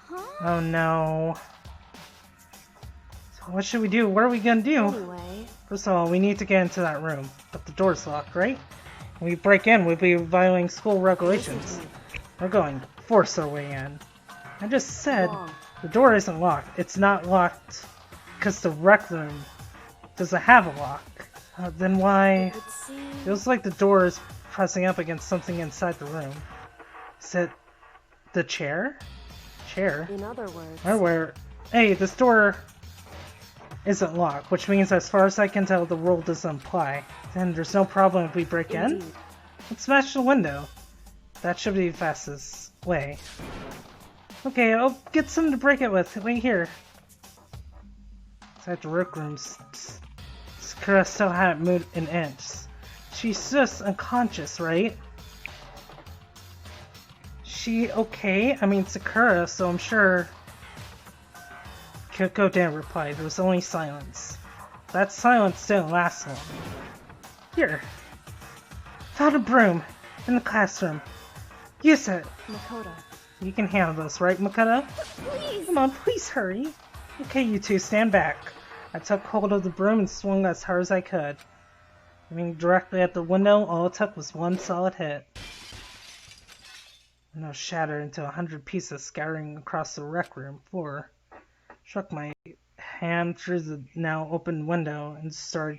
Huh? Oh no. So what should we do? What are we gonna do? Anyway. First of all, we need to get into that room. But the door's locked, right? When we break in, we'll be violating school regulations. We're going to force our way in. I just said the door isn't locked. It's not locked because the rec room doesn't have a lock. Then why? It feels like the door is pressing up against something inside the room. Is it the chair? Chair? In other words. Where? Hey, this door isn't locked, which means as far as I can tell, the rule doesn't apply. Then there's no problem if we break in? Let's smash the window. That should be the fastest way. Okay, I'll get something to break it with. Wait here. Inside the rec room, Sakura still hadn't moved an inch. She's just unconscious, right? She okay? I mean, Sakura, so I'm sure... Kyoko didn't reply. There was only silence. That silence didn't last long. Here. Found a broom. In the classroom. Use it. Makoto. You can handle this, right, Makoto? Please! Come on, please hurry. Okay, you two, stand back. I took hold of the broom and swung as hard as I could. Aiming directly at the window, all it took was one solid hit. The window shattered into 100 pieces, scattering across the rec room floor. Struck my hand through the now open window and started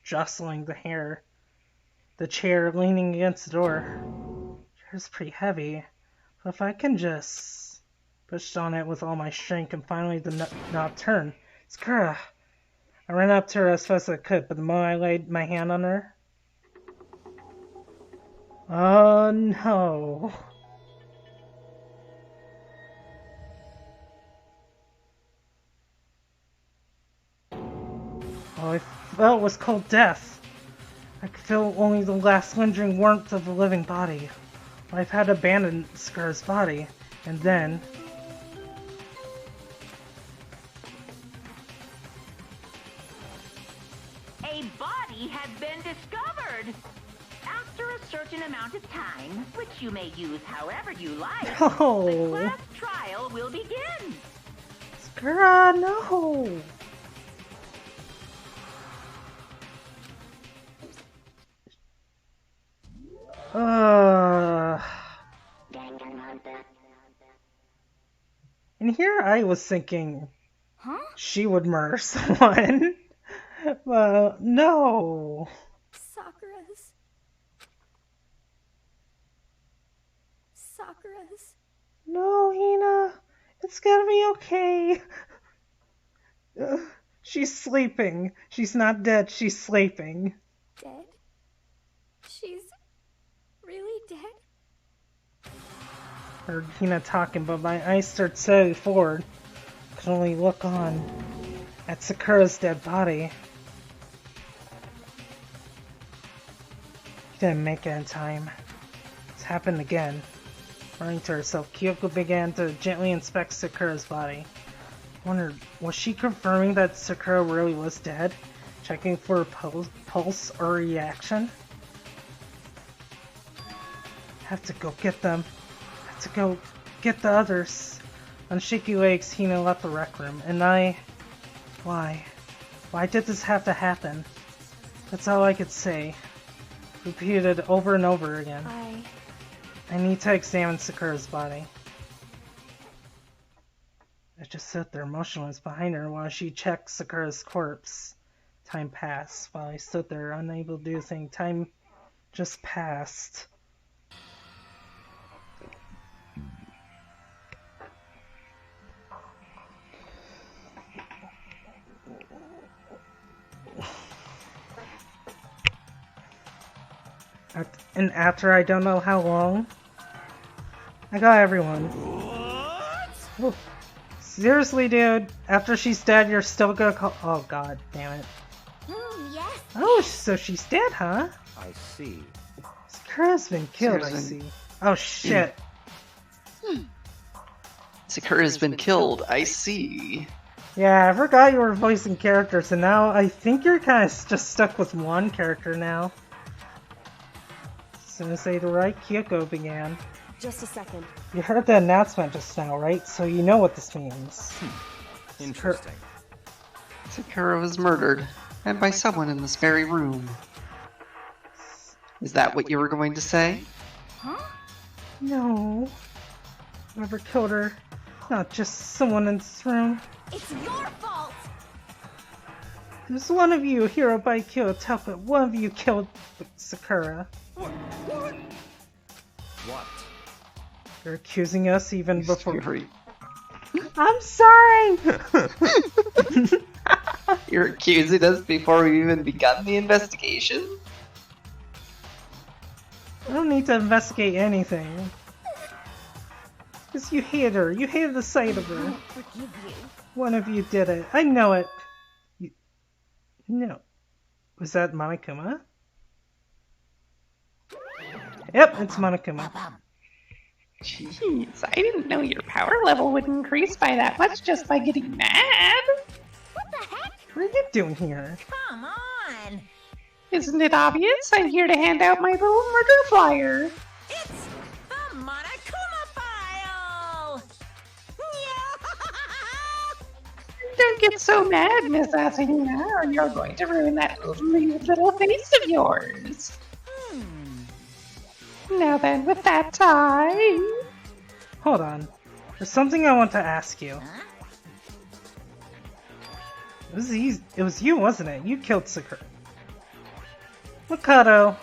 jostling the chair leaning against the door. The chair's pretty heavy, but if I can just push on it with all my strength and finally the knob turned. Sakura! I ran up to her as fast as I could, but the moment I laid my hand on her... Oh no! All I felt was cold death. I could feel only the last lingering warmth of a living body. Life had abandoned Sakura's body, and then... A body has been discovered! After a certain amount of time, which you may use however you like, the class trial will begin! Sakura, no! And here I was thinking she would murder someone. Well, no. Sakura's. No, Hina. It's gonna be okay. She's sleeping. She's not dead. She's sleeping. Dead? She's really dead? Heard Hina talking, but my eyes started steadily forward. Could only look on at Sakura's dead body. She didn't make it in time. It's happened again. Running to herself, Kyoko began to gently inspect Sakura's body. Wondered, was she confirming that Sakura really was dead? Checking for a pulse or reaction? Have to go get them. Have to go get the others. On shaky legs, Hina left the rec room, and why? Why did this have to happen? That's all I could say. Repeated over and over again. I need to examine Sakura's body. I just sat there motionless behind her while she checked Sakura's corpse. Time passed. While I stood there, unable to do a thing, time just passed. And after I don't know how long, I got everyone. Ooh. Seriously, dude, after she's dead, you're still gonna call— oh god, damn it. Yes. Oh, so she's dead, huh? I see. Sakura's been killed, I see. Oh shit. Sakura's been killed, I see. Yeah, I forgot you were voicing characters, and now I think you're kind of just stuck with one character now. As soon as the right, Kyoko began. Just a second. You heard the announcement just now, right? So you know what this means. Interesting. Sakura was murdered, and by someone in this very room. Is that what you were going to say? Huh? No. Whoever killed her, not just someone in this room. It's your fault! There's one of you, Hero by Kyoto, but one of you killed Sakura. What? You're accusing us even before— Fury. I'm sorry! You're accusing us before we even begun the investigation? I don't need to investigate anything. Because you hated her. You hated the sight of her. Forgive you. One of you did it. I know it. No. Was that Monokuma? Yep, it's Monokuma. Jeez, I didn't know your power level would increase by that much just by getting mad. What the heck? What are you doing here? Come on! Isn't it obvious? I'm here to hand out my little murder flyer. It's the Monokuma file! Don't get so mad, Miss Asahina, or you're going to ruin that lovely little face of yours. Now then, with that time... Hold on. There's something I want to ask you. It was you, wasn't it? You killed Sakura. Mikado.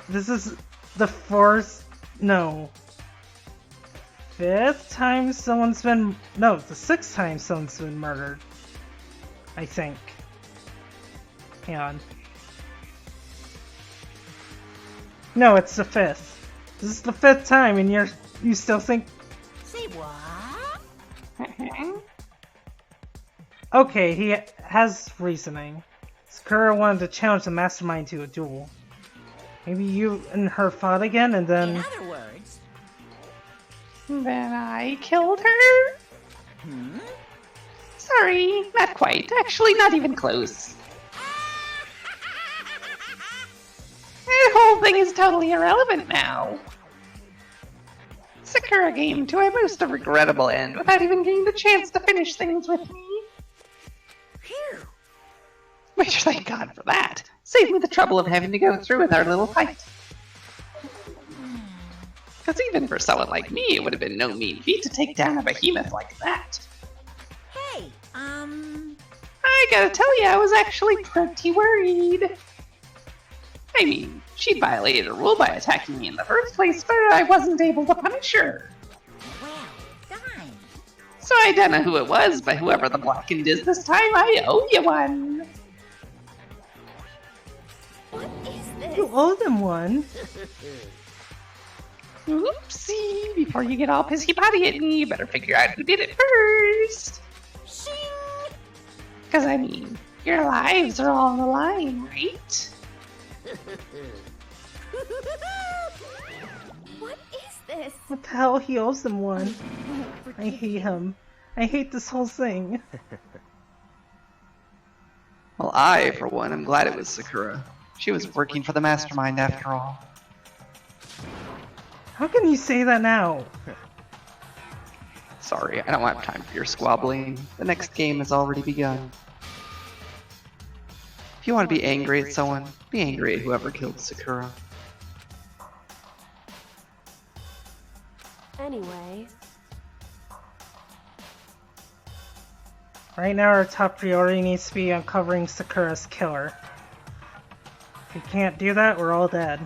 This is the fifth time someone's been— no, the sixth time someone's been murdered. I think. Hang on. No, it's the fifth. This is the fifth time and you still think— Say what? okay, he has reasoning. Sakura wanted to challenge the mastermind to a duel. Maybe you and her fought again and then— In other words... Then I killed her? Sorry, not quite. Actually, not even close. That whole thing is totally irrelevant now. Sakura came to a most regrettable end without even getting the chance to finish things with me. Phew! Which, thank God for that. Saved me the trouble of having to go through with our little fight. Because even for someone like me, it would have been no mean feat to take down a behemoth like that. Hey, I gotta tell you, I was actually pretty worried. I mean, she violated a rule by attacking me in the first place, but I wasn't able to punish her. well done. So I don't know who it was, but whoever the Blackened is this time, I owe you one. What is this? you owe them one. Oopsie, before you get all pissy-potty at me, you better figure out who did it first. Shing! Because, I mean, your lives are all on the line, right? What is this? What the hell? He owes them one. I hate him. I hate this whole thing. Well, I, for one, am glad it was Sakura. She was working for the mastermind after all. How can you say that now? Sorry, I don't have time for your squabbling. The next game has already begun. If you want to be angry at someone, be angry at whoever killed Sakura. Anyway, Right now our top priority needs to be uncovering Sakura's killer. If we can't do that, we're all dead.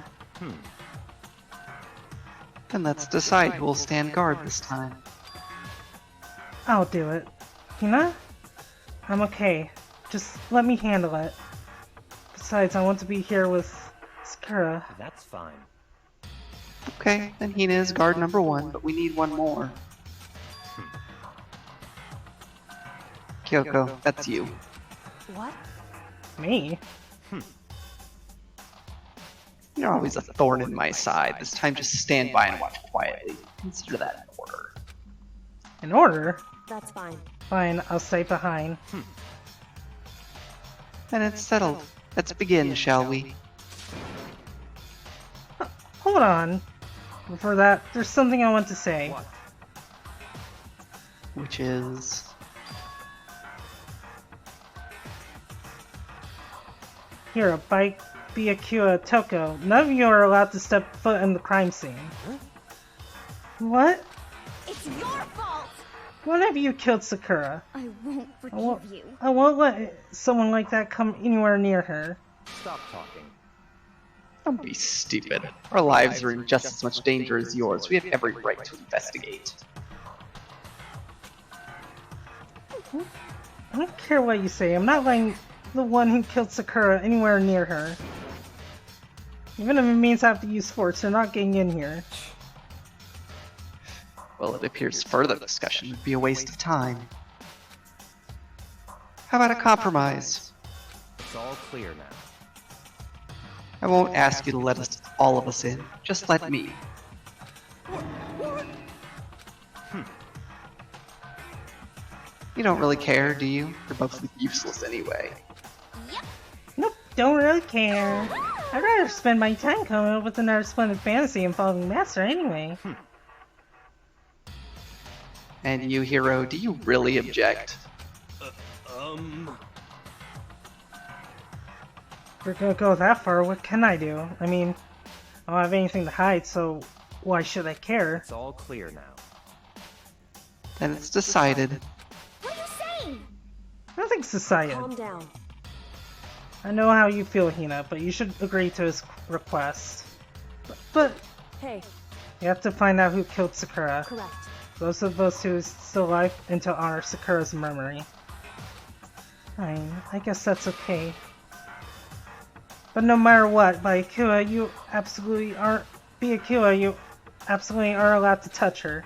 Then let's decide who will stand guard this time. I'll do it. Hina? I'm okay. Just let me handle it. Besides, I want to be here with Sakura. That's fine. Okay, then Hina is guard number 1, but we need one more. Kyoko, that's you. What? Me? You're always a thorn in my side. This time just stand by and watch quietly. Consider that an order. In order? That's fine. Fine, I'll stay behind. Then it's settled. Let's begin, shall we? Hold on. Before that, there's something I want to say. What? Which is... Here, by Byakuya Toko, none of you are allowed to step foot in the crime scene. What? It's your fault! One of you killed Sakura. I won't I won't, forgive you. I won't let someone like that come anywhere near her. Stop talking. Don't be stupid. Our lives are in just as much danger as yours. We have every right to investigate. I don't care what you say. I'm not letting the one who killed Sakura anywhere near her. Even if it means I have to use force, they're not getting in here. Well, it appears further discussion would be a waste of time. How about a compromise? It's all clear now. I won't ask you to let all of us in. Just let me. You don't really care, do you? You're both useless anyway. Nope, don't really care. I'd rather spend my time coming up with another splendid fantasy involving Master anyway. And you, Hero, do you really object? If we're gonna go that far, what can I do? I mean, I don't have anything to hide, so why should I care? It's all clear now. Then it's decided. What are you saying? Nothing's decided. Calm down. I know how you feel, Hina, but you should agree to his request. But Hey, you have to find out who killed Sakura. correct. Those of us who are still alive and to honor Sakura's memory. Fine, I guess that's okay. But no matter what, Byakuya, you absolutely aren't allowed to touch her.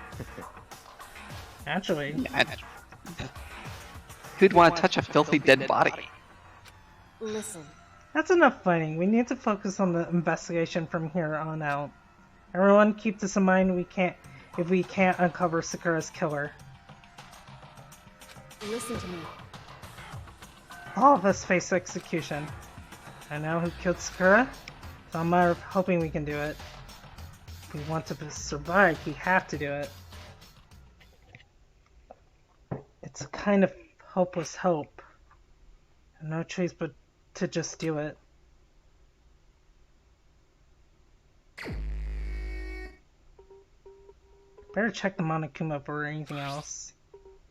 Actually. Who'd want to touch a filthy dead body? Listen. That's enough fighting. We need to focus on the investigation from here on out. Everyone keep this in mind if we can't uncover Sakura's killer. Listen to me. All of us face execution. I know who killed Sakura, so I'm hoping we can do it. If we want to survive, we have to do it. It's a kind of hopeless hope. No choice but to just do it. Better check the Monokuma for anything else.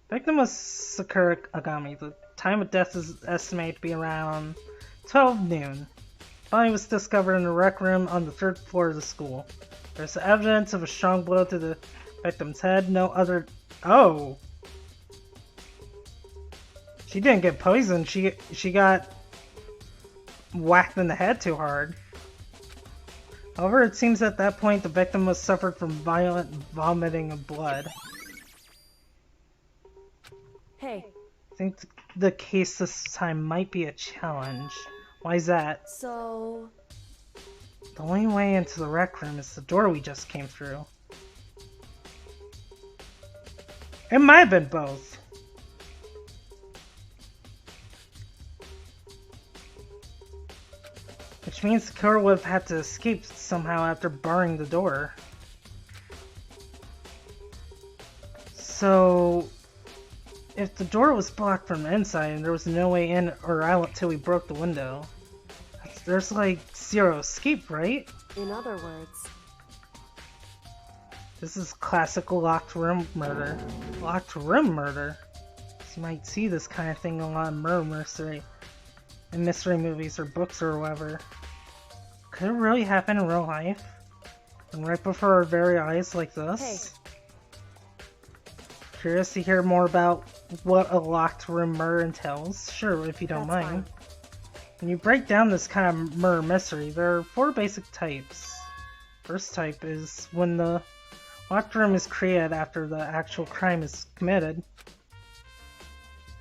Victim was Sakura Agami. The time of death is estimated to be around 12 noon. Body was discovered in a rec room on the 3rd floor of the school. There's evidence of a strong blow to the victim's head. No other... Oh! She didn't get poisoned. She got whacked in the head too hard. However, it seems at that point the victim was suffered from violent vomiting of blood. Hey. I think the case this time might be a challenge. Why is that? So... The only way into the rec room is the door we just came through. It might have been both. Which means the killer would have had to escape somehow after barring the door. So... if the door was blocked from the inside and there was no way in or out until we broke the window, there's like zero escape, right? In other words... This is classic locked room murder. Locked room murder? So you might see this kind of thing in a lot of murder mystery in mystery movies or books or whatever. Could it really happen in real life? And right before our very eyes like this? Hey. Curious to hear more about what a locked room murder entails? Sure, if you don't That's mind. fine. When you break down this kind of murder mystery, there are 4 basic types. First type is when the locked room is created after the actual crime is committed.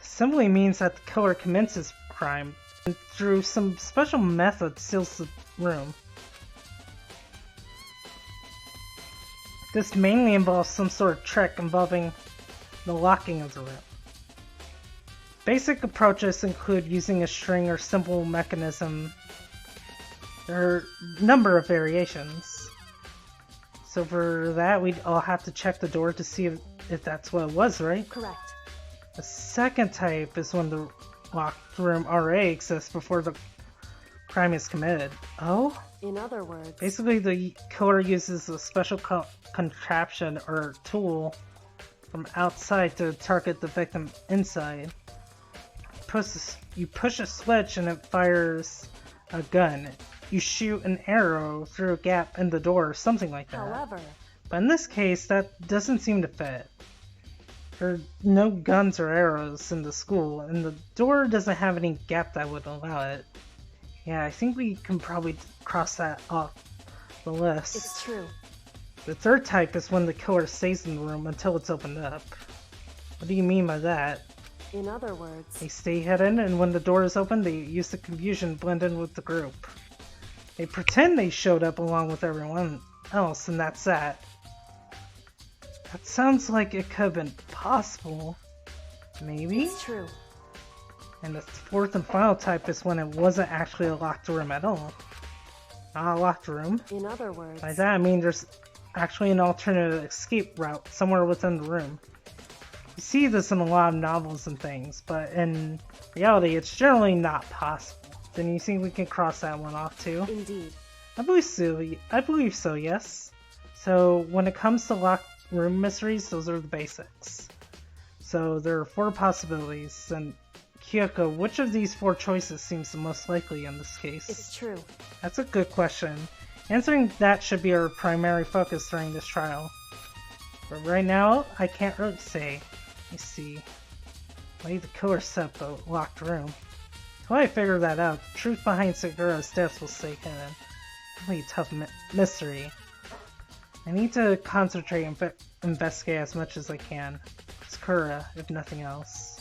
Simply means that the killer commits his crime and through some special method seals the room. This mainly involves some sort of trick involving the locking of the room. Basic approaches include using a string or simple mechanism. There are a number of variations. So for that, we'd all have to check the door to see if that's what it was, right? Correct. The second type is when the locked room already exists before the crime is committed. Oh? In other words, Basically, the killer uses a special contraption or tool from outside to target the victim inside. You push a switch and it fires a gun. You shoot an arrow through a gap in the door or something like that. however, But in this case, that doesn't seem to fit. There are no guns or arrows in the school, and the door doesn't have any gap that would allow it. Yeah, I think we can probably cross that off the list. it's true. The third type is when the killer stays in the room until it's opened up. What do you mean by that? In other words, They stay hidden, and when the door is open, they use the confusion to blend in with the group. They pretend they showed up along with everyone else, and that's that. That sounds like it could have been possible. Maybe? it's true. And the fourth and final type is when it wasn't actually a locked room at all. Not a locked room. In other words, By that I mean there's actually an alternative escape route somewhere within the room. You see this in a lot of novels and things, but in reality it's generally not possible. Then you think we can cross that one off too? indeed. I believe so, yes. So when it comes to locked room mysteries, those are the basics. So there are 4 possibilities, and Kyoko, which of these 4 choices seems the most likely in this case? It's true. That's a good question. Answering that should be our primary focus during this trial. But right now, I can't really say. Let me see. Why the killer set up the locked room? Until I figure that out, the truth behind Sakura's death will stay hidden. Really a tough mystery. I need to concentrate and investigate as much as I can. Sakura, if nothing else.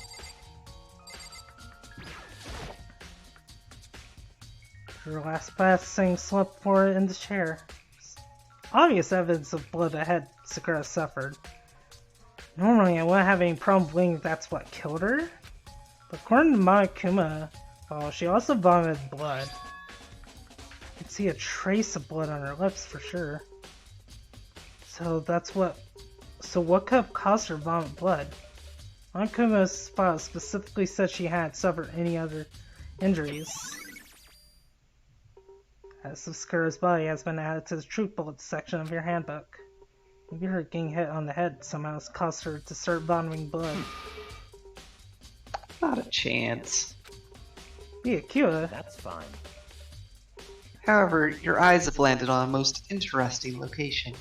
Her last passing slept for it in the chair. Obvious evidence of blood ahead Sakura suffered. Normally I wouldn't have any problem believing that's what killed her. But according to Monokuma, well, she also vomited blood. I can see a trace of blood on her lips for sure. So what could have caused her to vomit blood? Monokuma's file specifically said she hadn't suffered any other injuries. As of Sakura's body has been added to the truth bullets section of your handbook. Maybe her getting hit on the head somehow has caused her to start vomiting blood. Not a chance. Be Akira. That's fine. However, your eyes have landed on a most interesting location.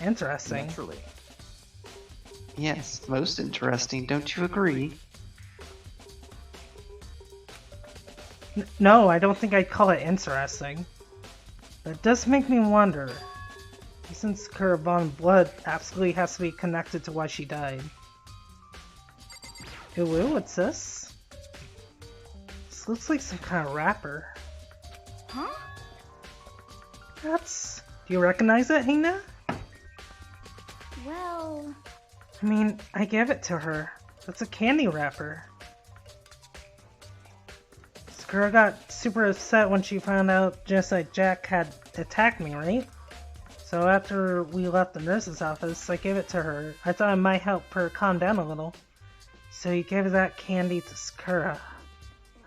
Interesting. Naturally. Yes, most interesting, don't you agree? No, I don't think I'd call it interesting. But it does make me wonder. Since Sakura vomited blood absolutely has to be connected to why she died. Ooh, what's this? This looks like some kind of wrapper. Huh? That's... Do you recognize it, Hina? Well, I mean, I gave it to her. That's a candy wrapper. Sakura got super upset when she found out just like Jack had attacked me, right? So after we left the nurse's office, I gave it to her. I thought it might help her calm down a little. So you gave that candy to Sakura.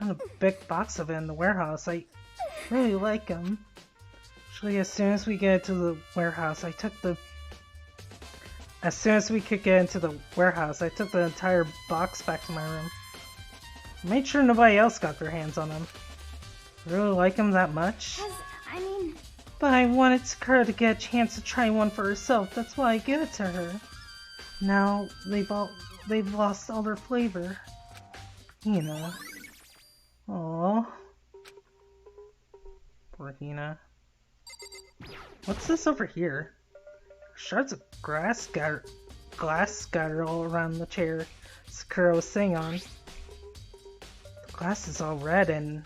I found a big box of it in the warehouse. I really like them. Actually, as soon as we get to the warehouse, As soon as we could get into the warehouse, I took the entire box back to my room. I made sure nobody else got their hands on them. I really like them that much. I mean, But I wanted Sakura to get a chance to try one for herself, that's why I gave it to her. Now, they've lost all their flavor. You know. Aww. Poor Hina. What's this over here? Shards of glass scattered all around the chair Sakura was sitting on. The glass is all red and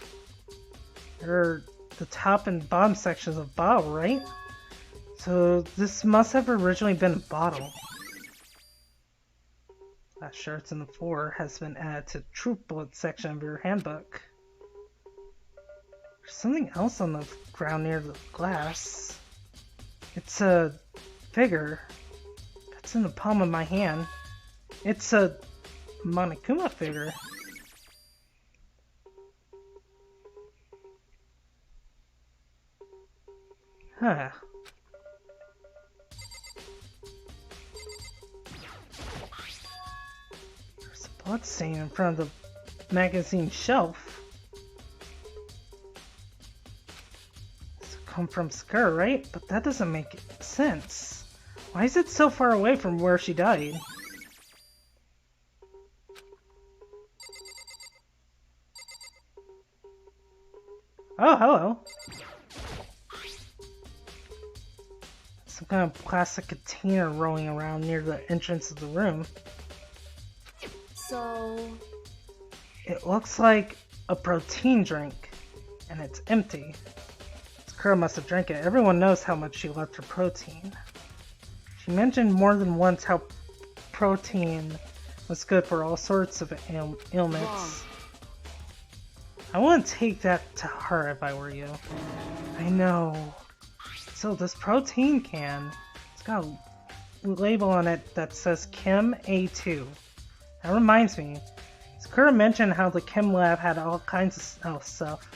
there are the top and bottom sections of bottle, right? So this must have originally been a bottle. That shards in the floor has been added to the troop bullet section of your handbook. There's something else on the ground near the glass. It's a figure. It's in the palm of my hand. It's a Monokuma figure. Huh. There's a blood stain in front of the magazine shelf. This come from Sakura, right? But that doesn't make sense. Why is it so far away from where she died? Oh, hello. Some kind of plastic container rolling around near the entrance of the room. So... It looks like a protein drink, and it's empty. Sakura must have drank it. Everyone knows how much she loved her protein. She mentioned more than once how protein was good for all sorts of ailments. I wouldn't take that to heart if I were you. I know. So this protein can, it's got a label on it that says Chem A2. That reminds me, Sakura mentioned how the Chem lab had all kinds of stuff.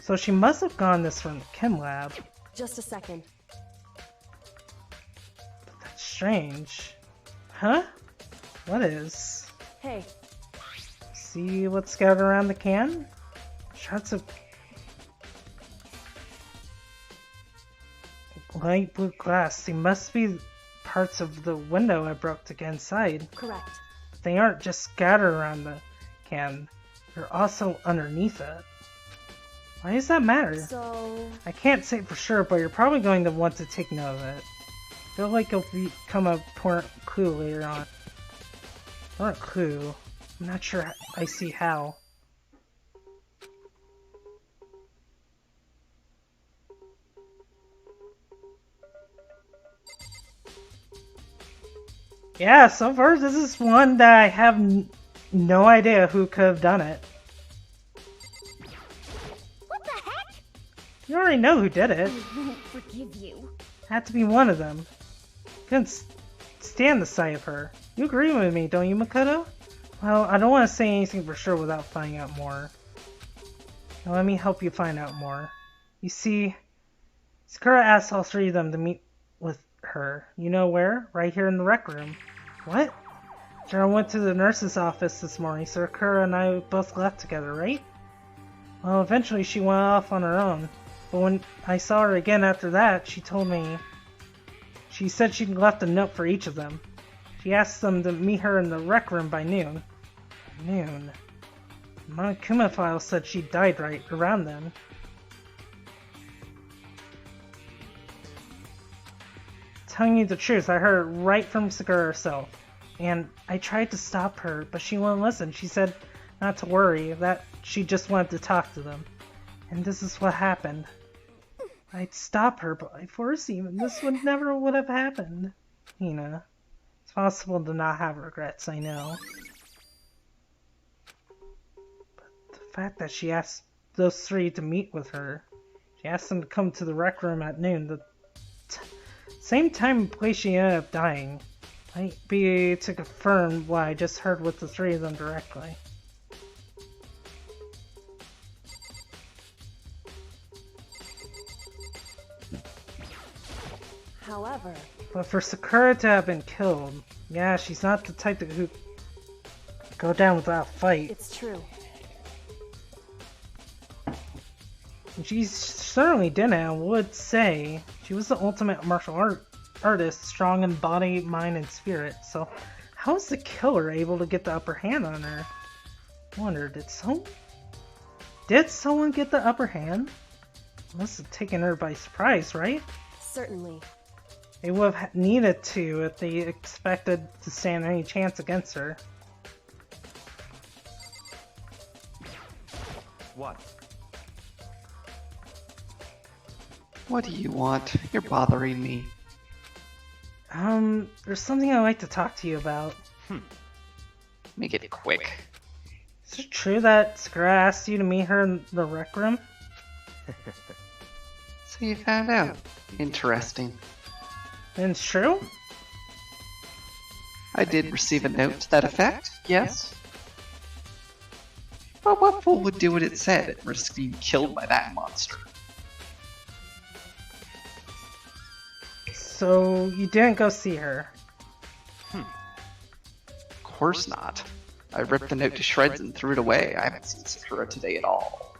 So she must have gotten this from the Chem lab. Just a second. But that's strange. Huh? What is? Hey. See what's scattered around the can? Shards of light blue glass. They must be parts of the window I broke to get inside. Correct. They aren't just scattered around the can. They're also underneath it. Why does that matter? So... I can't say for sure, but you're probably going to want to take note of it. I feel like it'll become a important clue later on. Or a clue. I'm not sure I see how. Yeah, so far this is one that I have no idea who could have done it. What the heck? You already know who did it. I won't forgive you. Had to be one of them. Couldn't stand the sight of her. You agree with me, don't you, Makoto? Well, I don't want to say anything for sure without finding out more. Now let me help you find out more. You see, Sakura asked all three of them to meet with her. You know where? Right here in the rec room. What? Sharon went to the nurse's office this morning, so Sakura and I both left together, right? Well, eventually she went off on her own. But when I saw her again after that, she told me... She said she'd left a note for each of them. She asked them to meet her in the rec room by noon. Noon? The Monokuma file said she died right around then. Telling you the truth, I heard it right from Sakura herself. And I tried to stop her, but she wouldn't listen. She said not to worry, that she just wanted to talk to them. And this is what happened. I'd stop her, but I foresee this would never would have happened. Hina, it's possible to not have regrets, I know. But the fact that she asked those three to meet with her, she asked them to come to the rec room at noon, the same time and place she ended up dying, might be to confirm what I just heard with the three of them directly. However... But for Sakura to have been killed, yeah, she's not the type to go down without a fight. It's true. And she certainly didn't, I would say. She was the ultimate martial artist, strong in body, mind, and spirit. So how was the killer able to get the upper hand on her? I wonder, did Did someone get the upper hand? Must have taken her by surprise, right? Certainly. They would have needed to if they expected to stand any chance against her. What? What do you want? You're bothering me. There's something I'd like to talk to you about. Make it quick. Is it true that Sakura asked you to meet her in the rec room? So you found out. Interesting. And it's true? I did receive a note to that effect, yes. But what fool would do what it said and risk being killed by that monster? So you didn't go see her? Of course not. I ripped the note to shreds and threw it away. I haven't seen Sakura today at all.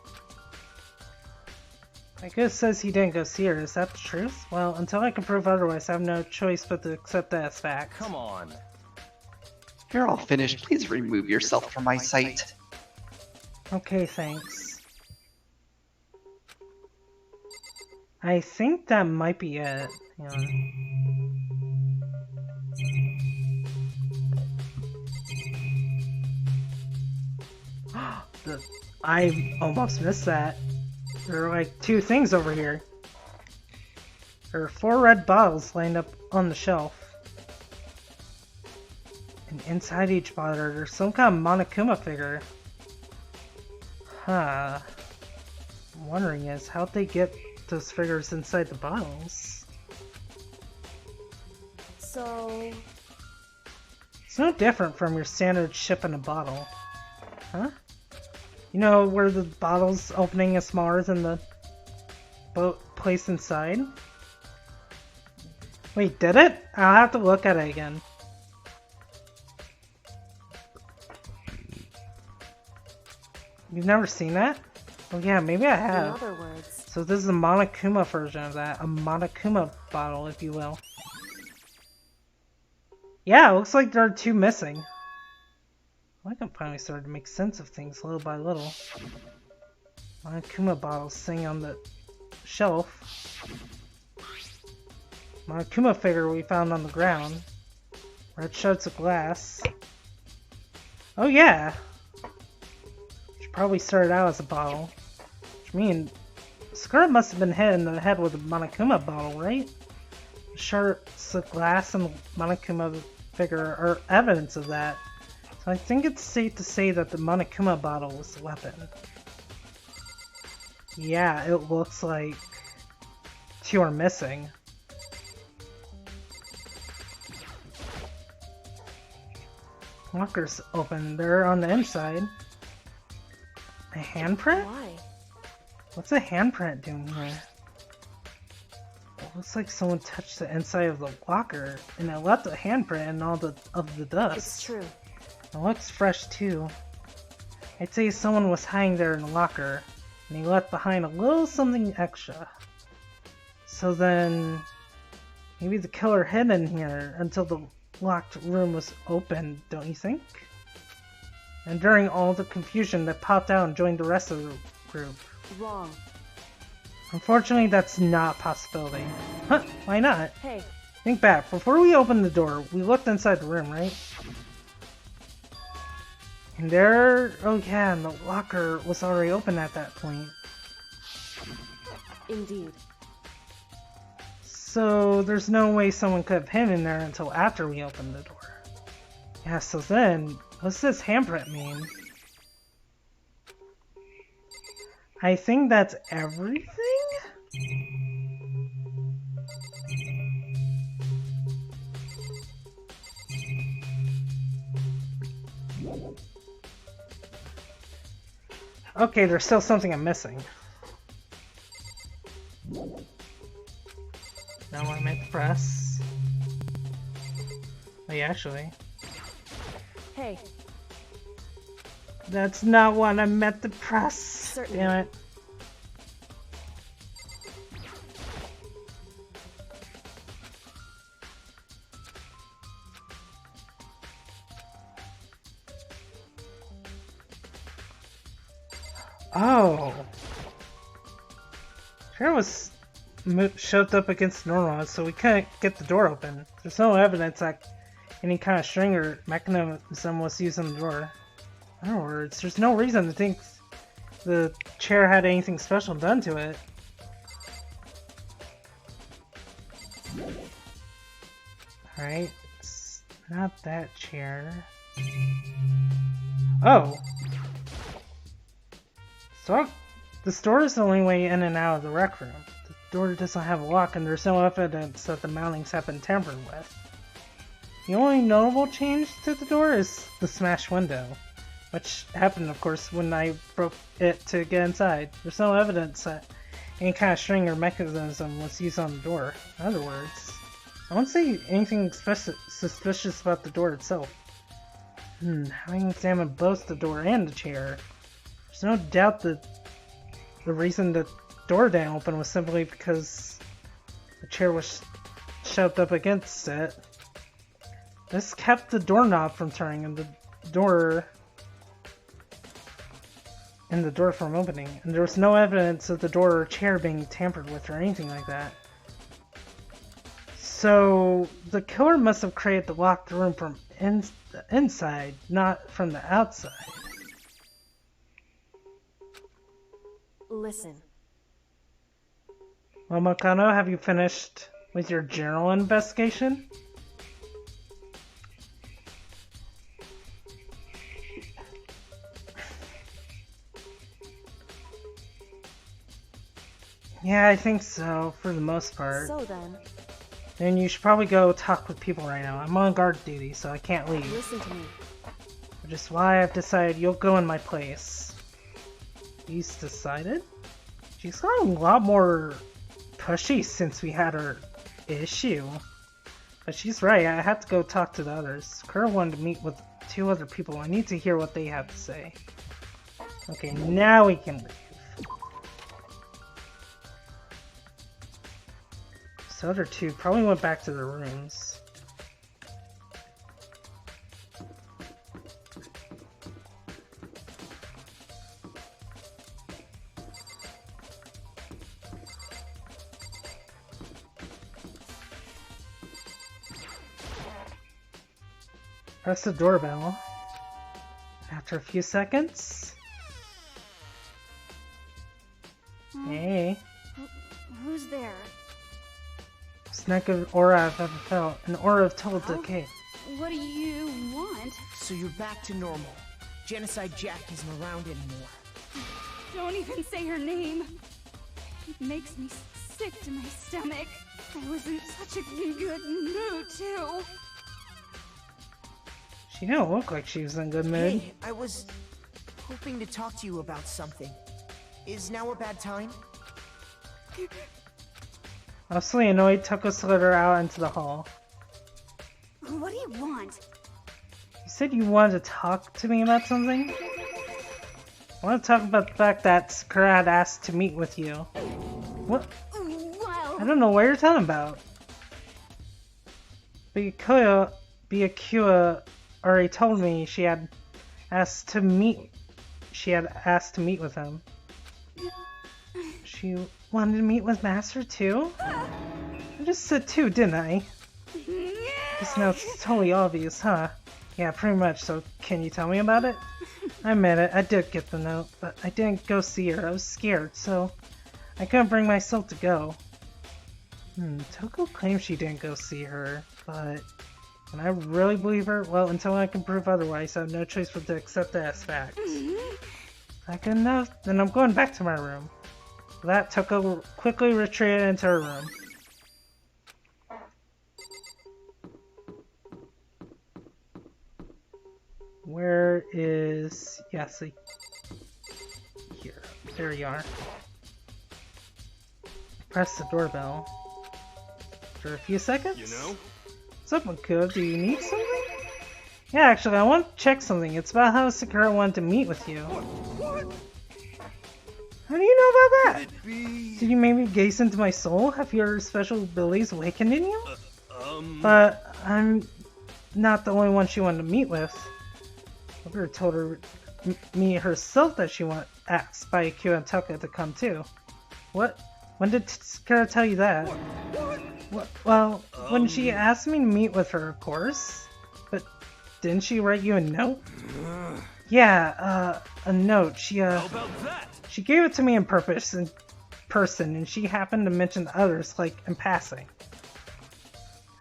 I guess says he didn't go see her. Is that the truth? Well, until I can prove otherwise, I have no choice but to accept that as fact. Come on. If you're all finished, please remove yourself from my sight. Okay, thanks. I think that might be it. I almost missed that. There are like 2 things over here. There are 4 red bottles lined up on the shelf. And inside each bottle there's some kind of Monokuma figure. Huh. I'm wondering is how'd they get those figures inside the bottles? So... It's no different from your standard ship in a bottle. Huh? You know where the bottle's opening is smaller than the place inside? Wait, did it? I'll have to look at it again. You've never seen that? Oh yeah, maybe I have. In other words... So this is a Monokuma version of that. A Monokuma bottle, if you will. Yeah, it looks like there are 2 missing. I can finally start to make sense of things little by little. Monokuma bottles sitting on the shelf. Monokuma figure we found on the ground. Red shards of glass. Oh yeah! Which probably started out as a bottle. Which means Sakura must have been hit in the head with a Monokuma bottle, right? Shards of glass and the Monokuma figure are evidence of that. So I think it's safe to say that the Monokuma bottle was the weapon. Yeah, it looks like 2 are missing. Locker's open. They're on the inside. A handprint? Why? What's a handprint doing here? It looks like someone touched the inside of the locker and it left a handprint in all of the dust. It's true. It looks fresh too. I'd say someone was hiding there in the locker, and he left behind a little something extra. So then, maybe the killer hid in here until the locked room was open, don't you think? And during all the confusion that popped out and joined the rest of the group. Wrong. Unfortunately, that's not a possibility. Huh, why not? Hey. Think back, before we opened the door, we looked inside the room, right? And there, oh yeah, and the locker was already open at that point. Indeed. So there's no way someone could have hidden in there until after we opened the door. Yeah, so then, what's this handprint mean? I think that's everything? Okay, there's still something I'm missing. Now I'm at the press. Wait, actually. Hey. That's not what I meant to press. Certainly. Damn it. Oh. Sakura was shoved up against the door, so we couldn't get the door open. There's no evidence that any kind of string or mechanism was used on the door. In other words, there's no reason to think the chair had anything special done to it. Alright, it's not that chair. Oh! So, this door is the only way in and out of the rec room. The door doesn't have a lock, and there's no evidence that the mountings have been tampered with. The only notable change to the door is the smashed window, which happened, of course, when I broke it to get inside. There's no evidence that any kind of string or mechanism was used on the door. In other words, I don't see anything suspicious about the door itself. Having examined both the door and the chair, there's no doubt that the reason the door didn't open was simply because the chair was shoved up against it. This kept the doorknob from turning and the door from opening, and there was no evidence of the door or chair being tampered with or anything like that. So the killer must have created the locked room from the inside, not from the outside. Listen. Well, Makano, have you finished with your general investigation? Yeah, I think so, for the most part. So then... Then you should probably go talk with people right now. I'm on guard duty, so I can't leave. Listen to me. Which is why I've decided you'll go in my place. He's decided? She's gotten a lot more pushy since we had our issue. But she's right, I have to go talk to the others. Kura wanted to meet with 2 other people. I need to hear what they have to say. Okay, now we can leave. The other 2 probably went back to their rooms. Press the doorbell. After a few seconds. Hey. Who's there? Snake of aura I've ever felt. An aura of total decay. What do you want? So you're back to normal. Genocide Jack isn't around anymore. Don't even say her name. It makes me sick to my stomach. I was in such a good mood, too. She didn't look like she was in a good mood. Hey, I was hoping to talk to you about something. Is now a bad time? Mostly annoyed, Toko slid her out into the hall. What do you want? You said you wanted to talk to me about something? I want to talk about the fact that Sakura had asked to meet with you. What? Well... I don't know what you're talking about. Byakuya already told me she had asked to meet with him. She wanted to meet with Master too? I just said two, didn't I? Guess now it's totally obvious, huh? Yeah, pretty much, so can you tell me about it? I admit it, I did get the note, but I didn't go see her. I was scared, so I couldn't bring myself to go. Toko claims she didn't go see her, but can I really believe her? Well, until I can prove otherwise, I have no choice but to accept that as fact. Not good enough? Then I'm going back to my room. For that, Toko quickly retreated into her room. Where is Yasi? Here. There you are. Press the doorbell. For a few seconds? You know? What's up, Makuo? Do you need something? Yeah, actually, I want to check something. It's about how Sakura wanted to meet with you. What? How do you know about that? Could it be... Did you maybe gaze into my soul? Have your special abilities awakened in you? But I'm not the only one she wanted to meet with. I would have told her me herself that she asked by Q and Tuka to come too. What? When did Sakura tell you that? Well, when she asked me to meet with her, of course. But didn't she write you a note? Yeah, a note. How about that? She gave it to me in person, and she happened to mention others, like, in passing.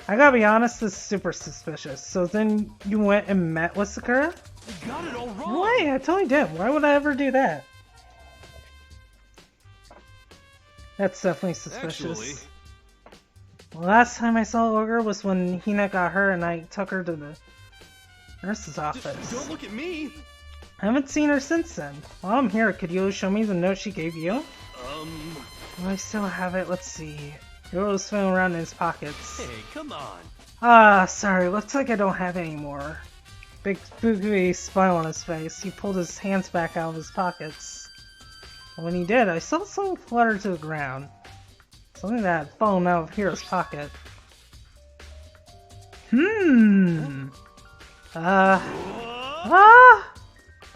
I gotta be honest, this is super suspicious. So then you went and met with Sakura? You got it all wrong. Why? I totally did. Why would I ever do that? That's definitely suspicious. Actually, The last time I saw Ogre was when Hina got her and I took her to the nurse's office. don't look at me. I haven't seen her since then. While I'm here, could you show me the note she gave you? Do I still have it? Let's see. Yoro was feeling around in his pockets. Hey, come on. Ah, sorry. Looks like I don't have it anymore. Big spooky smile on his face. He pulled his hands back out of his pockets. And when he did, I saw something flutter to the ground. Something that had fallen out of Hiro's pocket.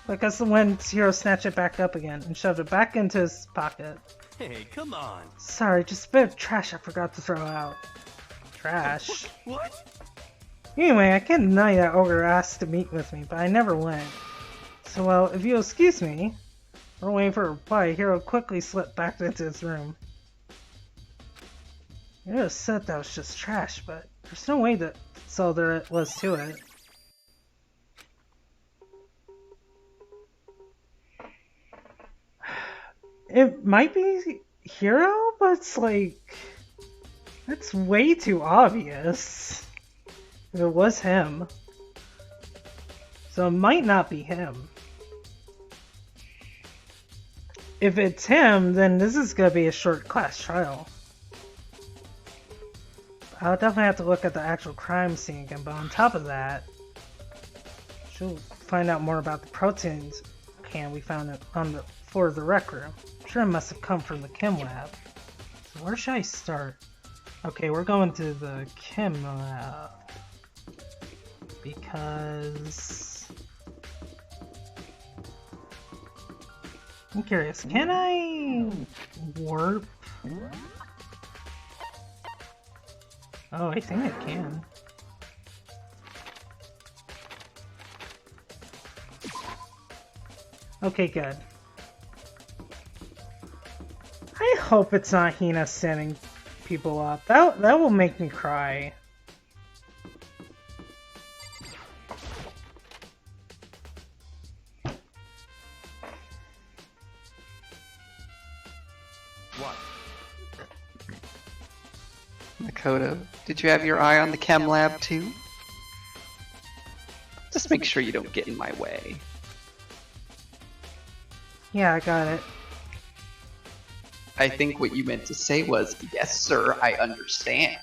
Because when Hiro snatched it back up again and shoved it back into his pocket. Hey, come on. Sorry, just a bit of trash I forgot to throw out. Trash? What? Anyway, I can't deny that Ogre asked to meet with me, but I never went. So, well, if you'll excuse me, we're waiting for a reply. Hiro quickly slipped back into his room. Hiro said that was just trash, but there's no way that so there was to it. It might be Hiro, but it's like... that's way too obvious. If it was him. So it might not be him. If it's him, then this is gonna be a short class trial. I'll definitely have to look at the actual crime scene again, but on top of that, she'll find out more about the proteins can we found on the floor of the rec room. I'm sure it must have come from the chem lab. So where should I start? Okay, we're going to the chem lab. Because... I'm curious, can I warp? Oh, I think I can. Okay, good. I hope it's not Hina standing people up. That will make me cry. What? Makoto, did you have your eye on the chem lab too? Just make sure you don't get in my way. Yeah, I got it. I think what you meant to say was, yes sir, I understand.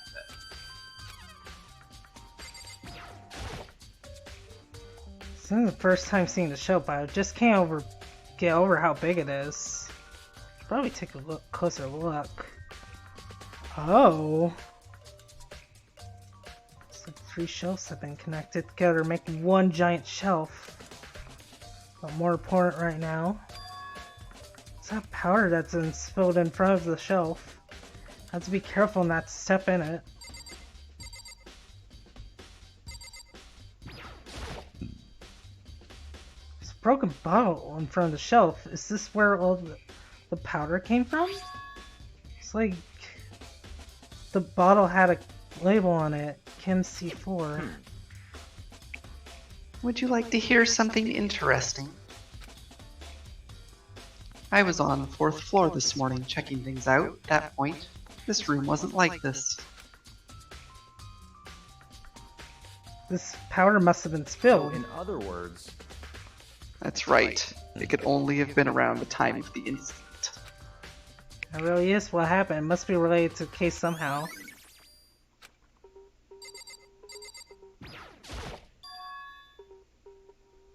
This is the first time seeing the show, but I just can't get over how big it is. Should probably take a closer look. Oh. It's like 3 shelves have been connected together, making one giant shelf. But more important right now, it's that powder that's been spilled in front of the shelf. I have to be careful not to step in it. There's a broken bottle in front of the shelf. Is this where all the powder came from? It's like the bottle had a label on it, Chem C4. Would you like to hear something interesting? I was on the 4th floor this morning checking things out. At that point, this room wasn't like this. This powder must have been spilled. In other words... That's right. It could only have been around the time of the incident. That really is what happened. It must be related to the case somehow.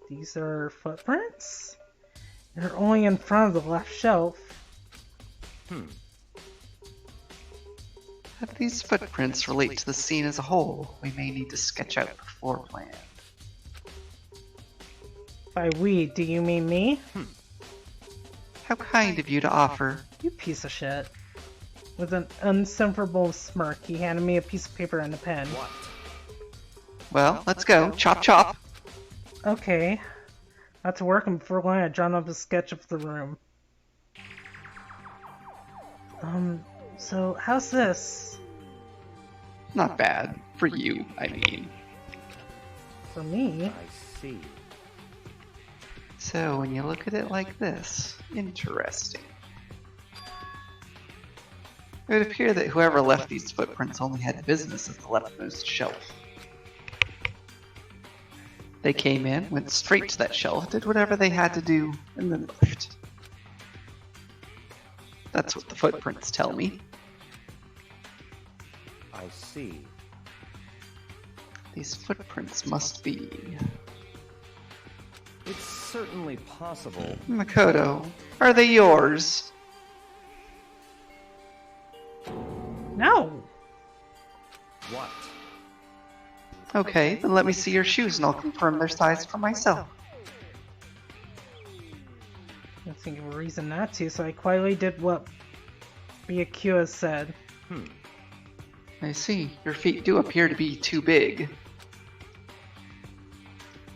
These are footprints? They're only in front of the left shelf. If these footprints relate to the scene as a whole, we may need to sketch out the floor plan. By we, do you mean me? How kind of you to offer. You piece of shit. With an unsufferable smirk, he handed me a piece of paper and a pen. What? Well, let's go. Chop chop. Okay. Got to work, and before long I drawn up a sketch of the room. So how's this? Not bad. For you, I mean. For me? I see. So when you look at it like this, interesting. It would appear that whoever left these footprints only had business at the leftmost shelf. They came in, went straight to that shelf, did whatever they had to do, and then left. That's what the footprints tell me. I see. These footprints must be... It's certainly possible. Makoto, are they yours? No! What? Okay, then let me see your shoes and I'll confirm their size for myself. I think of a reason not to, so I quietly did what Byakuya said. I see. Your feet do appear to be too big.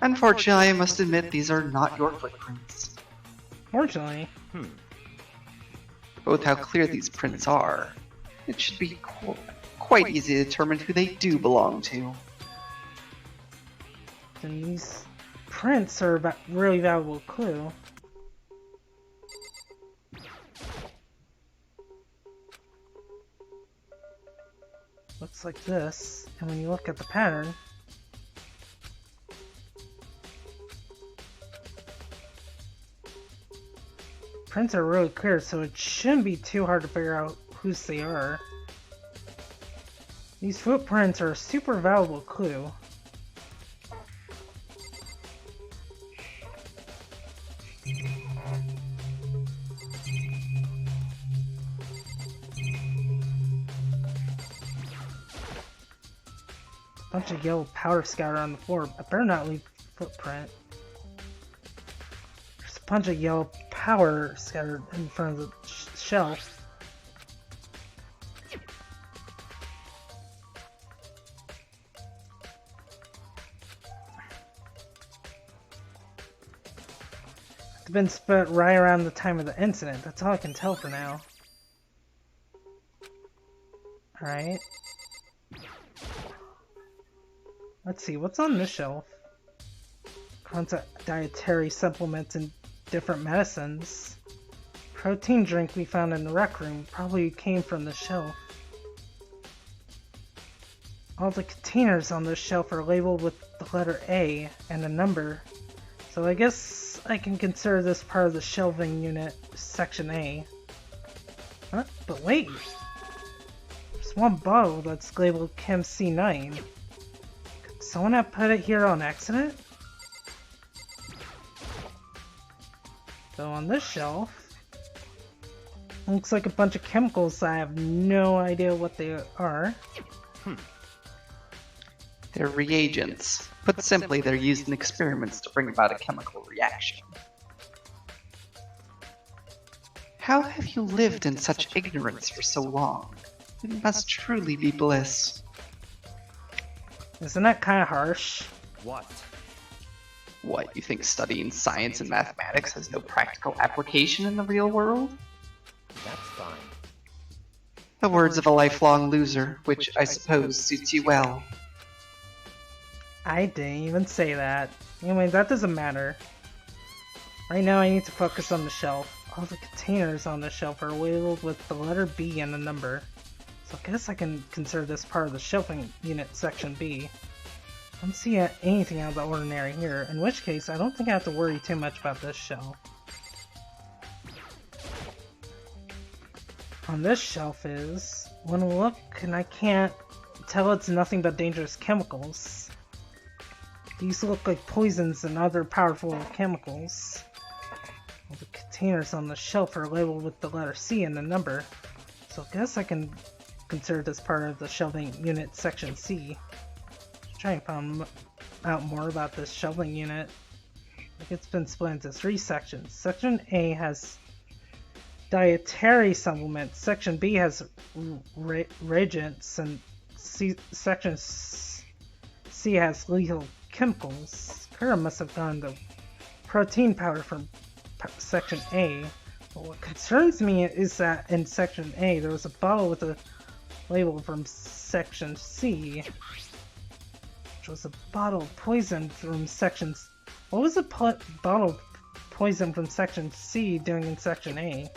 Unfortunately, I must admit these are not your footprints. Fortunately. Both how clear these prints are, it should be quite easy to determine who they do belong to. Then these prints are a really valuable clue. Looks like this, and when you look at the pattern, prints are really clear, so it shouldn't be too hard to figure out whose they are. These footprints are a super valuable clue. Bunch of yellow powder scattered on the floor. I better not leave a footprint. There's a bunch of yellow powder scattered in front of the shelf. It's been spent right around the time of the incident. That's all I can tell for now. Alright. Let's see, what's on this shelf? Constant dietary supplements and different medicines. Protein drink we found in the rec room probably came from the shelf. All the containers on this shelf are labeled with the letter A and a number. So I guess I can consider this part of the shelving unit, section A. Huh? But wait! There's one bottle that's labeled Chem C9. Someone have put it here on accident? So on this shelf, looks like a bunch of chemicals. I have no idea what they are. They're reagents. Put simply, they're used in experiments to bring about a chemical reaction. How have you lived in such ignorance for so long? It must truly be bliss. Isn't that kind of harsh? What? What, you think studying science and mathematics has no practical application in the real world? That's fine. The words of a lifelong loser, which I suppose suits you well. I didn't even say that. Anyway, that doesn't matter. Right now I need to focus on the shelf. All the containers on the shelf are labeled with the letter B and a number. So I guess I can consider this part of the shelving unit section B. I don't see anything out of the ordinary here, in which case I don't think I have to worry too much about this shelf. On this shelf is, when I look and I can't tell it's nothing but dangerous chemicals. These look like poisons and other powerful chemicals. All the containers on the shelf are labeled with the letter C and a number. So I guess I can consider this part of the shelving unit section C. Try and find out more about this shelving unit. It's been split into 3 sections. Section A has dietary supplements. Section B has reagents, and Section C has lethal chemicals. Kara must have gotten the protein powder from Section A. But what concerns me is that in Section A there was a bottle with a label from Section C, which was a bottle of poison from Section. What was the bottle of poison from Section C doing in Section A?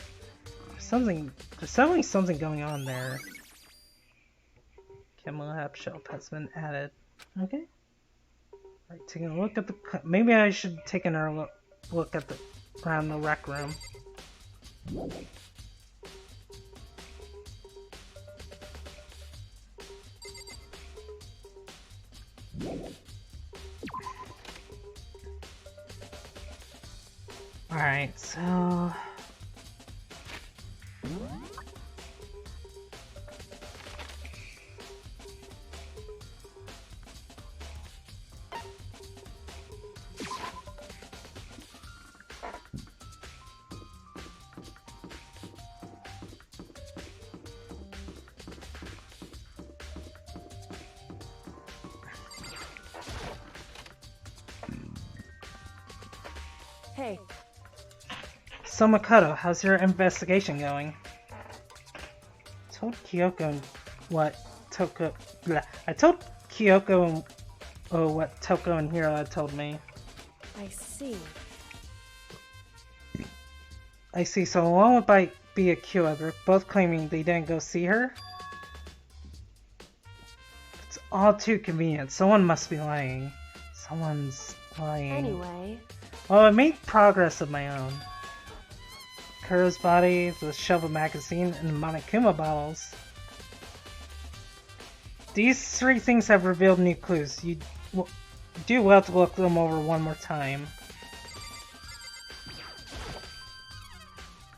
There's definitely something going on there. Camelhap shelf has been added. Okay. Alright, taking a look at the. Maybe I should take another look at the around the rec room. Alright, so. Hey. So Makoto, how's your investigation going? I told Kyoko what Toko and Hiro had told me. I see. I see, so along with be a Q, they're both claiming they didn't go see her? It's all too convenient. Someone must be lying. Someone's lying. Anyway. Well, I made progress of my own. Kura's body, the Shovel magazine, and the Monokuma bottles. These 3 things have revealed new clues. You do well to look them over one more time.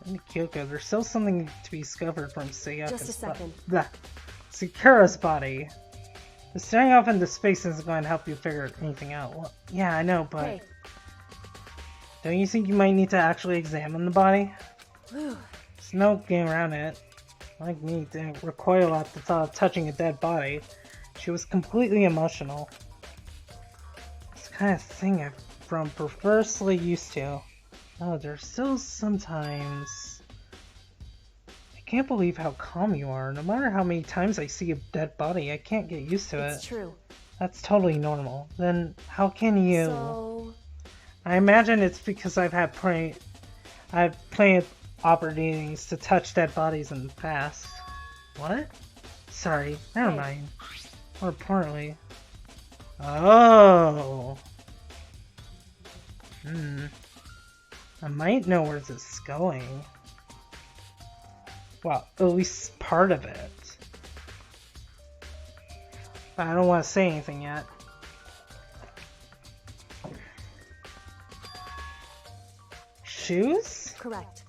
And Kyoko, there's still something to be discovered from Sayaka's Sakura's body. The staring off into space isn't going to help you figure anything out. Well, yeah, I know, but... Hey. Don't you think you might need to actually examine the body? There's no getting around it. Like me, didn't recoil at the thought of touching a dead body. She was completely emotional. It's the kind of thing I've grown perversely used to. Oh, there's still sometimes... I can't believe how calm you are. No matter how many times I see a dead body, I can't get used to it. It's true. That's totally normal. Then how can you... So... I imagine it's because I've plenty of opportunities to touch dead bodies in the past. What? Sorry, never mind. More importantly... Oh! I might know where this is going. Well, at least part of it. But I don't want to say anything yet. Shoes? Correct.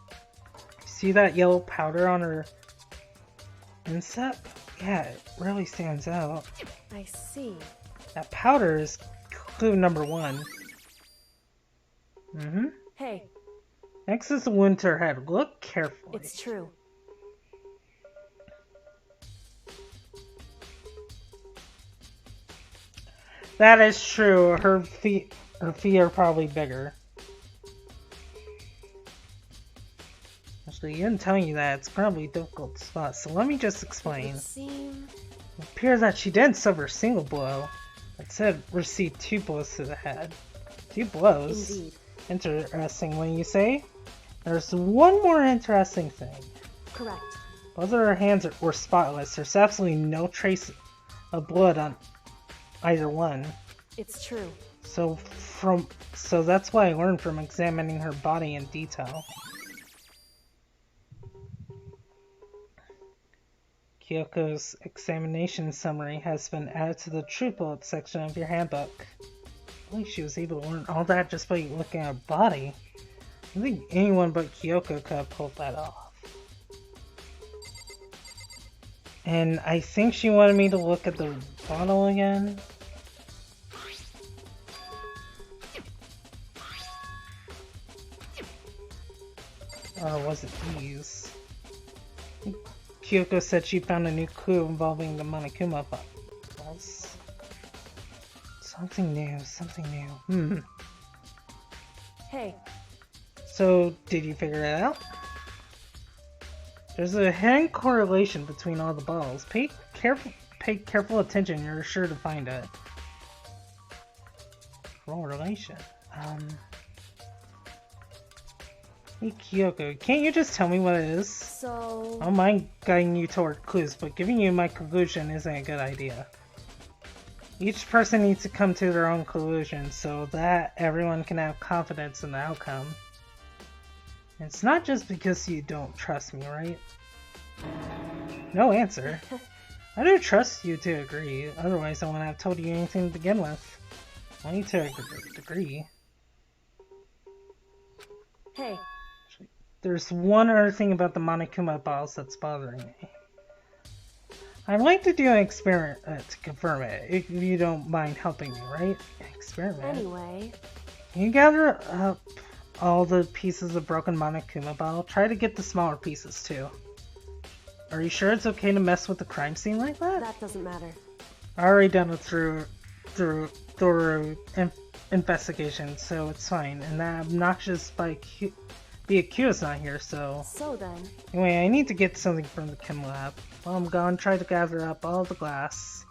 See that yellow powder on her instep? Yeah, it really stands out. I see. That powder is clue number 1. Hey. Next is the wound to her head. Look carefully. It's true. That is true. Her feet are probably bigger. Actually, even telling you that, it's probably a difficult spot, so let me just explain. It appears that she didn't suffer a single blow. Instead, received 2 blows to the head. 2 blows? Indeed. Interesting when you say. There's one more interesting thing. Correct. Both of her hands were spotless. There's absolutely no trace of blood on either one. It's true. So that's what I learned from examining her body in detail. Kyoko's examination summary has been added to the True Bullet section of your handbook. I believe she was able to learn all that just by looking at her body. I think anyone but Kyoko could have pulled that off. And I think she wanted me to look at the bottle again. Or was it these? Kyoko said she found a new clue involving the Monokuma balls. Something new, something new. Hey. So, did you figure it out? There's a hidden correlation between all the balls. Pay careful attention, you're sure to find it. Correlation. Hey Kyoko, can't you just tell me what it is? So... I don't mind guiding you toward clues, but giving you my conclusion isn't a good idea. Each person needs to come to their own conclusion so that everyone can have confidence in the outcome. It's not just because you don't trust me, right? No answer. I do trust you to agree, otherwise I wouldn't have told you anything to begin with. Only to a degree. Hey. There's one other thing about the Monokuma balls that's bothering me. I'd like to do an experiment to confirm it, if you don't mind helping me, right? Experiment? Anyway... Can you gather up all the pieces of broken Monokuma bottle? Try to get the smaller pieces too. Are you sure it's okay to mess with the crime scene like that? That doesn't matter. I already done it through investigation, so it's fine. And that obnoxious BQ is not here, so... So then... Anyway, I need to get something from the chem lab. While I'm gone, try to gather up all the glass.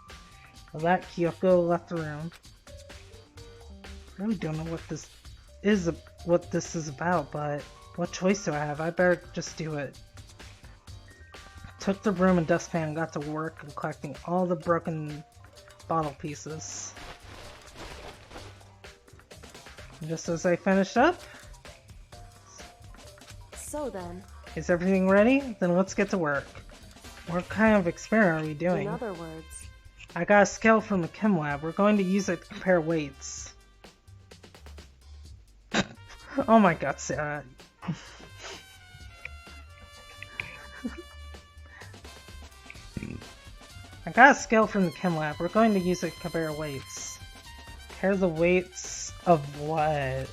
Well, that Kyoko left the room. I really don't know what this is about, but what choice do I have? I better just do it. Took the broom and dustpan and got to work and collecting all the broken bottle pieces. And just as I finished up... So then... Is everything ready? Then let's get to work. What kind of experiment are we doing? In other words... I got a scale from the chem lab. We're going to use it to compare weights. Oh my god, Sarah. I got a scale from the chem lab. We're going to use it to compare weights. Compare the weights of what?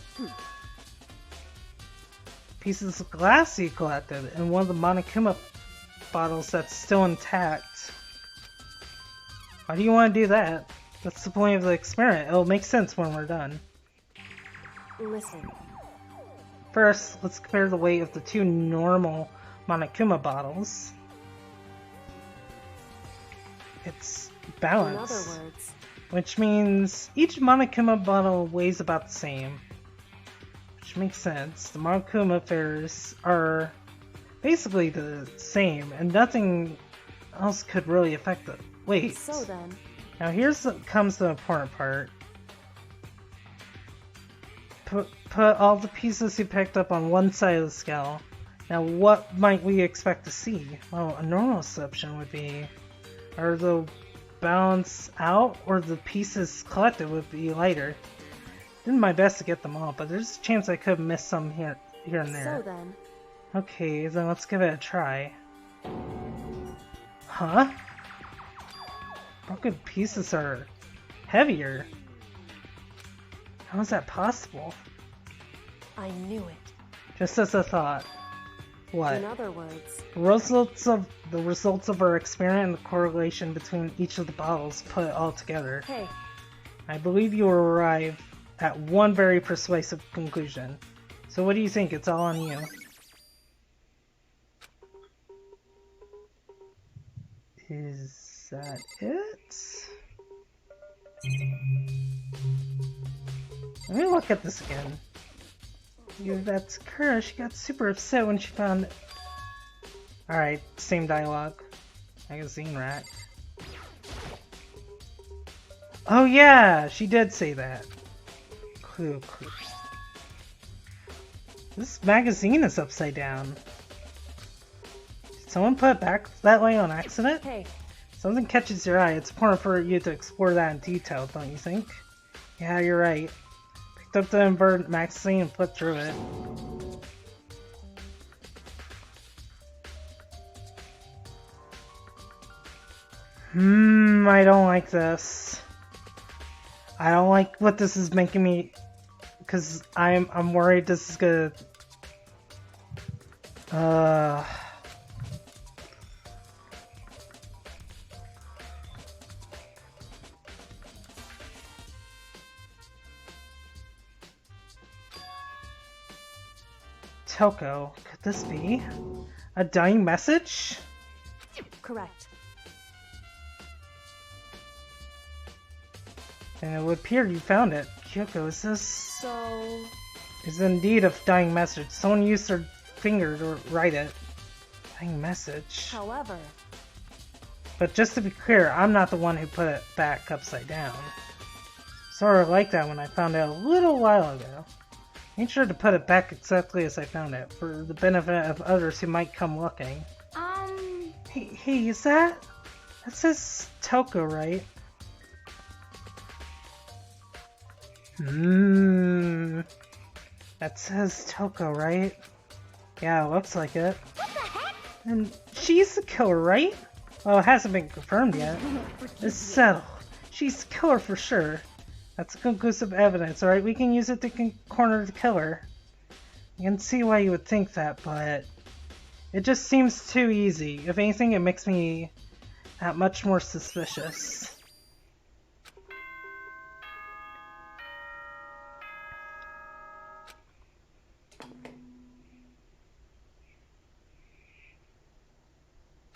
Pieces of glass you collected and one of the Monokuma bottles that's still intact. Why do you want to do that? That's the point of the experiment. It'll make sense when we're done. Listen. First, let's compare the weight of the two normal Monokuma bottles. It's balanced. In other words... Which means each Monokuma bottle weighs about the same. Which makes sense. The Monokuma fairs are basically the same, and nothing else could really affect the weight. So then... Now comes the important part. Put all the pieces you picked up on one side of the scale. Now what might we expect to see? Well, a normal assumption would be... Are the balance out, or the pieces collected would be lighter. Did my best to get them all, but there's a chance I could have missed some here and there. So then... Okay, then let's give it a try. Huh? Broken pieces are heavier. How is that possible? I knew it. Just as I thought. What? In other words... The results of our experiment and the correlation between each of the bottles put it all together. Hey. I believe you will arrive at one very persuasive conclusion. So what do you think? It's all on you. Is that it? Let me look at this again. That's Kura. She got super upset when she found it. Alright, same dialogue. Magazine rack. Oh yeah, she did say that. Clue. This magazine is upside down. Did someone put it back that way on accident? Hey. Something catches your eye. It's important for you to explore that in detail, don't you think? Yeah, you're right. Picked up the inverted magazine and flipped through it. I don't like this. I don't like what this is making me, because I'm worried this is gonna Toko, could this be a dying message? Correct. And it would appear you found it. Kyoko, is this... So... is indeed a dying message. Someone used their finger to write it. Dying message. However... But just to be clear, I'm not the one who put it back upside down. Sort of like that when I found it a little while ago. Made sure to put it back exactly as I found it, for the benefit of others who might come looking. Hey, is that... that says Toko, right? That says Toko, right? Yeah, it looks like it. What the heck? And she's the killer, right? Well, it hasn't been confirmed yet. It's settled. She's the killer for sure. That's conclusive evidence, alright? We can use it to corner the killer. I can see why you would think that, but... it just seems too easy. If anything, it makes me that much more suspicious.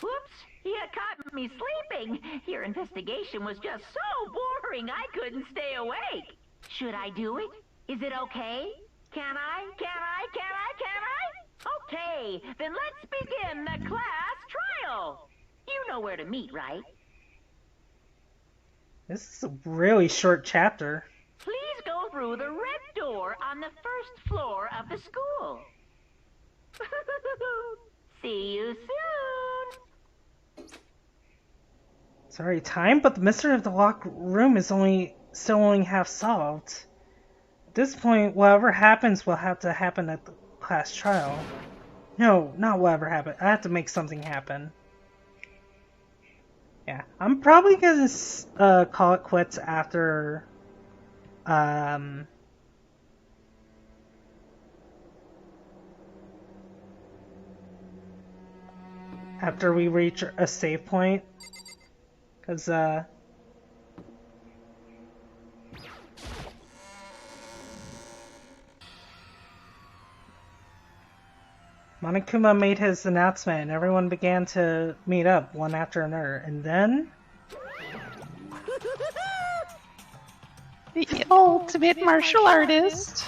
Whoops! You caught me sleeping. Your investigation was just so boring I couldn't stay awake. Should I do it? Is it okay? Can I? Okay, then let's begin the class trial. You know where to meet, right? This is a really short chapter. Please go through the red door on the first floor of the school. See you soon. Sorry, time, but the mystery of the locked room is still only half solved. At this point, whatever happens will have to happen at the class trial. No, not whatever happened. I have to make something happen. Yeah, I'm probably gonna call it quits after after we reach a save point, because Monokuma made his announcement and everyone began to meet up one after another, and then... the ultimate martial artist.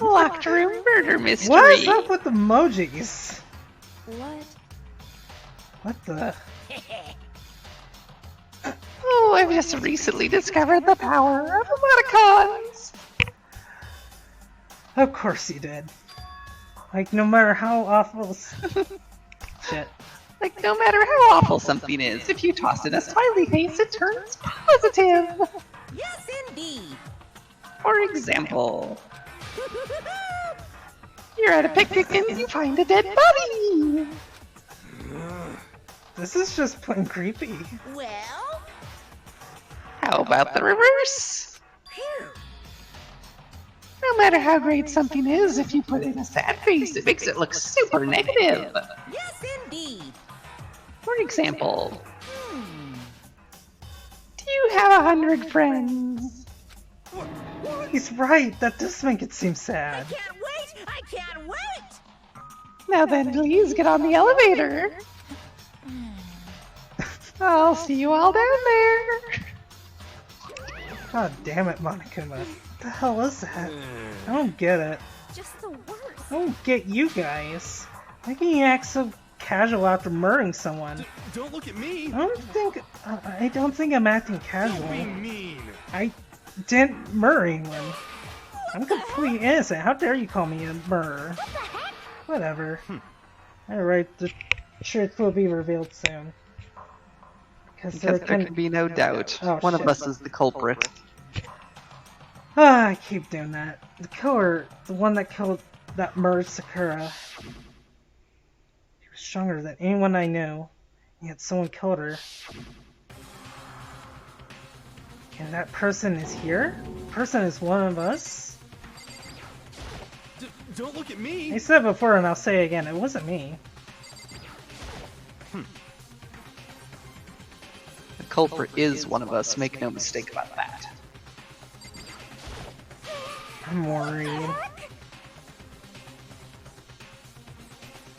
Locked room murder mystery. What is up with emojis? What? What the... Oh, I've just recently discovered the power of emoticons. Of course you did. Like, no matter how awful... Shit. Like, no matter how awful something is, if you toss in a smiley face, it turns positive. Yes, indeed. For example, you're at a picnic and you find a dead body. This is just plain creepy. Well? How about the reverse? No matter how great something is, if you put in a sad face, it makes it look super negative. Yes, indeed. For example, do you have 100 friends? He's right, that does make it seem sad. I can't wait! Now then, please get on the elevator. I'll see you all down there. God damn it, Monokuma. What the hell is that? I don't get it. Just the worst. I don't get you guys. Why can you act so casual after murdering someone? Don't look at me! I don't think I'm acting casual. Don't be mean! I didn't murder anyone. I'm completely innocent. How dare you call me a murderer? Whatever. Alright, the truth will be revealed soon. Because there can be no doubt. One of us is the culprit. Ah, I keep doing that. The killer, the one that murdered Sakura. She was stronger than anyone I knew, yet someone killed her. And that person is here? The person is one of us? Don't look at me! I said before and I'll say it again, it wasn't me. The culprit is one of us, make no mistake about that. I'm worried.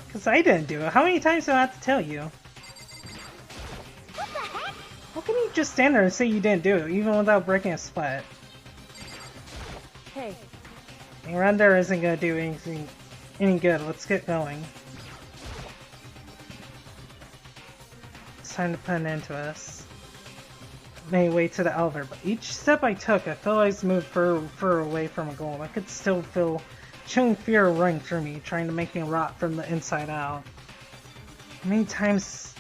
Because I didn't do it. How many times do I have to tell you? How can you just stand there and say you didn't do it, even without breaking a sweat? Hey. Around there isn't gonna do anything any good. Let's get going. It's time to put an end to us. Made way to the elevator, but each step I took, I felt I was moved further away from a goal. I could still feel chilling fear running through me, trying to make me rot from the inside out. How many times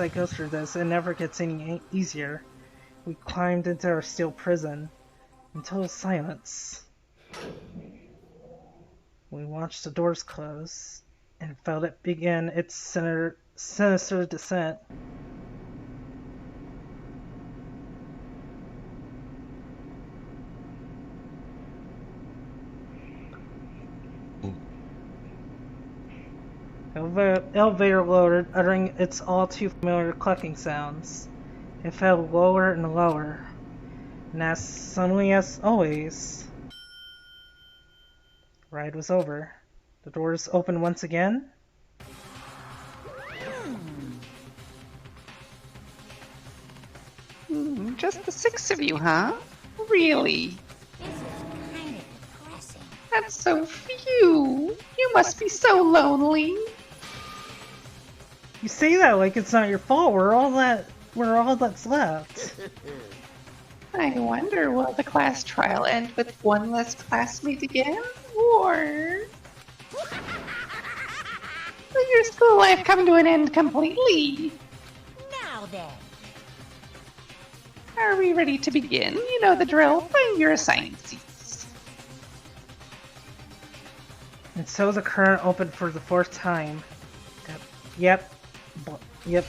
I go through this, it never gets any easier. We climbed into our steel prison. In total silence. We watched the doors close and felt it begin its sinister descent. Elevator lowered, uttering its all too familiar clucking sounds. It fell lower and lower, and as suddenly as always, the ride was over. The doors opened once again. Just the 6 of you, huh? Really? This is kind of depressing. That's so few. You must be so lonely. You say that like it's not your fault. We're all that's left. I wonder, will the class trial end with one less classmate again? Or will your school life come to an end completely? Now then. Are we ready to begin? You know the drill. Find your assigned seats. And so the current opened for the 4th time. Yep. Yep.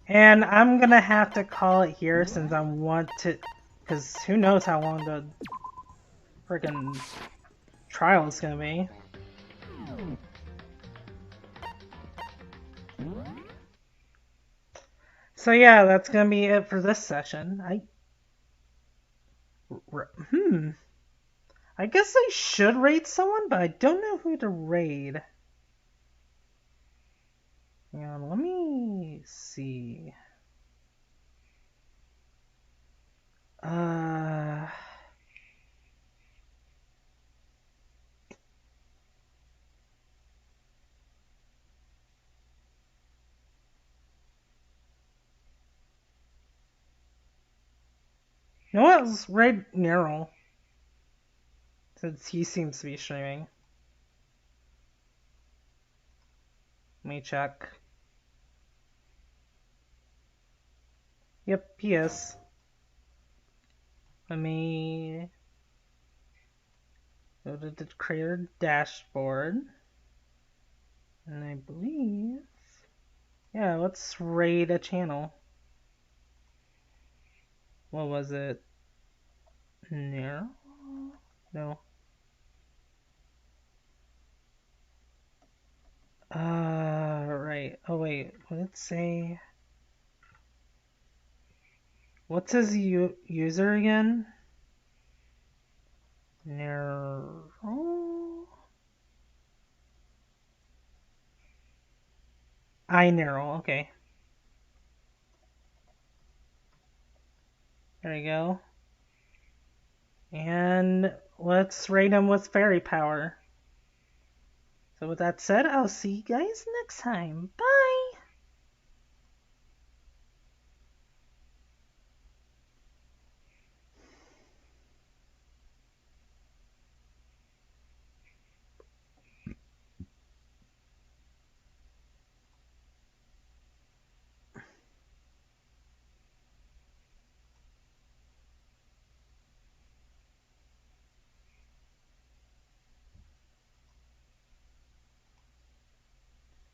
And I'm gonna have to call it here since I want to, because who knows how long the friggin' trial is gonna be. So yeah, that's gonna be it for this session. I guess I should raid someone, but I don't know who to raid. Hang on, let me see. You know what? Let's raid Neural. Since he seems to be streaming. Let me check. Yep, he is. Let me go to the creator dashboard. And I believe... yeah, let's raid a channel. What was it? Neural? No. Right. Oh wait, let's say... what's his user again? Neural? iNeural, okay. There you go. And let's raid him with fairy power. So with that said, I'll see you guys next time. Bye!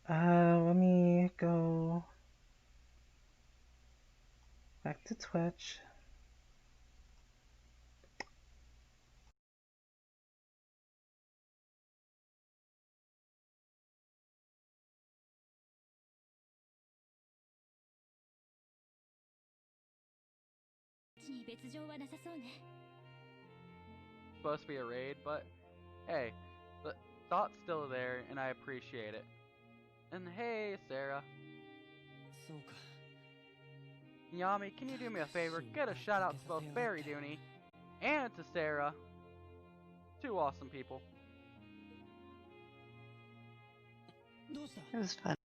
Let me go back to Twitch. Supposed to be a raid, but hey, the thought's still there, and I appreciate it. And hey, Sarah. Yami, can you do me a favor? Get a shout out to both Fairy Dooney and to Sarah. Two awesome people. It was fun.